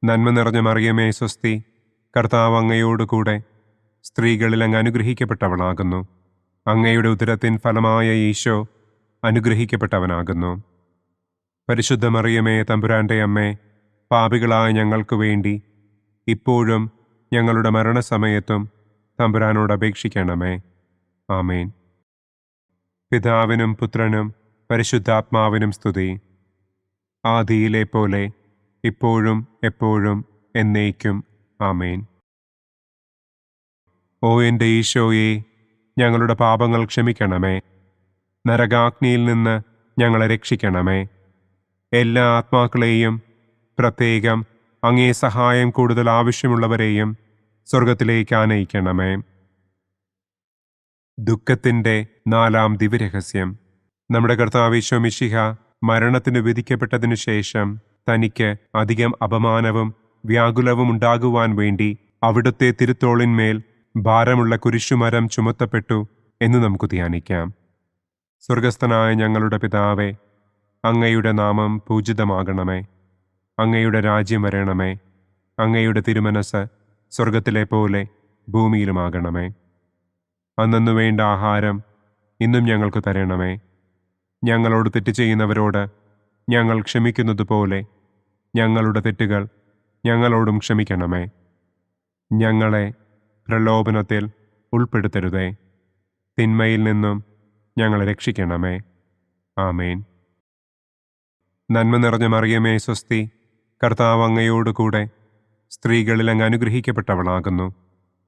നന്മ നിറഞ്ഞ മറിയമേ സ്വസ്തി, കർത്താവ് അങ്ങയോട് കൂടെ സ്ത്രീകളിൽ അങ്ങ് അനുഗ്രഹിക്കപ്പെട്ടവളാകുന്നു. അങ്ങയുടെ ഉദരത്തിൻ ഫലമായ ഈശോ അനുഗ്രഹിക്കപ്പെട്ടവനാകുന്നു. പരിശുദ്ധ മറിയമേ തമ്പുരാന്റെ അമ്മേ, പാപികളായ ഞങ്ങൾക്ക് വേണ്ടി ഇപ്പോഴും ഞങ്ങളുടെ മരണസമയത്തും തമ്പുരാനോട് അപേക്ഷിക്കണമേ. ആമേൻ. പിതാവിനും പുത്രനും പരിശുദ്ധാത്മാവിനും സ്തുതി. ആദിയിലെ പോലെ ഇപ്പോഴും എപ്പോഴും എന്നേക്കും. ആമേൻ. ഓ എൻ്റെ ഈശോയെ, ഞങ്ങളുടെ പാപങ്ങൾ ക്ഷമിക്കണമേ. നരകാഗ്നിയിൽ നിന്ന് ഞങ്ങളെ രക്ഷിക്കണമേ. എല്ലാ ആത്മാക്കളെയും, പ്രത്യേകം അങ്ങേ സഹായം കൂടുതൽ ആവശ്യമുള്ളവരെയും സ്വർഗത്തിലേക്ക് ആനയിക്കണമേ. ദുഃഖത്തിൻ്റെ 4-ാം ദിവ്യരഹസ്യം. നമ്മുടെ കർത്താവ് ഈശോ മിശിഹ മരണത്തിന് വിധിക്കപ്പെട്ടതിനു ശേഷം തനിക്ക് അധികം അപമാനവും വ്യാകുലവും ഉണ്ടാകുവാൻ വേണ്ടി അവിടുത്തെ തിരുത്തോളിന്മേൽ ഭാരമുള്ള കുരിശുമരം ചുമത്തപ്പെട്ടു എന്ന് നമുക്ക് ധ്യാനിക്കാം. സ്വർഗസ്ഥനായ ഞങ്ങളുടെ പിതാവേ, അങ്ങയുടെ നാമം പൂജിതമാകണമേ. അങ്ങയുടെ രാജ്യം വരണമേ. അങ്ങയുടെ തിരുമനസ് സ്വർഗത്തിലെ പോലെ ഭൂമിയിലുമാകണമേ. അന്നന്നു വേണ്ട ആഹാരം ഇന്നും ഞങ്ങൾക്ക് തരണമേ. ഞങ്ങളോട് തെറ്റ് ചെയ്യുന്നവരോട് ഞങ്ങൾ ക്ഷമിക്കുന്നത് പോലെ ഞങ്ങളുടെ തെറ്റുകൾ ഞങ്ങളോടും ക്ഷമിക്കണമേ. ഞങ്ങളെ പ്രലോഭനത്തിൽ ഉൾപ്പെടുത്തരുതേ. തിന്മയിൽ നിന്നും ഞങ്ങളെ രക്ഷിക്കണമേ. ആമേൻ. നന്മ നിറഞ്ഞ മറിയമേ സ്വസ്തി, കർത്താവ് അങ്ങയോട് കൂടെ സ്ത്രീകളിൽ അങ്ങ് അനുഗ്രഹിക്കപ്പെട്ടവളാകുന്നു.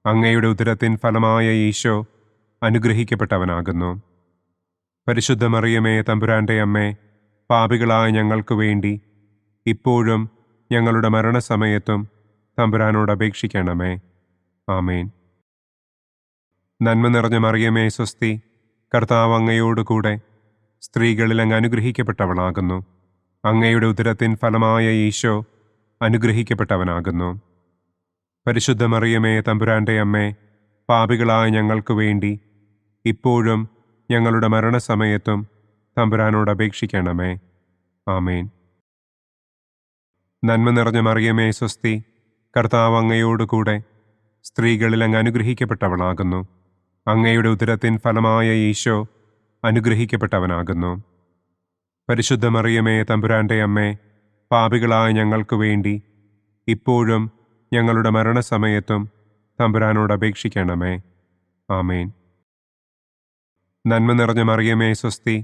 അങ്ങയുടെ ഉദരത്തിൻ ഫലമായ ഈശോ അനുഗ്രഹിക്കപ്പെട്ടവനാകുന്നു. പരിശുദ്ധ മറിയമേ തമ്പുരാന്റെ അമ്മേ, പാപികളായ ഞങ്ങൾക്ക് വേണ്ടി ഇപ്പോഴും ഞങ്ങളുടെ മരണസമയത്തും തമ്പുരാനോട് അപേക്ഷിക്കണമേ. ആമേൻ. നന്മ നിറഞ്ഞ മറിയമേ സ്വസ്തി, കർത്താവ് അങ്ങയോട് കൂടെ സ്ത്രീകളിൽ അങ്ങ് അനുഗ്രഹിക്കപ്പെട്ടവളാകുന്നു. അങ്ങയുടെ ഉദരത്തിൻ ഫലമായ ഈശോ അനുഗ്രഹിക്കപ്പെട്ടവനാകുന്നു. പരിശുദ്ധ മറിയമേ തമ്പുരാന്റെ അമ്മേ, പാപികളായ ഞങ്ങൾക്ക് വേണ്ടി ഇപ്പോഴും ഞങ്ങളുടെ മരണസമയത്തും തമ്പുരാനോട് അപേക്ഷിക്കണമേ. ആമേൻ. നന്മ നിറഞ്ഞ മറിയമേ സ്വസ്തി, കർത്താവ് അങ്ങയോട് കൂടെ സ്ത്രീകളിൽ അങ്ങ് അനുഗ്രഹിക്കപ്പെട്ടവളാകുന്നു. അങ്ങയുടെ ഉദരത്തിൻ ഫലമായ ഈശോ അനുഗ്രഹിക്കപ്പെട്ടവനാകുന്നു. പരിശുദ്ധ മറിയമേ തമ്പുരാന്റെ അമ്മേ, പാപികളായ ഞങ്ങൾക്ക് വേണ്ടി ഇപ്പോഴും ഞങ്ങളുടെ മരണസമയത്തും തമ്പുരാനോട് അപേക്ഷിക്കണമേ. ആമേൻ. നന്മ നിറഞ്ഞ മറിയമേ സ്വസ്തി,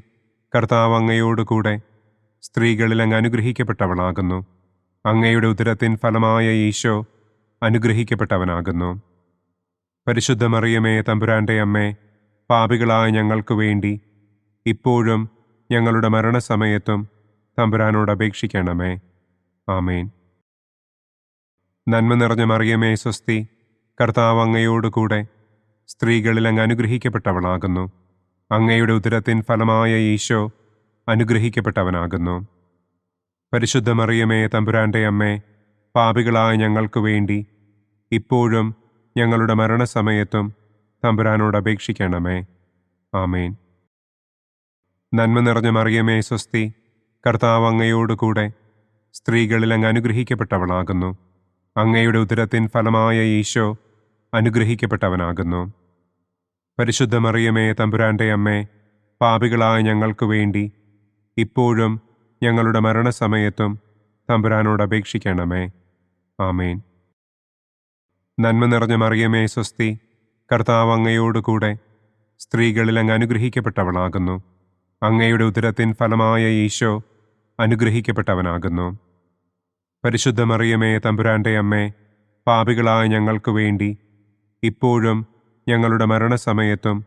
കർത്താവ് അങ്ങയോട് കൂടെ സ്ത്രീകളിൽ അങ്ങ് അനുഗ്രഹിക്കപ്പെട്ടവളാകുന്നു. അങ്ങയുടെ ഉദരത്തിൻ ഫലമായ ഈശോ അനുഗ്രഹിക്കപ്പെട്ടവനാകുന്നു. പരിശുദ്ധ മറിയമേ തമ്പുരാന്റെ അമ്മേ, പാപികളായ ഞങ്ങൾക്ക് വേണ്ടി ഇപ്പോഴും ഞങ്ങളുടെ മരണസമയത്തും തമ്പുരാനോട് അപേക്ഷിക്കണമേ. ആമേൻ. നന്മ നിറഞ്ഞ മറിയമേ സ്വസ്തി, കർത്താവ് അങ്ങയോട് കൂടെ സ്ത്രീകളിൽ അങ്ങ് അനുഗ്രഹിക്കപ്പെട്ടവളാകുന്നു. അങ്ങയുടെ ഉദരത്തിൻ ഫലമായ ഈശോ അനുഗ്രഹിക്കപ്പെട്ടവനാകുന്നു. പരിശുദ്ധ മറിയമേ, തമ്പുരാന്റെ അമ്മേ, പാപികളായ ഞങ്ങൾക്ക് വേണ്ടി ഇപ്പോഴും ഞങ്ങളുടെ മരണസമയത്തും തമ്പുരാനോട് അപേക്ഷിക്കണമേ. ആമേൻ. നന്മ നിറഞ്ഞ മറിയമേ, സ്വസ്തി, കർത്താവ് അങ്ങയോടുകൂടെ സ്ത്രീകളിൽ അങ്ങ് അനുഗ്രഹിക്കപ്പെട്ടവളാകുന്നു. അങ്ങയുടെ ഉദരത്തിൻ ഫലമായ ഈശോ അനുഗ്രഹിക്കപ്പെട്ടവനാകുന്നു. പരിശുദ്ധ മറിയമേ, തമ്പുരാന്റെ അമ്മേ, പാപികളായ ഞങ്ങൾക്ക് വേണ്ടി ഇപ്പോഴും ഞങ്ങളുടെ മരണസമയത്തും തമ്പുരാനോട് അപേക്ഷിക്കണമേ. ആമേൻ. നന്മ നിറഞ്ഞ മറിയമേ, സ്വസ്തി, കർത്താവ് അങ്ങയോടുകൂടെ സ്ത്രീകളിൽ അങ്ങ് അനുഗ്രഹിക്കപ്പെട്ടവളാകുന്നു. അങ്ങയുടെ ഉദരത്തിൻ ഫലമായ ഈശോ അനുഗ്രഹിക്കപ്പെട്ടവനാകുന്നു. പരിശുദ്ധ മറിയമേ, തമ്പുരാന്റെ അമ്മേ, പാപികളായ ഞങ്ങൾക്ക് വേണ്ടി ഇപ്പോഴും ഞങ്ങളുടെ മരണസമയത്തും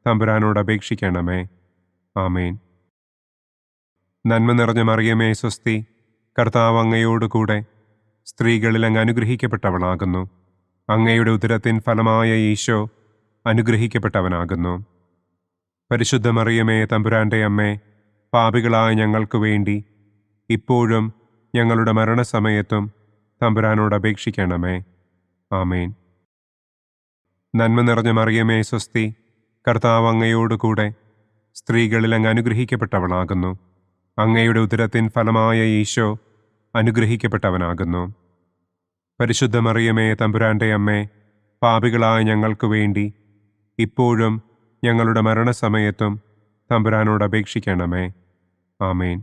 തമ്പുരാനോട് അപേക്ഷിക്കണമേ. ആമേൻ. നന്മ നിറഞ്ഞ മറിയമേ, സ്വസ്തി, കർത്താവ് അങ്ങയോടുകൂടെ സ്ത്രീകളിൽ അങ്ങ് അനുഗ്രഹിക്കപ്പെട്ടവളാകുന്നു. അങ്ങയുടെ ഉദരത്തിൻ ഫലമായ ഈശോ അനുഗ്രഹിക്കപ്പെട്ടവനാകുന്നു. പരിശുദ്ധ മറിയമേ, തമ്പുരാന്റെ അമ്മേ, പാപികളായ ഞങ്ങൾക്ക് വേണ്ടി ഇപ്പോഴും ഞങ്ങളുടെ മരണസമയത്തും തമ്പുരാനോട് അപേക്ഷിക്കണമേ. ആമേൻ. നന്മ നിറഞ്ഞ മറിയമേ, സ്വസ്തി, കർത്താവ് അങ്ങയോടുകൂടെ സ്ത്രീകളിൽ അങ്ങ് അനുഗ്രഹിക്കപ്പെട്ടവളാകുന്നു. അങ്ങയുടെ ഉദരത്തിൻ ഫലമായ ഈശോ അനുഗ്രഹിക്കപ്പെട്ടവനാകുന്നു. പരിശുദ്ധ മറിയമേ, തമ്പുരാന്റെ അമ്മേ, പാപികളായ ഞങ്ങൾക്ക് വേണ്ടി ഇപ്പോഴും ഞങ്ങളുടെ മരണസമയത്തും തമ്പുരാനോട് അപേക്ഷിക്കണമേ. ആമേൻ.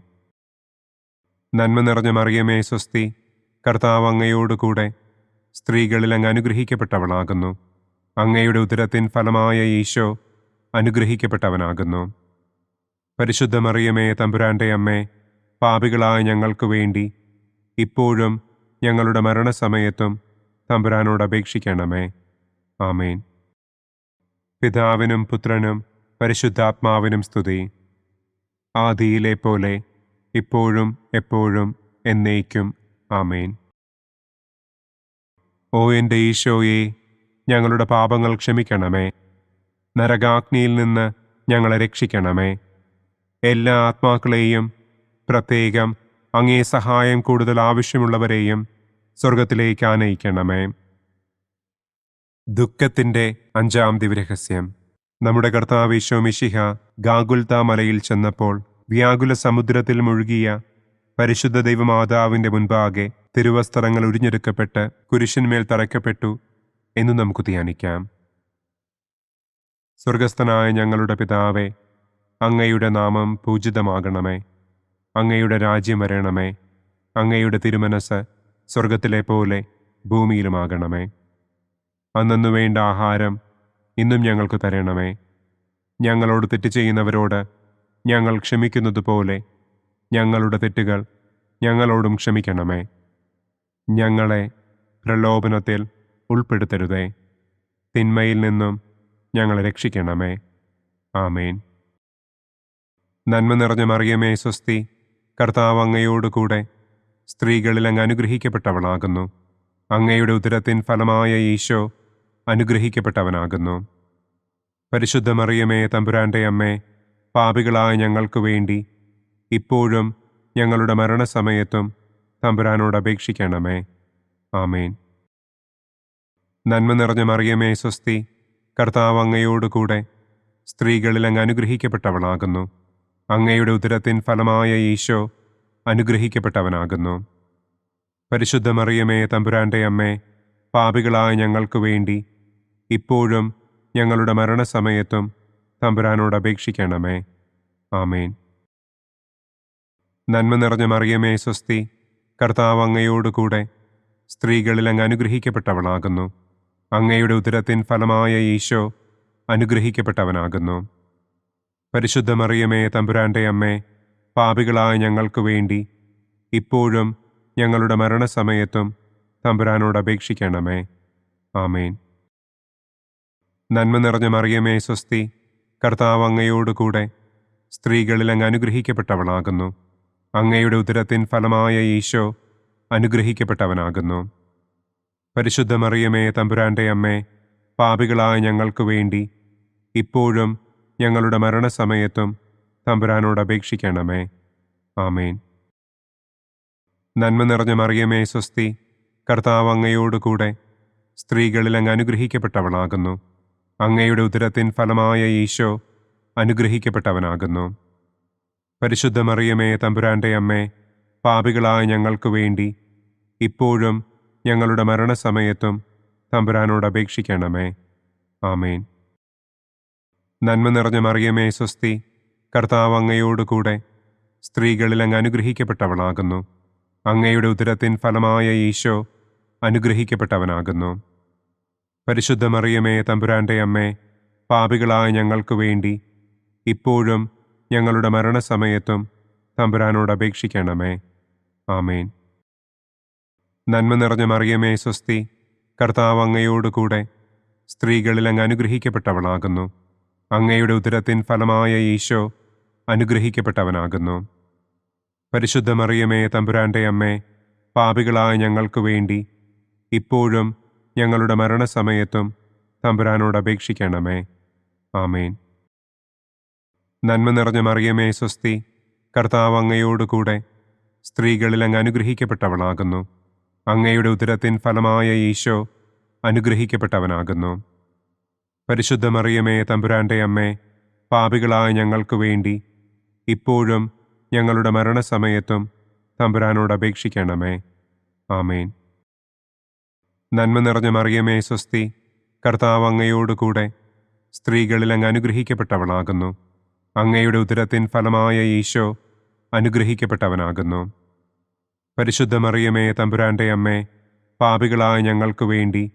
നന്മ നിറഞ്ഞ മറിയമേ, സ്വസ്തി, കർത്താവ് അങ്ങയോടുകൂടെ സ്ത്രീകളിൽ അങ്ങ് അനുഗ്രഹിക്കപ്പെട്ടവളാകുന്നു. അങ്ങയുടെ ഉദരത്തിൻ ഫലമായ ഈശോ അനുഗ്രഹിക്കപ്പെട്ടവനാകുന്നു. പരിശുദ്ധ മറിയമേ, തമ്പുരാന്റെ അമ്മേ, പാപികളായ ഞങ്ങൾക്ക് വേണ്ടി ഇപ്പോഴും ഞങ്ങളുടെ മരണസമയത്തും തമ്പുരാനോട് അപേക്ഷിക്കണമേ. ആമേൻ. പിതാവിനും പുത്രനും പരിശുദ്ധാത്മാവിനും സ്തുതി. ആദിയിലെ പോലെ ഇപ്പോഴും എപ്പോഴും എന്നേക്കും. ആമേൻ. ഓ എൻ്റെ ഈശോയെ, ഞങ്ങളുടെ പാപങ്ങൾ ക്ഷമിക്കണമേ. നരകാഗ്നിയിൽ നിന്ന് ഞങ്ങളെ രക്ഷിക്കണമേ. എല്ലാ ആത്മാക്കളെയും, പ്രത്യേകം അങ്ങേ സഹായം കൂടുതൽ ആവശ്യമുള്ളവരെയും സ്വർഗത്തിലേക്ക് ആനയിക്കണമേ. ദുഃഖത്തിൻ്റെ 5-ാം ദിവ്യരഹസ്യം. നമ്മുടെ കർത്താവ് ഈശോ മിശിഹ ഗാഗുൽത്ത മലയിൽ ചെന്നപ്പോൾ വ്യാകുല സമുദ്രത്തിൽ മുഴുകിയ പരിശുദ്ധ ദൈവമാതാവിൻ്റെ മുൻപാകെ തിരുവസ്ത്രങ്ങൾ ഉരിഞ്ഞെടുക്കപ്പെട്ട് കുരിശിന്മേൽ തറയ്ക്കപ്പെട്ടു എന്ന് നമുക്ക് ധ്യാനിക്കാം. സ്വർഗസ്ഥനായ ഞങ്ങളുടെ പിതാവേ, അങ്ങയുടെ നാമം പൂജിതമാകണമേ. അങ്ങയുടെ രാജ്യം വരണമേ. അങ്ങയുടെ തിരുമനസ് സ്വർഗത്തിലെ പോലെ ഭൂമിയിലുമാകണമേ. അന്നന്നു വേണ്ട ആഹാരം ഇന്നും ഞങ്ങൾക്ക് തരണമേ. ഞങ്ങളോട് തെറ്റ് ചെയ്യുന്നവരോട് ഞങ്ങൾ ക്ഷമിക്കുന്നത് പോലെ ഞങ്ങളുടെ തെറ്റുകൾ ഞങ്ങളോടും ക്ഷമിക്കണമേ. ഞങ്ങളെ പ്രലോഭനത്തിൽ ഉൾപ്പെടുത്തരുതേ. തിന്മയിൽ നിന്നും ഞങ്ങളെ രക്ഷിക്കണമേ. ആമേൻ. നന്മ നിറഞ്ഞ മറിയമേ, സ്വസ്തി, കർത്താവ് അങ്ങയോടുകൂടെ സ്ത്രീകളിൽ അങ്ങ് അനുഗ്രഹിക്കപ്പെട്ടവളാകുന്നു. അങ്ങയുടെ ഉദരത്തിൻ ഫലമായ ഈശോ അനുഗ്രഹിക്കപ്പെട്ടവനാകുന്നു. പരിശുദ്ധ മറിയമേ, തമ്പുരാന്റെ അമ്മേ, പാപികളായ ഞങ്ങൾക്ക് വേണ്ടി ഇപ്പോഴും ഞങ്ങളുടെ മരണസമയത്തും തമ്പുരാനോട് അപേക്ഷിക്കണമേ. ആമേൻ. നന്മ നിറഞ്ഞ മറിയമേ, സ്വസ്തി, കർത്താവ് അങ്ങയോടുകൂടെ സ്ത്രീകളിൽ അങ്ങ് അനുഗ്രഹിക്കപ്പെട്ടവളാകുന്നു. അങ്ങയുടെ ഉദരത്തിൻ ഫലമായ ഈശോ അനുഗ്രഹിക്കപ്പെട്ടവനാകുന്നു. പരിശുദ്ധ മറിയമേ, തമ്പുരാന്റെ അമ്മേ, പാപികളായ ഞങ്ങൾക്ക് വേണ്ടി ഇപ്പോഴും ഞങ്ങളുടെ മരണസമയത്തും തമ്പുരാനോട് അപേക്ഷിക്കണമേ. ആമേൻ. നന്മ നിറഞ്ഞ മറിയമേ, സ്വസ്തി, കർത്താവ് അങ്ങയോടുകൂടെ സ്ത്രീകളിൽ അങ്ങ് അനുഗ്രഹിക്കപ്പെട്ടവളാകുന്നു. അങ്ങയുടെ ഉദരത്തിൻ ഫലമായ ഈശോ അനുഗ്രഹിക്കപ്പെട്ടവനാകുന്നു. പരിശുദ്ധ മറിയമേ, തമ്പുരാന്റെ അമ്മേ, പാപികളായ ഞങ്ങൾക്ക് വേണ്ടി ഇപ്പോഴും ഞങ്ങളുടെ മരണസമയത്തും തമ്പുരാനോട് അപേക്ഷിക്കണമേ. ആമേൻ. നന്മ നിറഞ്ഞ മറിയമേ, സ്വസ്തി, കർത്താവ് അങ്ങയോടുകൂടെ സ്ത്രീകളിൽ അങ്ങ് അനുഗ്രഹിക്കപ്പെട്ടവളാകുന്നു. അങ്ങയുടെ ഉദരത്തിൻ ഫലമായ ഈശോ അനുഗ്രഹിക്കപ്പെട്ടവനാകുന്നു. പരിശുദ്ധ മറിയമേ, തമ്പുരാന്റെ അമ്മേ, പാപികളായ ഞങ്ങൾക്ക് വേണ്ടി ഇപ്പോഴും ഞങ്ങളുടെ മരണസമയത്തും തമ്പുരാനോട് അപേക്ഷിക്കണമേ. ആമേൻ. നന്മ നിറഞ്ഞ മറിയമേ സ്വസ്തി, കർത്താവ് അങ്ങയോടുകൂടെ സ്ത്രീകളിൽ അങ്ങ് അനുഗ്രഹിക്കപ്പെട്ടവളാകുന്നു. അങ്ങയുടെ ഉദരത്തിൻ ഫലമായ ഈശോ അനുഗ്രഹിക്കപ്പെട്ടവനാകുന്നു. പരിശുദ്ധ മറിയമേ തമ്പുരാന്റെ അമ്മേ, പാപികളായ ഞങ്ങൾക്ക് വേണ്ടി ഇപ്പോഴും ഞങ്ങളുടെ മരണസമയത്തും തമ്പുരാനോട് അപേക്ഷിക്കണമേ. ആമേൻ. നന്മ നിറഞ്ഞ മറിയമേ സ്വസ്തി, കർത്താവ് അങ്ങയോടുകൂടെ സ്ത്രീകളിൽ അങ്ങ് അനുഗ്രഹിക്കപ്പെട്ടവളാകുന്നു. അങ്ങയുടെ ഉദരത്തിൻ ഫലമായ ഈശോ അനുഗ്രഹിക്കപ്പെട്ടവനാകുന്നു. പരിശുദ്ധ മറിയമേ തമ്പുരാന്റെ അമ്മേ, പാപികളായ ഞങ്ങൾക്ക് വേണ്ടി ഇപ്പോഴും ഞങ്ങളുടെ മരണസമയത്തും തമ്പുരാനോട് അപേക്ഷിക്കണമേ. ആമേൻ. നന്മ നിറഞ്ഞ മറിയമേ സ്വസ്തി, കർത്താവ് അങ്ങയോടുകൂടെ സ്ത്രീകളിൽ അങ്ങ് അനുഗ്രഹിക്കപ്പെട്ടവളാകുന്നു. അങ്ങയുടെ ഉദരത്തിൻ ഫലമായ ഈശോ അനുഗ്രഹിക്കപ്പെട്ടവനാകുന്നു. പരിശുദ്ധ മറിയമേ തമ്പുരാന്റെ അമ്മേ, പാപികളായ ഞങ്ങൾക്ക് വേണ്ടി ഇപ്പോഴും ഞങ്ങളുടെ മരണസമയത്തും തമ്പുരാനോട് അപേക്ഷിക്കണമേ. ആമേൻ. നന്മ നിറഞ്ഞ മറിയമേ സ്വസ്തി, കർത്താവ് അങ്ങയോടുകൂടെ സ്ത്രീകളിൽ അങ്ങ് അനുഗ്രഹിക്കപ്പെട്ടവളാകുന്നു. അങ്ങയുടെ ഉദരത്തിൻ ഫലമായ ഈശോ അനുഗ്രഹിക്കപ്പെട്ടവനാകുന്നു. പരിശുദ്ധ മറിയമേ തമ്പുരാന്റെ അമ്മേ, പാപികളായ ഞങ്ങൾക്ക് വേണ്ടി ഇപ്പോഴും ഞങ്ങളുടെ മരണസമയത്തും തമ്പുരാനോട് അപേക്ഷിക്കണമേ. ആമേൻ. നന്മ നിറഞ്ഞ മറിയമേ സ്വസ്തി, കർത്താവ് അങ്ങയോടുകൂടെ സ്ത്രീകളിൽ അങ്ങ് അനുഗ്രഹിക്കപ്പെട്ടവളാകുന്നു. അങ്ങയുടെ ഉദരത്തിൻ ഫലമായ ഈശോ അനുഗ്രഹിക്കപ്പെട്ടവനാകുന്നു. പരിശുദ്ധ മറിയമേ തമ്പുരാന്റെ അമ്മേ, പാപികളായ ഞങ്ങൾക്ക് വേണ്ടി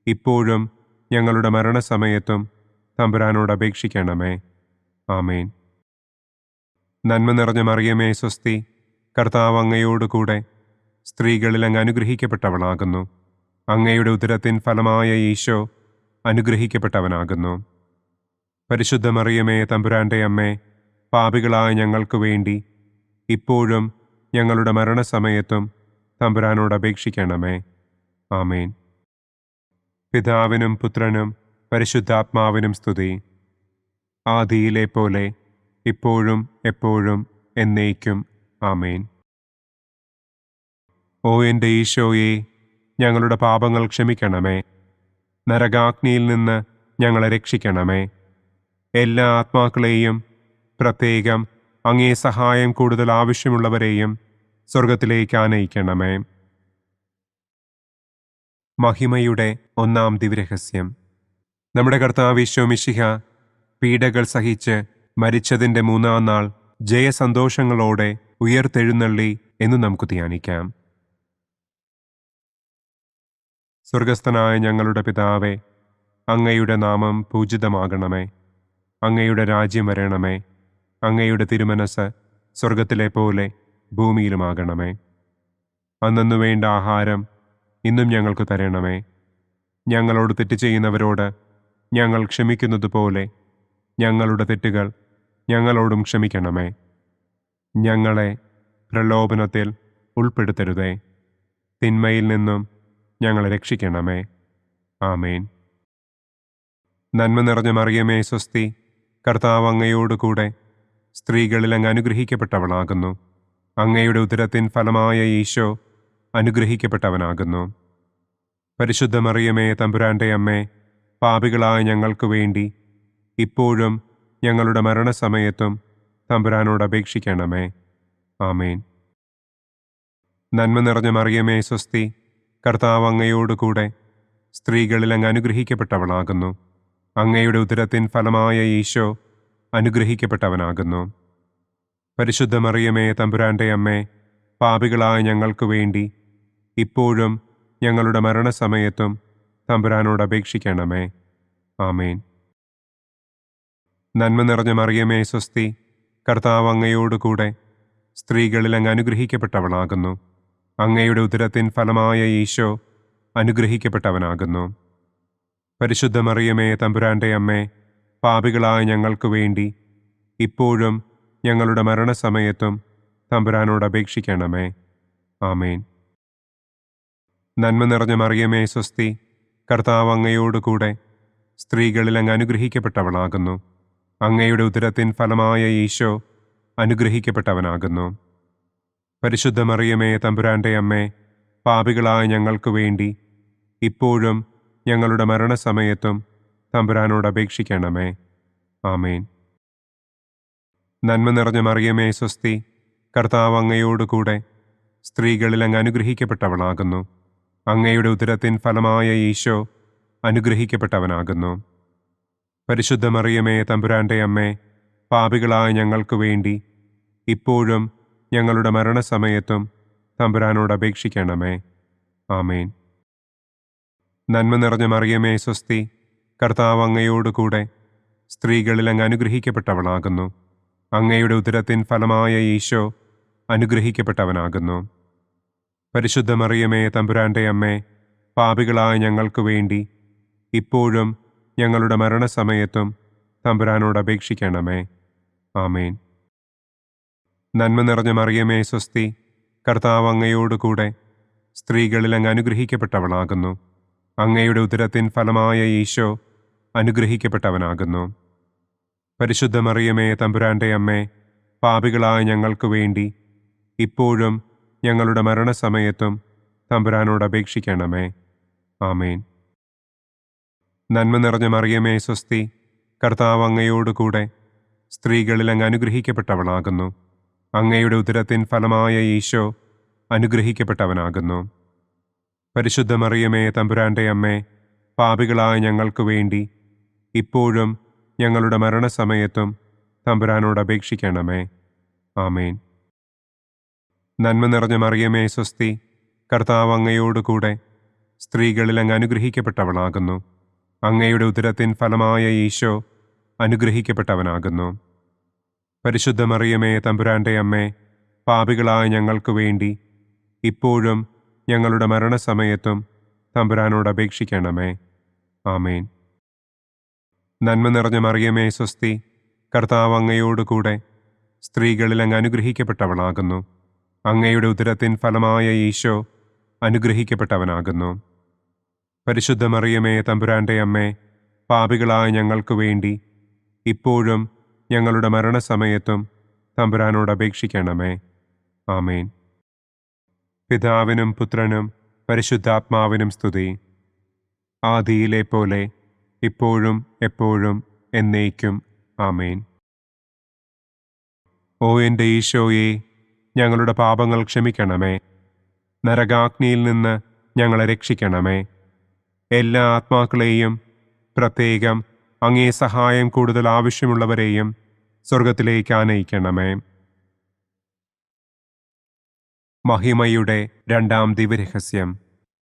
ഇപ്പോഴും ഞങ്ങളുടെ മരണസമയത്തും തമ്പുരാനോട് അപേക്ഷിക്കണമേ. ആമേൻ. നന്മ നിറഞ്ഞ മറിയമേ സ്വസ്തി, കർത്താവ് അങ്ങയോടുകൂടെ സ്ത്രീകളിൽ അങ്ങ് അനുഗ്രഹിക്കപ്പെട്ടവളാകുന്നു. അങ്ങയുടെ ഉദരത്തിൻ ഫലമായ ഈശോ അനുഗ്രഹിക്കപ്പെട്ടവനാകുന്നു. പരിശുദ്ധ മറിയമേ തമ്പുരാന്റെ അമ്മേ, പാപികളായ ഞങ്ങൾക്ക് വേണ്ടി ഇപ്പോഴും ഞങ്ങളുടെ മരണസമയത്തും തമ്പുരാനോട് അപേക്ഷിക്കണമേ. ആമേൻ. പിതാവിനും പുത്രനും പരിശുദ്ധാത്മാവിനും സ്തുതി. ആദിയിലെ പോലെ ഇപ്പോഴും എപ്പോഴും എന്നേക്കും. ആമേൻ. ഓ എൻ്റെ ഈശോയെ, ഞങ്ങളുടെ പാപങ്ങൾ ക്ഷമിക്കണമേ. നരകാഗ്നിയിൽ നിന്ന് ഞങ്ങളെ രക്ഷിക്കണമേ. എല്ലാ ആത്മാക്കളെയും, പ്രത്യേകം അങ്ങേ സഹായം കൂടുതൽ ആവശ്യമുള്ളവരെയും സ്വർഗത്തിലേക്ക് ആനയിക്കണമേ. മഹിമയുടെ ഒന്നാം ദിവ്യരഹസ്യം. നമ്മുടെ കർത്താവ് ഈശോ മിശിഹ പീഡകൾ സഹിച്ച് മരിച്ചതിൻ്റെ മൂന്നാം നാൾ ജയസന്തോഷങ്ങളോടെ ഉയർത്തെഴുന്നള്ളി എന്ന് നമുക്ക് ധ്യാനിക്കാം. സ്വർഗസ്ഥനായ ഞങ്ങളുടെ പിതാവേ, അങ്ങയുടെ നാമം പൂജിതമാകണമേ. അങ്ങയുടെ രാജ്യം വരണമേ. അങ്ങയുടെ തിരുമനസ് സ്വർഗത്തിലെ പോലെ ഭൂമിയിലുമാകണമേ. അന്നന്നു വേണ്ട ആഹാരം ഇന്നും ഞങ്ങൾക്ക് തരണമേ. ഞങ്ങളോട് തെറ്റ് ചെയ്യുന്നവരോട് ഞങ്ങൾ ക്ഷമിക്കുന്നത് പോലെ ഞങ്ങളുടെ തെറ്റുകൾ ഞങ്ങളോടും ക്ഷമിക്കണമേ. ഞങ്ങളെ പ്രലോഭനത്തിൽ ഉൾപ്പെടുത്തരുതേ. തിന്മയിൽ നിന്നും ഞങ്ങളെ രക്ഷിക്കണമേ. ആമേൻ. നന്മ നിറഞ്ഞ മറിയമേ സ്വസ്തി, കർത്താവ് അങ്ങയോടുകൂടെ സ്ത്രീകളിൽ അങ്ങ് അനുഗ്രഹിക്കപ്പെട്ടവളാകുന്നു. അങ്ങയുടെ ഉദരത്തിൻ ഫലമായ ഈശോ അനുഗ്രഹിക്കപ്പെട്ടവനാകുന്നു. പരിശുദ്ധ മറിയമേ തമ്പുരാന്റെ അമ്മേ, പാപികളായ ഞങ്ങൾക്ക് വേണ്ടി ഇപ്പോഴും ഞങ്ങളുടെ മരണസമയത്തും തമ്പുരാനോട് അപേക്ഷിക്കണമേ. ആമേൻ. നന്മ നിറഞ്ഞ മറിയമേ സ്വസ്തി, കർത്താവ് അങ്ങയോടുകൂടെ സ്ത്രീകളിൽ അങ്ങ് അനുഗ്രഹിക്കപ്പെട്ടവളാകുന്നു. അങ്ങയുടെ ഉദരത്തിൻ ഫലമായ ഈശോ അനുഗ്രഹിക്കപ്പെട്ടവനാകുന്നു. പരിശുദ്ധ മറിയമേ തമ്പുരാന്റെ അമ്മേ, പാപികളായ ഞങ്ങൾക്ക് വേണ്ടി ഇപ്പോഴും ഞങ്ങളുടെ മരണസമയത്തും തമ്പുരാനോട് അപേക്ഷിക്കണമേ. ആമേൻ. നന്മ നിറഞ്ഞ മറിയമേ സ്വസ്തി, കർത്താവ് അങ്ങയോടുകൂടെ സ്ത്രീകളിൽ അങ്ങ് അനുഗ്രഹിക്കപ്പെട്ടവളാകുന്നു. അങ്ങയുടെ ഉദരത്തിൻ ഫലമായ ഈശോ അനുഗ്രഹിക്കപ്പെട്ടവനാകുന്നു. പരിശുദ്ധ മറിയമേ തമ്പുരാന്റെ അമ്മേ, പാപികളായ ഞങ്ങൾക്ക് വേണ്ടി ഇപ്പോഴും ഞങ്ങളുടെ മരണസമയത്തും തമ്പുരാനോട് അപേക്ഷിക്കണമേ. ആമേൻ. നന്മ നിറഞ്ഞ മറിയമേ സ്വസ്തി, കർത്താവ് അങ്ങയോടുകൂടെ സ്ത്രീകളിൽ അങ്ങ് അനുഗ്രഹിക്കപ്പെട്ടവളാകുന്നു. അങ്ങയുടെ ഉദരത്തിൻ ഫലമായ ഈശോ അനുഗ്രഹിക്കപ്പെട്ടവനാകുന്നു. പരിശുദ്ധ മറിയമേ, തമ്പുരാന്റെ അമ്മേ, പാപികളായ ഞങ്ങൾക്ക് വേണ്ടി ഇപ്പോഴും ഞങ്ങളുടെ മരണസമയത്തും തമ്പുരാനോട് അപേക്ഷിക്കണമേ. ആമേൻ. നന്മ നിറഞ്ഞ മറിയമേ, സ്വസ്തി, കർത്താവ് അങ്ങയോടുകൂടെ സ്ത്രീകളിൽ അങ്ങ് അനുഗ്രഹിക്കപ്പെട്ടവളാകുന്നു. അങ്ങയുടെ ഉദരത്തിൻ ഫലമായ ഈശോ അനുഗ്രഹിക്കപ്പെട്ടവനാകുന്നു. പരിശുദ്ധ മറിയമേ, തമ്പുരാന്റെ അമ്മേ, പാപികളായ ഞങ്ങൾക്ക് വേണ്ടി ഇപ്പോഴും ഞങ്ങളുടെ മരണസമയത്തും തമ്പുരാനോട് അപേക്ഷിക്കണമേ. ആമേൻ. നന്മ നിറഞ്ഞ മറിയമേ, സ്വസ്തി, കർത്താവ് അങ്ങയോടുകൂടെ സ്ത്രീകളിൽ അങ്ങ് അനുഗ്രഹിക്കപ്പെട്ടവളാകുന്നു. അങ്ങയുടെ ഉദരത്തിൻ ഫലമായ ഈശോ അനുഗ്രഹിക്കപ്പെട്ടവനാകുന്നു. പരിശുദ്ധ മറിയമേ, തമ്പുരാന്റെ അമ്മേ, പാപികളായ ഞങ്ങൾക്ക് വേണ്ടി ഇപ്പോഴും ഞങ്ങളുടെ മരണസമയത്തും തമ്പുരാനോട് അപേക്ഷിക്കണമേ. ആമേൻ. നന്മ നിറഞ്ഞ മറിയമേ, സ്വസ്തി, കർത്താവ് അങ്ങയോടുകൂടെ സ്ത്രീകളിൽ അങ്ങ് അനുഗ്രഹിക്കപ്പെട്ടവളാകുന്നു. അങ്ങയുടെ ഉദരത്തിൻ ഫലമായ ഈശോ അനുഗ്രഹിക്കപ്പെട്ടവനാകുന്നു. പരിശുദ്ധ മറിയമേ, തമ്പുരാന്റെ അമ്മേ, പാപികളായ ഞങ്ങൾക്ക് വേണ്ടി ഇപ്പോഴും ഞങ്ങളുടെ മരണസമയത്തും തമ്പുരാനോട് അപേക്ഷിക്കണമേ. ആമേൻ. നന്മ നിറഞ്ഞ മറിയമേ, സ്വസ്തി, കർത്താവ് അങ്ങയോടുകൂടെ സ്ത്രീകളിൽ അങ്ങ് അനുഗ്രഹിക്കപ്പെട്ടവളാകുന്നു. അങ്ങയുടെ ഉദരത്തിൻ ഫലമായ ഈശോ അനുഗ്രഹിക്കപ്പെട്ടവനാകുന്നു. പരിശുദ്ധ മറിയമേ, തമ്പുരാന്റെ അമ്മേ, പാപികളായ ഞങ്ങൾക്ക് വേണ്ടി ഇപ്പോഴും ഞങ്ങളുടെ മരണസമയത്തും തമ്പുരാനോട് അപേക്ഷിക്കണമേ. ആമേൻ. നന്മ നിറഞ്ഞ മറിയമേ, സ്വസ്തി, കർത്താവ് അങ്ങയോടുകൂടെ സ്ത്രീകളിൽ അങ്ങ് അനുഗ്രഹിക്കപ്പെട്ടവളാകുന്നു. അങ്ങയുടെ ഉദരത്തിൻ ഫലമായ ഈശോ അനുഗ്രഹിക്കപ്പെട്ടവനാകുന്നു. പരിശുദ്ധ മറിയമേ, തമ്പുരാന്റെ അമ്മേ, പാപികളായ ഞങ്ങൾക്ക് വേണ്ടി ഇപ്പോഴും ഞങ്ങളുടെ മരണസമയത്തും തമ്പുരാനോട് അപേക്ഷിക്കണമേ. ആമേൻ. നന്മ നിറഞ്ഞ മറിയമേ, സ്വസ്തി, കർത്താവ് അങ്ങയോടുകൂടെ സ്ത്രീകളിൽ അങ്ങ് അനുഗ്രഹിക്കപ്പെട്ടവളാകുന്നു. അങ്ങയുടെ ഉദരത്തിൻ ഫലമായ ഈശോ അനുഗ്രഹിക്കപ്പെട്ടവനാകുന്നു. പരിശുദ്ധ മറിയമേ, തമ്പുരാന്റെ അമ്മേ, പാപികളായ ഞങ്ങൾക്ക് വേണ്ടി ഇപ്പോഴും ഞങ്ങളുടെ മരണസമയത്തും തമ്പുരാനോട് അപേക്ഷിക്കണമേ. ആമേൻ. പിതാവിനും പുത്രനും പരിശുദ്ധാത്മാവിനും സ്തുതി. ആദിയിലെ പോലെ ഇപ്പോഴും എപ്പോഴും എന്നേക്കും. ആമേൻ. ഓ എൻ്റെ ഈശോയെ, ഞങ്ങളുടെ പാപങ്ങൾ ക്ഷമിക്കണമേ. നരകാഗ്നിയിൽ നിന്ന് ഞങ്ങളെ രക്ഷിക്കണമേ. എല്ലാ ആത്മാക്കളെയും, പ്രത്യേകം അങ്ങേ സഹായം കൂടുതൽ ആവശ്യമുള്ളവരെയും സ്വർഗത്തിലേക്ക് ആനയിക്കണമേ. മഹിമയുടെ രണ്ടാം ദിവ്യരഹസ്യം.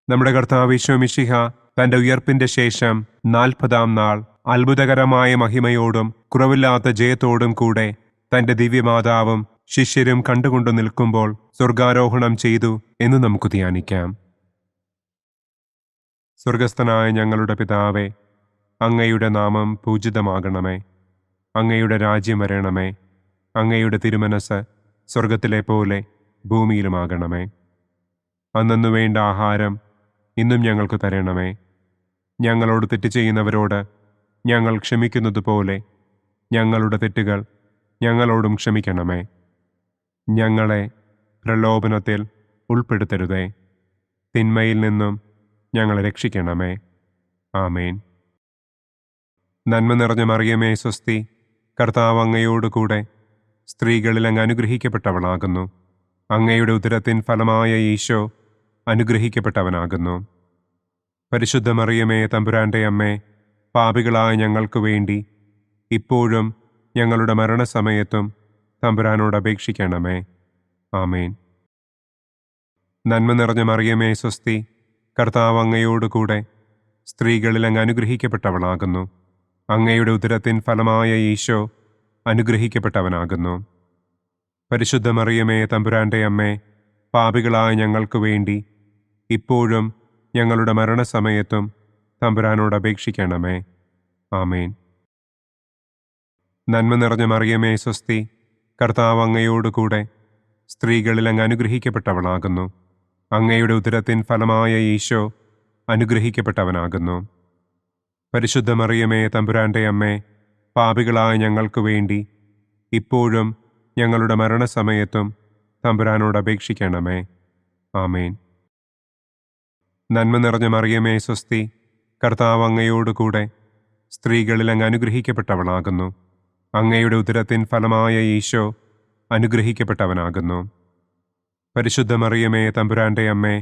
നമ്മുടെ കർത്താവ് ഈശോ മിശിഹ തന്റെ ഉയർപ്പിന്റെ ശേഷം 40-ാം നാൾ അത്ഭുതകരമായ മഹിമയോടും കുറവില്ലാത്ത ജയത്തോടും കൂടെ തന്റെ ദിവ്യമാതാവും ശിഷ്യരും കണ്ടുകൊണ്ടു നിൽക്കുമ്പോൾ സ്വർഗാരോഹണം ചെയ്തു എന്ന് നമുക്ക് ധ്യാനിക്കാം. സ്വർഗസ്ഥനായ ഞങ്ങളുടെ പിതാവേ, അങ്ങയുടെ നാമം പൂജിതമാകണമേ. അങ്ങയുടെ രാജ്യം വരണമേ. അങ്ങയുടെ തിരുമനസ് സ്വർഗത്തിലെ പോലെ ഭൂമിയിലുമാകണമേ. അന്നു വേണ്ട ആഹാരം ഇന്നും ഞങ്ങൾക്ക് തരണമേ. ഞങ്ങളോട് തെറ്റ് ചെയ്യുന്നവരോട് ഞങ്ങൾ ക്ഷമിക്കുന്നത് പോലെ ഞങ്ങളുടെ തെറ്റുകൾ ഞങ്ങളോടും ക്ഷമിക്കണമേ. ഞങ്ങളെ പ്രലോഭനത്തിൽ ഉൾപ്പെടുത്തരുതേ. തിന്മയിൽ നിന്നും ഞങ്ങളെ രക്ഷിക്കണമേ. ആമേൻ. നന്മ നിറഞ്ഞ മറിയമേ, സ്വസ്തി, കർത്താവ് അങ്ങയോടുകൂടെ സ്ത്രീകളിൽ അങ്ങ് അനുഗ്രഹിക്കപ്പെട്ടവളാകുന്നു. അങ്ങയുടെ ഉദരത്തിൻ ഫലമായ ഈശോ അനുഗ്രഹിക്കപ്പെട്ടവനാകുന്നു. പരിശുദ്ധ മറിയമേ, തമ്പുരാന്റെ അമ്മേ, പാപികളായ ഞങ്ങൾക്ക് വേണ്ടി ഇപ്പോഴും ഞങ്ങളുടെ മരണസമയത്തും തമ്പുരാനോട് അപേക്ഷിക്കണമേ. ആമേൻ. നന്മ നിറഞ്ഞ മറിയമേ, സ്വസ്തി, കർത്താവ് അങ്ങയോടുകൂടെ സ്ത്രീകളിൽ അങ്ങ് അനുഗ്രഹിക്കപ്പെട്ടവളാകുന്നു. അങ്ങയുടെ ഉദരത്തിൻ ഫലമായ ഈശോ അനുഗ്രഹിക്കപ്പെട്ടവനാകുന്നു. പരിശുദ്ധ മറിയമേ, തമ്പുരാന്റെ അമ്മേ, പാപികളായ ഞങ്ങൾക്ക് വേണ്ടി ഇപ്പോഴും ഞങ്ങളുടെ മരണസമയത്തും തമ്പുരാനോട് അപേക്ഷിക്കണമേ. ആമേൻ. നന്മ നിറഞ്ഞ മറിയമേ, സ്വസ്തി, കർത്താവ് അങ്ങയോടുകൂടെ സ്ത്രീകളിൽ അങ്ങ് അനുഗ്രഹിക്കപ്പെട്ടവളാകുന്നു. അങ്ങയുടെ ഉദരത്തിൻ ഫലമായ ഈശോ അനുഗ്രഹിക്കപ്പെട്ടവനാകുന്നു. പരിശുദ്ധ മറിയമേ തമ്പുരാന്റെ അമ്മേ, പാപികളായ ഞങ്ങൾക്ക് വേണ്ടി ഇപ്പോഴും ഞങ്ങളുടെ മരണസമയത്തും തമ്പുരാനോട് അപേക്ഷിക്കണമേ. ആമേൻ. നന്മ നിറഞ്ഞ മറിയമേ സ്വസ്തി, കർത്താവ് അങ്ങയോടുകൂടെ സ്ത്രീകളിൽ അങ്ങ് അനുഗ്രഹിക്കപ്പെട്ടവളാകുന്നു. അങ്ങയുടെ ഉദരത്തിൻ ഫലമായ ഈശോ അനുഗ്രഹിക്കപ്പെട്ടവനാകുന്നു. പരിശുദ്ധ മറിയമേ തമ്പുരാന്റെ അമ്മേ,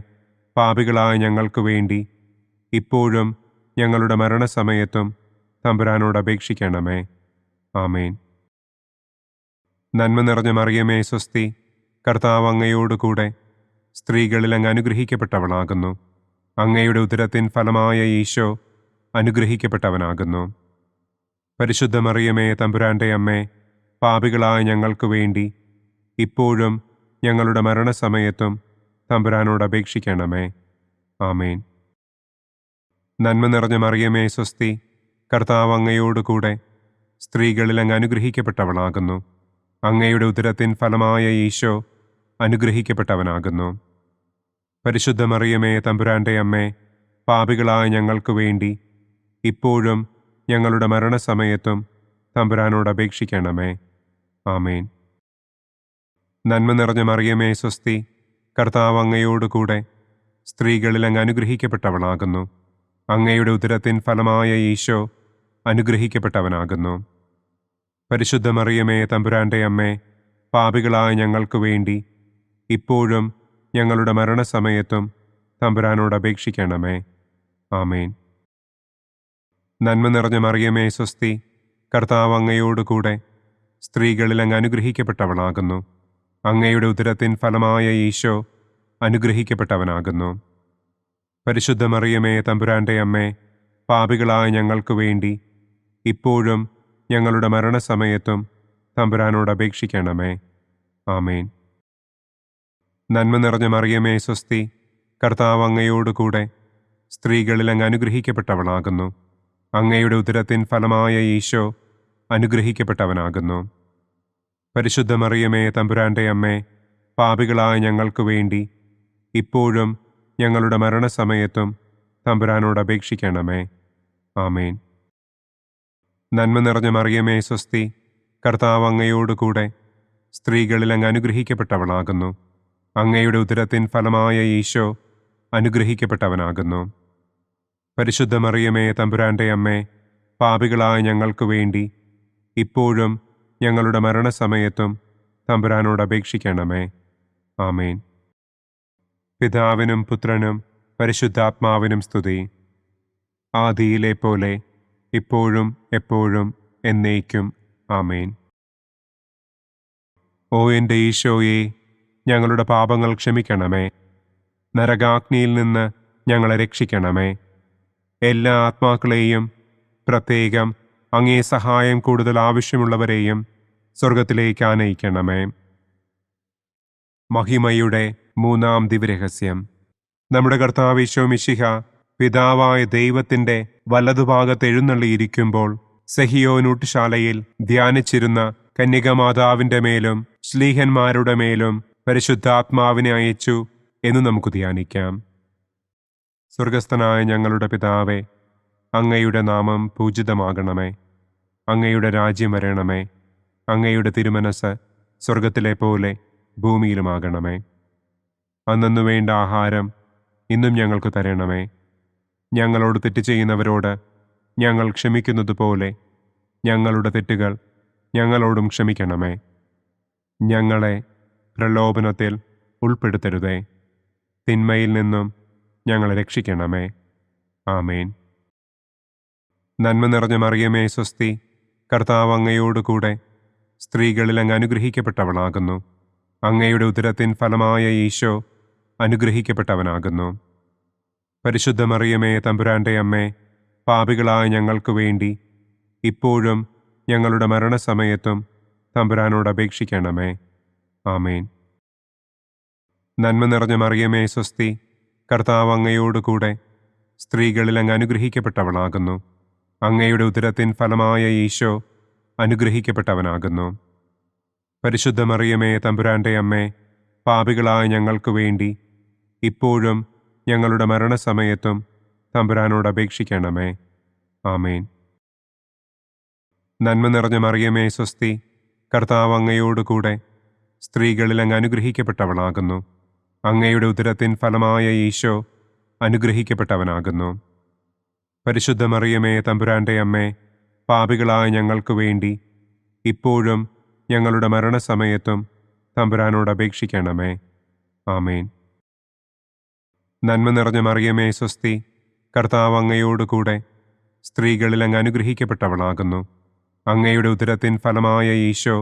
പാപികളായ ഞങ്ങൾക്ക് വേണ്ടി ഇപ്പോഴും ഞങ്ങളുടെ മരണസമയത്തും തമ്പുരാനോട് അപേക്ഷിക്കണമേ. ആമേൻ. നന്മ നിറഞ്ഞ മറിയമേ സ്വസ്തി, കർത്താവ് അങ്ങയോടുകൂടെ സ്ത്രീകളിൽ അങ്ങ് അനുഗ്രഹിക്കപ്പെട്ടവളാകുന്നു. അങ്ങയുടെ ഉദരത്തിൻ ഫലമായ ഈശോ അനുഗ്രഹിക്കപ്പെട്ടവനാകുന്നു. പരിശുദ്ധ മറിയമേ തമ്പുരാന്റെ അമ്മേ, പാപികളായ ഞങ്ങൾക്ക് വേണ്ടി ഇപ്പോഴും ഞങ്ങളുടെ മരണസമയത്തും തമ്പുരാനോട് അപേക്ഷിക്കണമേ. ആമേൻ. നന്മ നിറഞ്ഞ മറിയമേ സ്വസ്തി, കർത്താവ് അങ്ങയോടുകൂടെ സ്ത്രീകളിൽ അങ്ങ് അനുഗ്രഹിക്കപ്പെട്ടവളാകുന്നു. അങ്ങയുടെ ഉദരത്തിൻ ഫലമായ ഈശോ അനുഗ്രഹിക്കപ്പെട്ടവനാകുന്നു. പരിശുദ്ധ മറിയമേ തമ്പുരാന്റെ അമ്മേ, പാപികളായ ഞങ്ങൾക്ക് വേണ്ടി ഇപ്പോഴും ഞങ്ങളുടെ മരണസമയത്തും തമ്പുരാനോട് അപേക്ഷിക്കണമേ. ആമേൻ. നന്മ നിറഞ്ഞ മറിയമേ സ്വസ്തി, കർത്താവ് അങ്ങയോടുകൂടെ സ്ത്രീകളിൽ അങ്ങ് അനുഗ്രഹിക്കപ്പെട്ടവളാകുന്നു. അങ്ങയുടെ ഉദരത്തിൻ ഫലമായ ഈശോ അനുഗ്രഹിക്കപ്പെട്ടവനാകുന്നു. പരിശുദ്ധ മറിയമേ തമ്പുരാന്റെ അമ്മേ, പാപികളായ ഞങ്ങൾക്ക് വേണ്ടി ഇപ്പോഴും ഞങ്ങളുടെ മരണസമയത്തും തമ്പുരാനോട് അപേക്ഷിക്കണമേ. ആമേൻ. നന്മ നിറഞ്ഞ മറിയമേ സ്വസ്തി, കർത്താവ് അങ്ങയോടുകൂടെ സ്ത്രീകളിൽ അങ്ങ് അനുഗ്രഹിക്കപ്പെട്ടവളാകുന്നു. അങ്ങയുടെ ഉദരത്തിൻ ഫലമായ ഈശോ അനുഗ്രഹിക്കപ്പെട്ടവനാകുന്നു. പരിശുദ്ധ മറിയമേ തമ്പുരാന്റെ അമ്മേ, പാപികളായ ഞങ്ങൾക്ക് വേണ്ടി ഇപ്പോഴും ഞങ്ങളുടെ മരണസമയത്തും തമ്പുരാനോട് അപേക്ഷിക്കണമേ. ആമേൻ. നന്മ നിറഞ്ഞ മറിയമേ സ്വസ്തി, കർത്താവ് അങ്ങയോടുകൂടെ സ്ത്രീകളിൽ അങ്ങ് അനുഗ്രഹിക്കപ്പെട്ടവളാകുന്നു. അങ്ങയുടെ ഉദരത്തിൻ ഫലമായ ഈശോ അനുഗ്രഹിക്കപ്പെട്ടവനാകുന്നു. പരിശുദ്ധ മറിയമേ തമ്പുരാന്റെ അമ്മേ, പാപികളായ ഞങ്ങൾക്ക് വേണ്ടി ഇപ്പോഴും ഞങ്ങളുടെ മരണസമയത്തും തമ്പുരാനോട് അപേക്ഷിക്കണമേ. ആമേൻ. നന്മ നിറഞ്ഞ മറിയമേ സ്വസ്തി, കർത്താവ് അങ്ങയോടുകൂടെ സ്ത്രീകളിൽ അങ്ങ് അനുഗ്രഹിക്കപ്പെട്ടവളാകുന്നു. അങ്ങയുടെ ഉദരത്തിൻ ഫലമായ ഈശോ അനുഗ്രഹിക്കപ്പെട്ടവനാകുന്നു. പരിശുദ്ധ മറിയമേ തമ്പുരാന്റെ അമ്മേ, പാപികളായ ഞങ്ങൾക്ക് വേണ്ടി ഇപ്പോഴും ഞങ്ങളുടെ മരണസമയത്തും തമ്പുരാനോട് അപേക്ഷിക്കണമേ. ആമേൻ. പിതാവിനും പുത്രനും പരിശുദ്ധാത്മാവിനും സ്തുതി. ആദിയിലെ പോലെ ഇപ്പോഴും എപ്പോഴും എന്നേക്കും. ആമേൻ. ഓ എൻ്റെ ഈശോയെ, ഞങ്ങളുടെ പാപങ്ങൾ ക്ഷമിക്കണമേ. നരകാഗ്നിയിൽ നിന്ന് ഞങ്ങളെ രക്ഷിക്കണമേ. എല്ലാ ആത്മാക്കളെയും, പ്രത്യേകം അങ്ങേ സഹായം കൂടുതൽ ആവശ്യമുള്ളവരെയും സ്വർഗത്തിലേക്ക് ആനയിക്കണമേ. മഹിമയുടെ മൂന്നാം ദിവ്യരഹസ്യം. നമ്മുടെ കർത്താവ് ഈശോ മിശിഹ പിതാവായ ദൈവത്തിൻ്റെ വലതുഭാഗത്ത് എഴുന്നള്ളിയിരിക്കുമ്പോൾ സെഹിയോനൂട്ടുശാലയിൽ ധ്യാനിച്ചിരുന്ന കന്യകമാതാവിൻ്റെ മേലും ശ്ലീഹന്മാരുടെ മേലും പരിശുദ്ധാത്മാവിനെ അയച്ചു എന്ന് നമുക്ക് ധ്യാനിക്കാം. സ്വർഗസ്ഥനായ ഞങ്ങളുടെ പിതാവേ, അങ്ങയുടെ നാമം പൂജിതമാകണമേ. അങ്ങയുടെ രാജ്യം വരണമേ. അങ്ങയുടെ തിരുമനസ് സ്വർഗത്തിലെ പോലെ ഭൂമിയിലുമാകണമേ. അന്നു വേണ്ട ആഹാരം ഇന്നും ഞങ്ങൾക്ക് തരണമേ. ഞങ്ങളോട് തെറ്റ് ചെയ്യുന്നവരോട് ഞങ്ങൾ ക്ഷമിക്കുന്നത് പോലെ ഞങ്ങളുടെ തെറ്റുകൾ ഞങ്ങളോടും ക്ഷമിക്കണമേ. ഞങ്ങളെ പ്രലോഭനത്തിൽ ഉൾപ്പെടുത്തരുതേ. തിന്മയിൽ നിന്നും ഞങ്ങളെ രക്ഷിക്കണമേ. ആമേൻ. നന്മ നിറഞ്ഞ മറിയമേ സ്വസ്തി, കർത്താവ് അങ്ങയോടുകൂടെ സ്ത്രീകളിൽ അങ്ങ് അനുഗ്രഹിക്കപ്പെട്ടവളാകുന്നു. അങ്ങയുടെ ഉദരത്തിൻ ഫലമായ ഈശോ അനുഗ്രഹിക്കപ്പെട്ടവനാകുന്നു. പരിശുദ്ധ മറിയമേ തമ്പുരാന്റെ അമ്മേ, പാപികളായ ഞങ്ങൾക്ക് വേണ്ടി ഇപ്പോഴും ഞങ്ങളുടെ മരണസമയത്തും തമ്പുരാനോട് അപേക്ഷിക്കണമേ. ആമേൻ. നന്മ നിറഞ്ഞ മറിയമേ സ്വസ്തി, കർത്താവ് അങ്ങയോടുകൂടെ സ്ത്രീകളിൽ അങ്ങ് അനുഗ്രഹിക്കപ്പെട്ടവളാകുന്നു. അങ്ങയുടെ ഉദരത്തിൻ ഫലമായ ഈശോ അനുഗ്രഹിക്കപ്പെട്ടവനാകുന്നു. പരിശുദ്ധ മറിയമേ തമ്പുരാന്റെ അമ്മേ, പാപികളായ ഞങ്ങൾക്ക് വേണ്ടി ഇപ്പോഴും ഞങ്ങളുടെ മരണസമയത്തും തമ്പുരാനോട് അപേക്ഷിക്കണമേ. ആമേൻ. നന്മ നിറഞ്ഞ മറിയമേ സ്വസ്തി, കർത്താവ് അങ്ങയോടുകൂടെ സ്ത്രീകളിൽ അങ്ങ് അനുഗ്രഹിക്കപ്പെട്ടവളാകുന്നു. അങ്ങയുടെ ഉദരത്തിൻ ഫലമായ ഈശോ അനുഗ്രഹിക്കപ്പെട്ടവനാകുന്നു. പരിശുദ്ധ മറിയമേ തമ്പുരാന്റെ അമ്മേ, പാപികളായ ഞങ്ങൾക്ക് വേണ്ടി ഇപ്പോഴും ഞങ്ങളുടെ മരണസമയത്തും തമ്പുരാനോട് അപേക്ഷിക്കണമേ. ആമേൻ. നന്മ നിറഞ്ഞ മറിയമേ സ്വസ്തി, കർത്താവ് അങ്ങയോടുകൂടെ സ്ത്രീകളിൽ അങ്ങ് അനുഗ്രഹിക്കപ്പെട്ടവളാകുന്നു. അങ്ങയുടെ ഉദരത്തിൻ ഫലമായ ഈശോ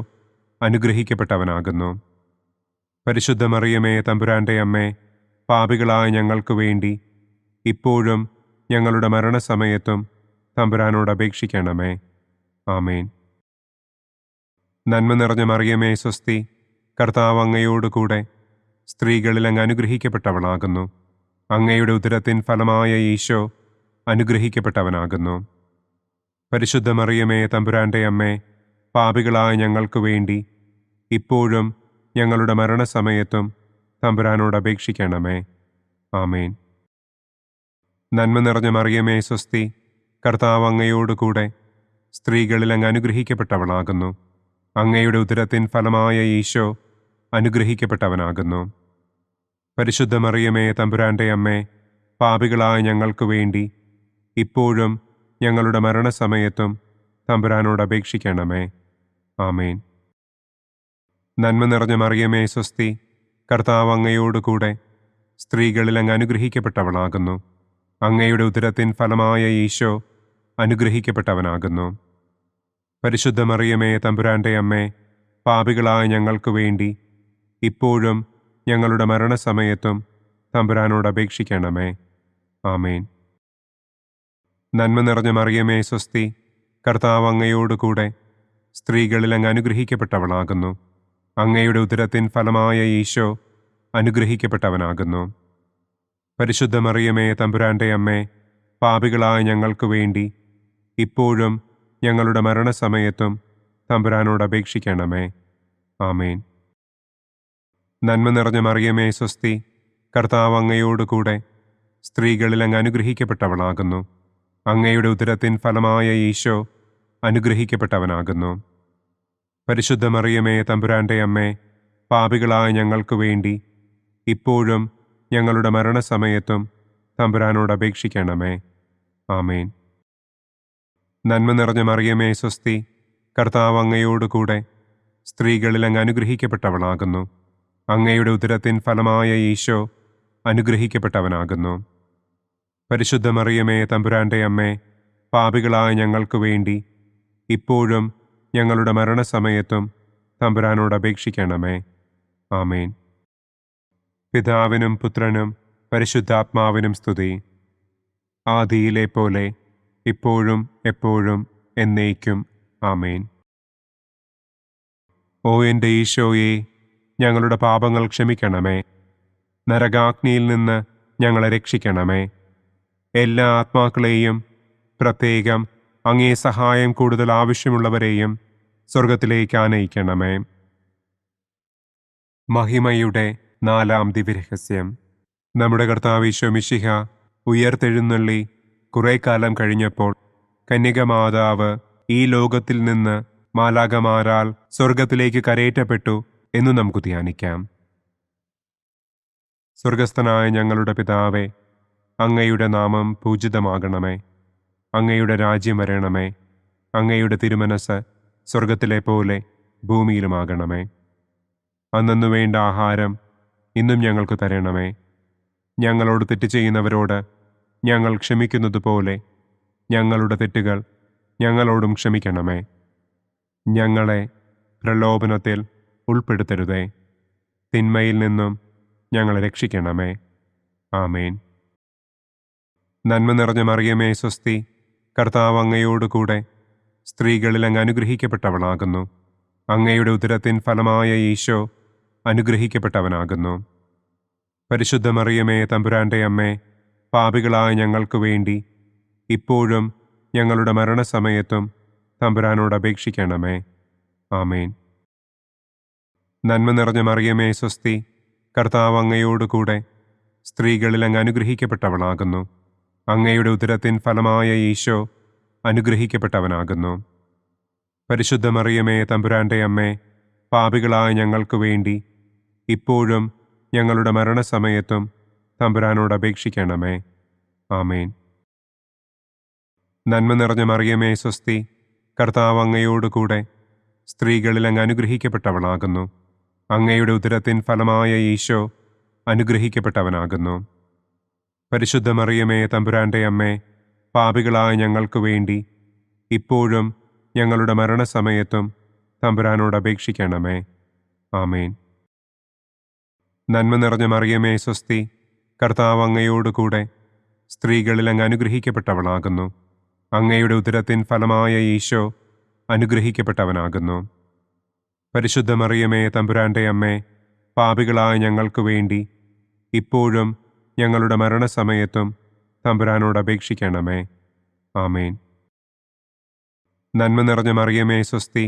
അനുഗ്രഹിക്കപ്പെട്ടവനാകുന്നു. പരിശുദ്ധ മറിയമേ തമ്പുരാന്റെ അമ്മേ, പാപികളായ ഞങ്ങൾക്ക് വേണ്ടി ഇപ്പോഴും ഞങ്ങളുടെ മരണസമയത്തും തമ്പുരാനോട് അപേക്ഷിക്കണമേ. ആമേൻ. നന്മ നിറഞ്ഞ മറിയമേ സ്വസ്തി, കർത്താവ് അങ്ങയോടുകൂടെ സ്ത്രീകളിൽ അങ്ങ് അനുഗ്രഹിക്കപ്പെട്ടവളാകുന്നു. അങ്ങയുടെ ഉദരത്തിൻ ഫലമായ ഈശോ അനുഗ്രഹിക്കപ്പെട്ടവനാകുന്നു. പരിശുദ്ധ മറിയമേ തമ്പുരാന്റെ അമ്മേ, പാപികളായ ഞങ്ങൾക്ക് വേണ്ടി ഇപ്പോഴും ഞങ്ങളുടെ മരണസമയത്തും തമ്പുരാനോട് അപേക്ഷിക്കണമേ. ആമേൻ. നന്മ നിറഞ്ഞ മറിയമേ സ്വസ്തി, കർത്താവ് അങ്ങയോടുകൂടെ സ്ത്രീകളിൽ അങ്ങ് അനുഗ്രഹിക്കപ്പെട്ടവളാകുന്നു. അങ്ങയുടെ ഉദരത്തിൻ ഫലമായ ഈശോ അനുഗ്രഹിക്കപ്പെട്ടവനാകുന്നു. പരിശുദ്ധ മറിയമേ തമ്പുരാന്റെ അമ്മേ, പാപികളായ ഞങ്ങൾക്ക് വേണ്ടി ഇപ്പോഴും ഞങ്ങളുടെ മരണസമയത്തും തമ്പുരാനോട് അപേക്ഷിക്കണമേ. ആമേൻ. നന്മ നിറഞ്ഞ മറിയമേ സ്വസ്തി, കർത്താവ് അങ്ങയോടുകൂടെ സ്ത്രീകളിൽ അങ്ങ് അനുഗ്രഹിക്കപ്പെട്ടവളാകുന്നു. അങ്ങയുടെ ഉദരത്തിൻ ഫലമായ ഈശോ അനുഗ്രഹിക്കപ്പെട്ടവനാകുന്നു. പരിശുദ്ധ മറിയമേ തമ്പുരാന്റെ അമ്മേ, പാപികളായ ഞങ്ങൾക്ക് വേണ്ടി ഇപ്പോഴും ഞങ്ങളുടെ മരണസമയത്തും തമ്പുരാനോട് അപേക്ഷിക്കണമേ. ആമേൻ. നന്മ നിറഞ്ഞ മറിയമേ സ്വസ്തി, കർത്താവ് അങ്ങയോടുകൂടെ സ്ത്രീകളിൽ അങ്ങ് അനുഗ്രഹിക്കപ്പെട്ടവളാകുന്നു. അങ്ങയുടെ ഉദരത്തിൻ ഫലമായ ഈശോ അനുഗ്രഹിക്കപ്പെട്ടവനാകുന്നു. പരിശുദ്ധ മറിയമേ തമ്പുരാന്റെ അമ്മേ, പാപികളായ ഞങ്ങൾക്ക് വേണ്ടി ഇപ്പോഴും ഞങ്ങളുടെ മരണസമയത്തും തമ്പുരാനോട് അപേക്ഷിക്കണമേ. ആമേൻ. നന്മ നിറഞ്ഞ മറിയമേ സ്വസ്തി, കർത്താവ് അങ്ങയോടുകൂടെ സ്ത്രീകളിൽ അങ്ങ് അനുഗ്രഹിക്കപ്പെട്ടവളാകുന്നു. അങ്ങയുടെ ഉദരത്തിൻ ഫലമായ ഈശോ അനുഗ്രഹിക്കപ്പെട്ടവനാകുന്നു. പരിശുദ്ധ മറിയമേ തമ്പുരാന്റെ അമ്മേ, പാപികളായ ഞങ്ങൾക്ക് വേണ്ടി ഇപ്പോഴും ഞങ്ങളുടെ മരണസമയത്തും തമ്പുരാനോട് അപേക്ഷിക്കണമേ. ആമേൻ. നന്മ നിറഞ്ഞ മറിയമേ സ്വസ്തി, കർത്താവ് അങ്ങയോടുകൂടെ സ്ത്രീകളിൽ അങ്ങ് അനുഗ്രഹിക്കപ്പെട്ടവളാകുന്നു. അങ്ങയുടെ ഉദരത്തിൻ ഫലമായ ഈശോ അനുഗ്രഹിക്കപ്പെട്ടവനാകുന്നു. പരിശുദ്ധ മറിയമേ തമ്പുരാന്റെ അമ്മേ, പാപികളായ ഞങ്ങൾക്ക് വേണ്ടി ഇപ്പോഴും ഞങ്ങളുടെ മരണസമയത്തും തമ്പുരാനോട് അപേക്ഷിക്കണമേ. ആമേൻ. പിതാവിനും പുത്രനും പരിശുദ്ധാത്മാവിനും സ്തുതി. ആദിയിലെ പോലെ ഇപ്പോഴും എപ്പോഴും എന്നേക്കും. ആമേൻ. ഓ എൻ്റെ ഈശോയെ, ഞങ്ങളുടെ പാപങ്ങൾ ക്ഷമിക്കണമേ. നരകാഗ്നിയിൽ നിന്ന് ഞങ്ങളെ രക്ഷിക്കണമേ. എല്ലാ ആത്മാക്കളെയും, പ്രത്യേകം അങ്ങേ സഹായം കൂടുതൽ ആവശ്യമുള്ളവരെയും സ്വർഗത്തിലേക്ക് ആനയിക്കണമേ. മഹിമയുടെ 4-ാം ദിവ്യരഹസ്യം. നമ്മുടെ കർത്താവ് ഈശോ മിശിഹ ഉയർത്തെഴുന്നള്ളി കുറെ കാലം കഴിഞ്ഞപ്പോൾ കന്യകമാതാവ് ഈ ലോകത്തിൽ നിന്ന് മാലാഖമാരാൽ സ്വർഗത്തിലേക്ക് കരയേറ്റപ്പെട്ടു എന്നു നമുക്ക് ധ്യാനിക്കാം. സ്വർഗസ്ഥനായ ഞങ്ങളുടെ പിതാവേ, അങ്ങയുടെ നാമം പൂജിതമാകണമേ. അങ്ങയുടെ രാജ്യം വരണമേ. അങ്ങയുടെ തിരുമനസ് സ്വർഗത്തിലെ പോലെ ഭൂമിയിലുമാകണമേ. അന്നന്നു വേണ്ട ആഹാരം ഇന്നും ഞങ്ങൾക്ക് തരണമേ. ഞങ്ങളോട് തെറ്റ് ചെയ്യുന്നവരോട് ഞങ്ങൾ ക്ഷമിക്കുന്നത് പോലെ ഞങ്ങളുടെ തെറ്റുകൾ ഞങ്ങളോടും ക്ഷമിക്കണമേ. ഞങ്ങളെ പ്രലോഭനത്തിൽ ഉൾപ്പെടുത്തരുതേ. തിന്മയിൽ നിന്നും ഞങ്ങളെ രക്ഷിക്കണമേ. ആമേൻ. നന്മ നിറഞ്ഞ മറിയമേ സ്വസ്തി, കർത്താവ് അങ്ങയോടുകൂടെ സ്ത്രീകളിൽ അങ്ങ് അനുഗ്രഹിക്കപ്പെട്ടവളാകുന്നു. അങ്ങയുടെ ഉദരത്തിൻ ഫലമായ ഈശോ അനുഗ്രഹിക്കപ്പെട്ടവനാകുന്നു. പരിശുദ്ധ മറിയമേ തമ്പുരാന്റെ അമ്മേ, പാപികളായ ഞങ്ങൾക്ക് വേണ്ടി ഇപ്പോഴും ഞങ്ങളുടെ മരണസമയത്തും തമ്പുരാനോട് അപേക്ഷിക്കണമേ. ആമേൻ. നന്മ നിറഞ്ഞ മറിയമേ സ്വസ്തി, കർത്താവ് അങ്ങയോടുകൂടെ സ്ത്രീകളിൽ അങ്ങ് അനുഗ്രഹിക്കപ്പെട്ടവളാകുന്നു. അങ്ങയുടെ ഉദരത്തിൻ ഫലമായ ഈശോ അനുഗ്രഹിക്കപ്പെട്ടവനാകുന്നു. പരിശുദ്ധ മറിയമേ, തമ്പുരാന്റെ അമ്മേ, പാപികളായ ഞങ്ങൾക്ക് വേണ്ടി ഇപ്പോഴും ഞങ്ങളുടെ മരണസമയത്തും തമ്പുരാനോട് അപേക്ഷിക്കണമേ. ആമേൻ. നന്മ നിറഞ്ഞ മറിയമേ, സ്വസ്തി, കർത്താവ് അങ്ങയോടുകൂടെ സ്ത്രീകളിൽ അങ്ങ് അനുഗ്രഹിക്കപ്പെട്ടവളാകുന്നു. അങ്ങയുടെ ഉദരത്തിൻ ഫലമായ ഈശോ അനുഗ്രഹിക്കപ്പെട്ടവനാകുന്നു. പരിശുദ്ധ മറിയമേ, തമ്പുരാന്റെ അമ്മേ, പാപികളായ ഞങ്ങൾക്ക് വേണ്ടി ഇപ്പോഴും ഞങ്ങളുടെ മരണസമയത്തും തമ്പുരാനോട് അപേക്ഷിക്കണമേ. ആമേൻ. നന്മ നിറഞ്ഞ മറിയമേ, സ്വസ്തി, കർത്താവ് അങ്ങയോടുകൂടെ സ്ത്രീകളിൽ അങ്ങ് അനുഗ്രഹിക്കപ്പെട്ടവളാകുന്നു. അങ്ങയുടെ ഉദരത്തിൻ ഫലമായ ഈശോ അനുഗ്രഹിക്കപ്പെട്ടവനാകുന്നു. പരിശുദ്ധ മറിയമേ, തമ്പുരാന്റെ അമ്മേ, പാപികളായ ഞങ്ങൾക്ക് വേണ്ടി ഇപ്പോഴും ഞങ്ങളുടെ മരണസമയത്തും തമ്പുരാനോട് അപേക്ഷിക്കണമേ. ആമേൻ. നന്മ നിറഞ്ഞ മറിയമേ, സ്വസ്തി,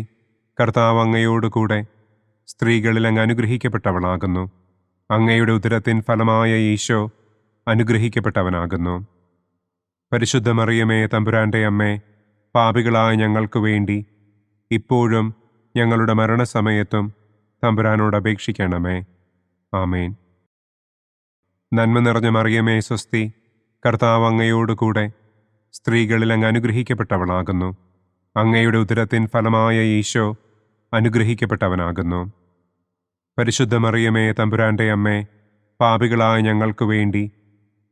കർത്താവ് അങ്ങയോടുകൂടെ സ്ത്രീകളിൽ അങ്ങ് അനുഗ്രഹിക്കപ്പെട്ടവളാകുന്നു. അങ്ങയുടെ ഉദരത്തിൻ ഫലമായ ഈശോ അനുഗ്രഹിക്കപ്പെട്ടവനാകുന്നു. പരിശുദ്ധ മറിയമേ, തമ്പുരാന്റെ അമ്മേ, പാപികളായ ഞങ്ങൾക്ക് വേണ്ടി ഇപ്പോഴും ഞങ്ങളുടെ മരണസമയത്തും തമ്പുരാനോട് അപേക്ഷിക്കണമേ. ആമേൻ. നന്മ നിറഞ്ഞ മറിയമേ, സ്വസ്തി, കർത്താവ് അങ്ങയോടുകൂടെ സ്ത്രീകളിൽ അങ്ങ് അനുഗ്രഹിക്കപ്പെട്ടവളാകുന്നു. അങ്ങയുടെ ഉദരത്തിൻ ഫലമായ ഈശോ അനുഗ്രഹിക്കപ്പെട്ടവനാകുന്നു. പരിശുദ്ധ മറിയമേ, തമ്പുരാന്റെ അമ്മേ, പാപികളായ ഞങ്ങൾക്ക് വേണ്ടി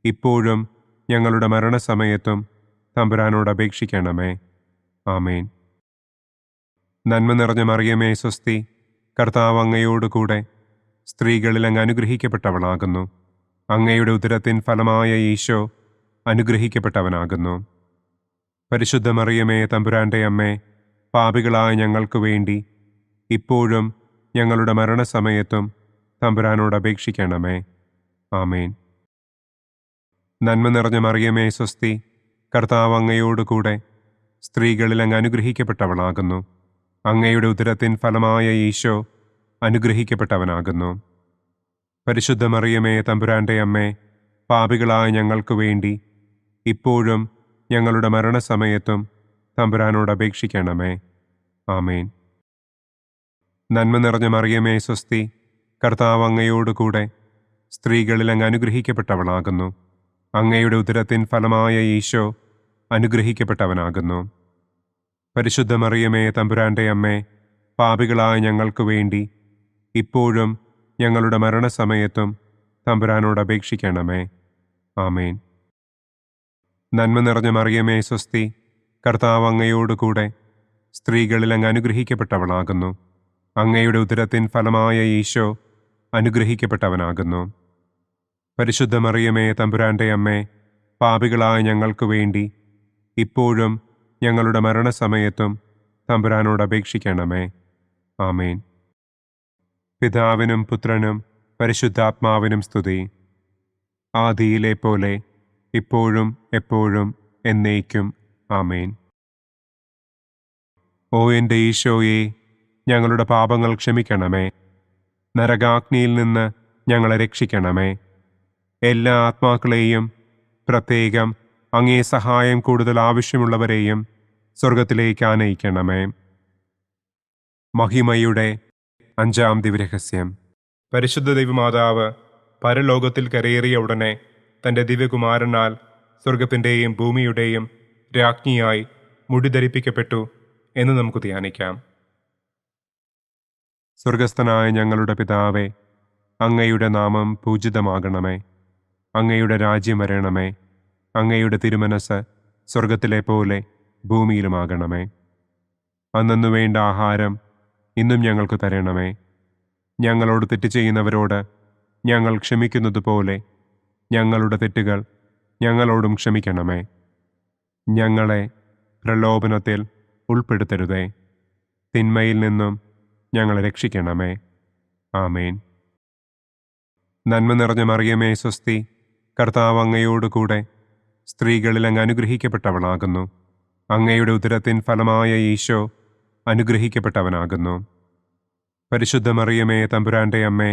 ഇപ്പോഴും ഞങ്ങളുടെ മരണസമയത്തും തമ്പുരാനോട് അപേക്ഷിക്കണമേ. ആമേൻ. നന്മ നിറഞ്ഞ മറിയമേ, സ്വസ്തി, കർത്താവ് അങ്ങയോടുകൂടെ സ്ത്രീകളിൽ അങ്ങ് അനുഗ്രഹിക്കപ്പെട്ടവളാകുന്നു. അങ്ങയുടെ ഉദരത്തിൻ ഫലമായ ഈശോ അനുഗ്രഹിക്കപ്പെട്ടവനാകുന്നു. പരിശുദ്ധ മറിയമേ, തമ്പുരാന്റെ അമ്മേ, പാപികളായ ഞങ്ങൾക്ക് വേണ്ടി ഇപ്പോഴും ഞങ്ങളുടെ മരണസമയത്തും തമ്പുരാനോട് അപേക്ഷിക്കണമേ. ആമേൻ. നന്മ നിറഞ്ഞ മറിയമേ, സ്വസ്തി, കർത്താവ് അങ്ങയോടുകൂടെ സ്ത്രീകളിൽ അങ്ങ് അനുഗ്രഹിക്കപ്പെട്ടവളാകുന്നു. അങ്ങയുടെ ഉദരത്തിൻ ഫലമായ ഈശോ അനുഗ്രഹിക്കപ്പെട്ടവനാകുന്നു. പരിശുദ്ധ മറിയമേ, തമ്പുരാന്റെ അമ്മേ, പാപികളായ ഞങ്ങൾക്ക് വേണ്ടി ഇപ്പോഴും ഞങ്ങളുടെ മരണസമയത്തും തമ്പുരാനോട് അപേക്ഷിക്കണമേ. ആമേൻ. നന്മ നിറഞ്ഞ മറിയമേ, സ്വസ്തി, കർത്താവ് അങ്ങയോടുകൂടെ സ്ത്രീകളിൽ അങ്ങ് അനുഗ്രഹിക്കപ്പെട്ടവളാകുന്നു. അങ്ങയുടെ ഉദരത്തിൻ ഫലമായ ഈശോ അനുഗ്രഹിക്കപ്പെട്ടവനാകുന്നു. പരിശുദ്ധ മറിയമേ, തമ്പുരാന്റെ അമ്മേ, പാപികളായ ഞങ്ങൾക്ക് വേണ്ടി ഇപ്പോഴും ഞങ്ങളുടെ മരണസമയത്തും തമ്പുരാനോട് അപേക്ഷിക്കണമേ. ആമേൻ. നന്മ നിറഞ്ഞ മറിയമേ, സ്വസ്തി, കർത്താവ് അങ്ങയോടുകൂടെ സ്ത്രീകളിൽ അങ്ങ് അനുഗ്രഹിക്കപ്പെട്ടവളാകുന്നു. അങ്ങയുടെ ഉദരത്തിൻ ഫലമായ ഈശോ അനുഗ്രഹിക്കപ്പെട്ടവനാകുന്നു. പരിശുദ്ധ മറിയമേ, തമ്പുരാന്റെ അമ്മേ, പാപികളായ ഞങ്ങൾക്ക് വേണ്ടി ഇപ്പോഴും ഞങ്ങളുടെ മരണസമയത്തും തമ്പുരാനോട് അപേക്ഷിക്കണമേ. ആമേൻ. പിതാവിനും പുത്രനും പരിശുദ്ധാത്മാവിനും സ്തുതി. ആദിയിലെ പോലെ ഇപ്പോഴും എപ്പോഴും എന്നേക്കും. ആമേൻ. ഓ എൻ്റെ ഈശോയെ, ഞങ്ങളുടെ പാപങ്ങൾ ക്ഷമിക്കണമേ. നരകാഗ്നിയിൽ നിന്ന് ഞങ്ങളെ രക്ഷിക്കണമേ. എല്ലാ ആത്മാക്കളെയും, പ്രത്യേകം അങ്ങേ സഹായം കൂടുതൽ ആവശ്യമുള്ളവരെയും സ്വർഗത്തിലേക്ക് ആനയിക്കണമേ. മഹിമയുടെ 5-ാം ദിവ്യരഹസ്യം. പരിശുദ്ധ ദൈവമാതാവ് പരലോകത്തിൽ കരയേറിയ ഉടനെ തൻ്റെ ദിവ്യകുമാരനാൽ സ്വർഗത്തിൻ്റെയും ഭൂമിയുടെയും രാജ്ഞിയായി മുടിധരിപ്പിക്കപ്പെട്ടു എന്ന് നമുക്ക് ധ്യാനിക്കാം. സ്വർഗസ്ഥനായ ഞങ്ങളുടെ പിതാവേ, അങ്ങയുടെ നാമം പൂജിതമാകണമേ. അങ്ങയുടെ രാജ്യം വരണമേ. അങ്ങയുടെ തിരുമനസ് സ്വർഗത്തിലെ പോലെ ഭൂമിയിലുമാകണമേ. അന്നു വേണ്ട ആഹാരം ഇന്നും ഞങ്ങൾക്ക് തരണമേ. ഞങ്ങളോട് തെറ്റ് ചെയ്യുന്നവരോട് ഞങ്ങൾ ക്ഷമിക്കുന്നത് പോലെ ഞങ്ങളുടെ തെറ്റുകൾ ഞങ്ങളോടും ക്ഷമിക്കണമേ. ഞങ്ങളെ പ്രലോഭനത്തിൽ ഉൾപ്പെടുത്തരുതേ. തിന്മയിൽ നിന്നും ഞങ്ങളെ രക്ഷിക്കണമേ. ആമേൻ. നന്മ നിറഞ്ഞ മറിയമേ, സ്വസ്തി, കർത്താവ് അങ്ങയോടുകൂടെ സ്ത്രീകളിൽ അങ്ങ് അനുഗ്രഹിക്കപ്പെട്ടവളാകുന്നു. അങ്ങയുടെ ഉദരത്തിൻ ഫലമായ ഈശോ അനുഗ്രഹിക്കപ്പെട്ടവനാകുന്നു. പരിശുദ്ധ മറിയമേ, തമ്പുരാന്റെ അമ്മേ,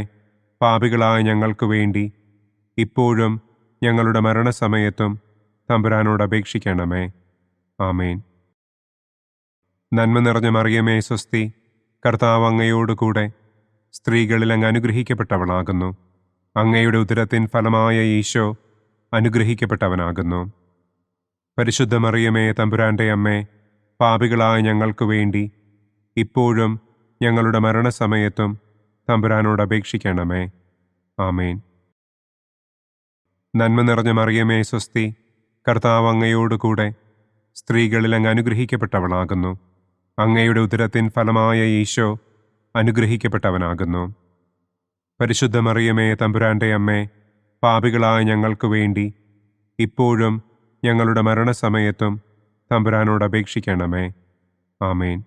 പാപികളായ ഞങ്ങൾക്ക് വേണ്ടി ഇപ്പോഴും ഞങ്ങളുടെ മരണസമയത്തും തമ്പുരാനോട് അപേക്ഷിക്കണമേ. ആമേൻ. നന്മ നിറഞ്ഞ മറിയമേ സ്വസ്തി, കർത്താവ് അങ്ങയോടുകൂടെ സ്ത്രീകളിൽ അങ്ങ് അനുഗ്രഹിക്കപ്പെട്ടവളാകുന്നു. അങ്ങയുടെ ഉദരത്തിൻ ഫലമായ ഈശോ അനുഗ്രഹിക്കപ്പെട്ടവനാകുന്നു. പരിശുദ്ധ മറിയമേ തമ്പുരാന്റെ അമ്മേ, പാപികളായ ഞങ്ങൾക്ക് വേണ്ടി ഇപ്പോഴും ഞങ്ങളുടെ മരണസമയത്തും തമ്പുരാനോട് അപേക്ഷിക്കണമേ. ആമേൻ. നന്മ നിറഞ്ഞ മറിയമേ സ്വസ്തി, കർത്താവ് അങ്ങയോടുകൂടെ സ്ത്രീകളിൽ അങ്ങ് അനുഗ്രഹിക്കപ്പെട്ടവളാകുന്നു. അങ്ങയുടെ ഉദരത്തിൻ ഫലമായ ഈശോ അനുഗ്രഹിക്കപ്പെട്ടവനാകുന്നു. പരിശുദ്ധ മറിയമേ തമ്പുരാന്റെ അമ്മേ, പാപികളായ ഞങ്ങൾക്ക് വേണ്ടി ഇപ്പോഴും ഞങ്ങളുടെ മരണസമയത്തും തമ്പുരാനോട് അപേക്ഷിക്കണമേ. ആമേൻ.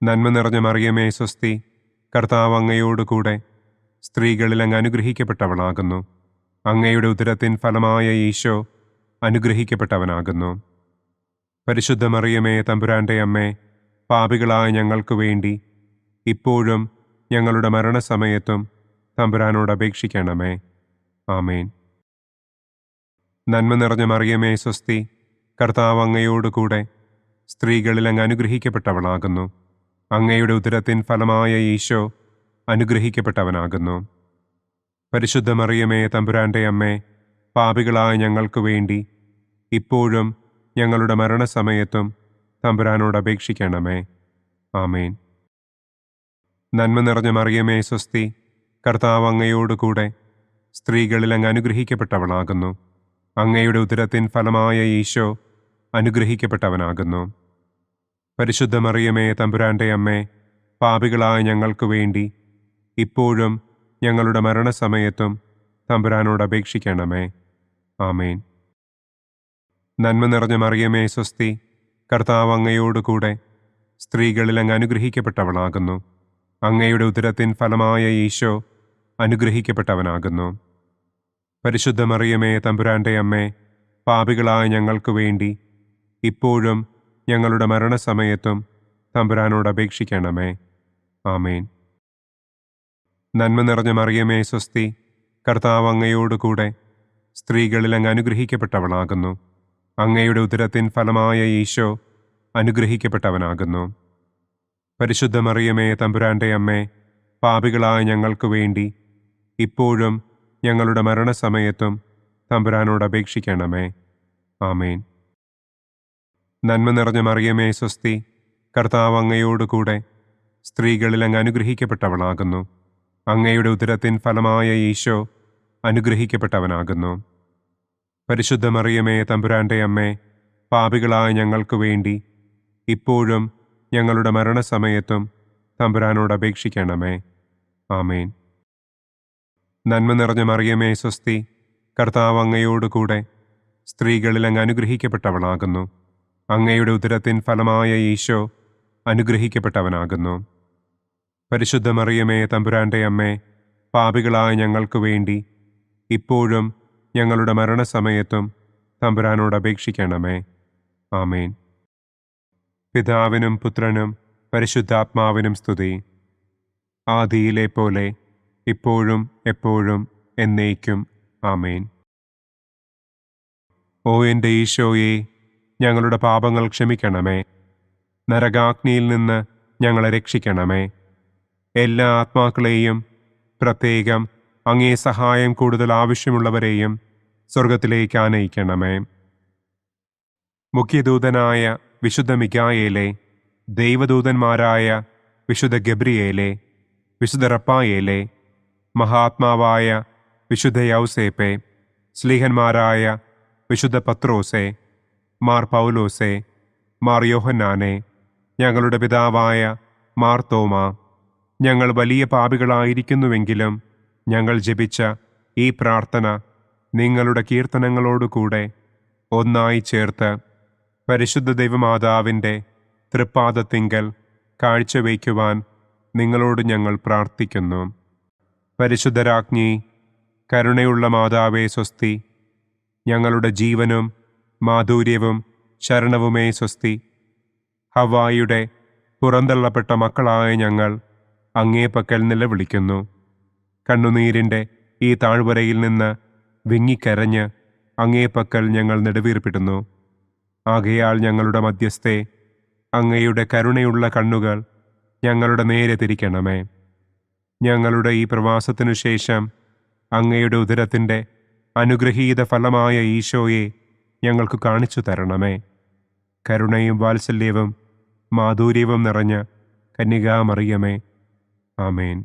നന്മ നിറഞ്ഞ മറിയമേ സ്വസ്തി, കർത്താവ് അങ്ങയോടുകൂടെ സ്ത്രീകളിൽ അങ്ങ് അനുഗ്രഹിക്കപ്പെട്ടവളാകുന്നു. അങ്ങയുടെ ഉദരത്തിൻ ഫലമായ ഈശോ അനുഗ്രഹിക്കപ്പെട്ടവനാകുന്നു. പരിശുദ്ധ മറിയമേ തമ്പുരാന്റെ അമ്മേ, പാപികളായ ഞങ്ങൾക്ക് വേണ്ടി ഇപ്പോഴും ഞങ്ങളുടെ മരണസമയത്തും തമ്പുരാനോട് അപേക്ഷിക്കണമേ. ആമേൻ. നന്മ നിറഞ്ഞ മറിയമേ സ്വസ്തി, കർത്താവ് അങ്ങയോടുകൂടെ സ്ത്രീകളിൽ അങ്ങ് അനുഗ്രഹിക്കപ്പെട്ടവളാകുന്നു. അങ്ങയുടെ ഉദരത്തിൻ ഫലമായ ഈശോ അനുഗ്രഹിക്കപ്പെട്ടവനാകുന്നു. പരിശുദ്ധ മറിയമേ തമ്പുരാന്റെ അമ്മേ, പാപികളായ ഞങ്ങൾക്ക് വേണ്ടി ഇപ്പോഴും ഞങ്ങളുടെ മരണസമയത്തും തമ്പുരാനോട് അപേക്ഷിക്കണമേ. ആമേൻ. നന്മ നിറഞ്ഞ മറിയമേ സ്വസ്തി, കർത്താവ് അങ്ങയോടുകൂടെ സ്ത്രീകളിൽ അങ്ങ് അനുഗ്രഹിക്കപ്പെട്ടവളാകുന്നു. അങ്ങയുടെ ഉദരത്തിൻ ഫലമായ ഈശോ അനുഗ്രഹിക്കപ്പെട്ടവനാകുന്നു. പരിശുദ്ധ മറിയമേ തമ്പുരാന്റെ അമ്മേ, പാപികളായ ഞങ്ങൾക്ക് വേണ്ടി ഇപ്പോഴും ഞങ്ങളുടെ മരണസമയത്തും തമ്പുരാനോട് അപേക്ഷിക്കണമേ. ആമേൻ. നന്മ നിറഞ്ഞ മറിയമേ സ്വസ്തി, കർത്താവ് അങ്ങയോടുകൂടെ സ്ത്രീകളിൽ അങ്ങ് അനുഗ്രഹിക്കപ്പെട്ടവളാകുന്നു. അങ്ങയുടെ ഉദരത്തിൻ ഫലമായ ഈശോ അനുഗ്രഹിക്കപ്പെട്ടവനാകുന്നു. പരിശുദ്ധ മറിയമേ തമ്പുരാന്റെ അമ്മേ, പാപികളായ ഞങ്ങൾക്ക് വേണ്ടി ഇപ്പോഴും ഞങ്ങളുടെ മരണസമയത്തും തമ്പുരാനോട് അപേക്ഷിക്കണമേ. ആമേൻ. നന്മ നിറഞ്ഞ മറിയമേ സ്വസ്തി, കർത്താവ് അങ്ങയോടുകൂടെ സ്ത്രീകളിൽ അങ്ങ് അനുഗ്രഹിക്കപ്പെട്ടവളാകുന്നു. അങ്ങയുടെ ഉദരത്തിൻ ഫലമായ ഈശോ അനുഗ്രഹിക്കപ്പെട്ടവനാകുന്നു. പരിശുദ്ധ മറിയമേ തമ്പുരാന്റെ അമ്മേ, പാപികളായ ഞങ്ങൾക്ക് വേണ്ടി ഇപ്പോഴും ഞങ്ങളുടെ മരണസമയത്തും തമ്പുരാനോട് അപേക്ഷിക്കണമേ. ആമേൻ. നന്മ നിറഞ്ഞ മറിയമേ സ്വസ്തി, കർത്താവ് അങ്ങയോടുകൂടെ സ്ത്രീകളിൽ അങ്ങ് അനുഗ്രഹിക്കപ്പെട്ടവളാകുന്നു. അങ്ങയുടെ ഉദരത്തിൻ ഫലമായ ഈശോ അനുഗ്രഹിക്കപ്പെട്ടവനാകുന്നു. പരിശുദ്ധ മറിയമേ തമ്പുരാന്റെ അമ്മേ, പാപികളായ ഞങ്ങൾക്ക് വേണ്ടി ഇപ്പോഴും ഞങ്ങളുടെ മരണസമയത്തും തമ്പുരാനോട് അപേക്ഷിക്കണമേ. ആമേൻ. നന്മ നിറഞ്ഞ മറിയമേ സ്വസ്തി, കർത്താവ് അങ്ങയോടുകൂടെ സ്ത്രീകളിൽ അങ്ങ് അനുഗ്രഹിക്കപ്പെട്ടവളാകുന്നു. അങ്ങയുടെ ഉദരത്തിൻ ഫലമായ ഈശോ അനുഗ്രഹിക്കപ്പെട്ടവനാകുന്നു. പരിശുദ്ധ മറിയമേ തമ്പുരാന്റെ അമ്മേ, പാപികളായ ഞങ്ങൾക്ക് വേണ്ടി ഇപ്പോഴും ഞങ്ങളുടെ മരണസമയത്തും തമ്പുരാനോട് അപേക്ഷിക്കണമേ. ആമേൻ. പിതാവിനും പുത്രനും പരിശുദ്ധാത്മാവിനും സ്തുതി. ആദിയിലെ പോലെ ഇപ്പോഴും എപ്പോഴും എന്നേക്കും. ആമേൻ. ഓ എൻ്റെ ഈശോയെ, ഞങ്ങളുടെ പാപങ്ങൾ ക്ഷമിക്കണമേ. നരകാഗ്നിയിൽ നിന്ന് ഞങ്ങളെ രക്ഷിക്കണമേ. എല്ലാ ആത്മാക്കളെയും, പ്രത്യേകം അങ്ങേ സഹായം കൂടുതൽ ആവശ്യമുള്ളവരെയും സ്വർഗത്തിലേക്ക് ആനയിക്കണമേ. മുഖ്യദൂതനായ വിശുദ്ധ മിഖായേലേ, ദൈവദൂതന്മാരായ വിശുദ്ധ ഗബ്രിയേലേ, വിശുദ്ധ റപ്പായേലേ, മഹാത്മാവായ വിശുദ്ധ യൗസേപ്പേ, സ്ലീഹന്മാരായ വിശുദ്ധ പത്രോസേ, മാർ പൗലോസേ, മാർ യോഹന്നാനെ, ഞങ്ങളുടെ പിതാവായ മാർ തോമാ, ഞങ്ങൾ വലിയ പാപികളായിരിക്കുന്നുവെങ്കിലും ഞങ്ങൾ ജപിച്ച ഈ പ്രാർത്ഥന നിങ്ങളുടെ കീർത്തനങ്ങളോടുകൂടെ ഒന്നായി ചേർത്ത് പരിശുദ്ധ ദൈവമാതാവിൻ്റെ തൃപ്പാദത്തിങ്കൽ കാഴ്ചവയ്ക്കുവാൻ നിങ്ങളോട് ഞങ്ങൾ പ്രാർത്ഥിക്കുന്നു. പരിശുദ്ധരാജ്ഞി, കരുണയുള്ള മാതാവേ സ്വസ്തി. ഞങ്ങളുടെ ജീവനും മാധുര്യവും ശരണവുമേ സ്വസ്തി. ഹവ്വായുടെ പുറന്തള്ളപ്പെട്ട മക്കളായ ഞങ്ങൾ അങ്ങേ പക്കൽ നിലവിളിക്കുന്നു. കണ്ണുനീരിൻ്റെ ഈ താഴ്വരയിൽ നിന്ന് വിങ്ങിക്കരഞ്ഞ് അങ്ങേ പക്കൽ ഞങ്ങൾ നെടുവീർപ്പിടുന്നു. ആകയാൽ ഞങ്ങളുടെ മധ്യസ്ഥെ, അങ്ങയുടെ കരുണയുള്ള കണ്ണുകൾ ഞങ്ങളുടെ നേരെ തിരിക്കണമേ. ഞങ്ങളുടെ ഈ പ്രവാസത്തിനു ശേഷം അങ്ങയുടെ ഉദരത്തിൻ്റെ അനുഗ്രഹീത ഫലമായ ഈശോയെ ഞങ്ങൾക്ക് കാണിച്ചു തരണമേ. കരുണയും വാത്സല്യവും മാധുര്യവും നിറഞ്ഞ കന്യകാമറിയമേ, ആമേൻ.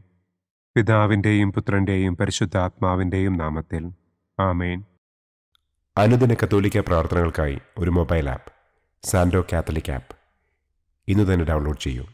പിതാവിൻ്റെയും പുത്രൻ്റെയും പരിശുദ്ധാത്മാവിൻ്റെയും നാമത്തിൽ, ആമേൻ. അനുദിന കത്തോലിക്ക പ്രാർത്ഥനകൾക്കായി ഒരു മൊബൈൽ ആപ്പ്, സാൻഡോ കാത്തലിക് ആപ്പ്, ഇന്ന് തന്നെ ഡൗൺലോഡ് ചെയ്യൂ.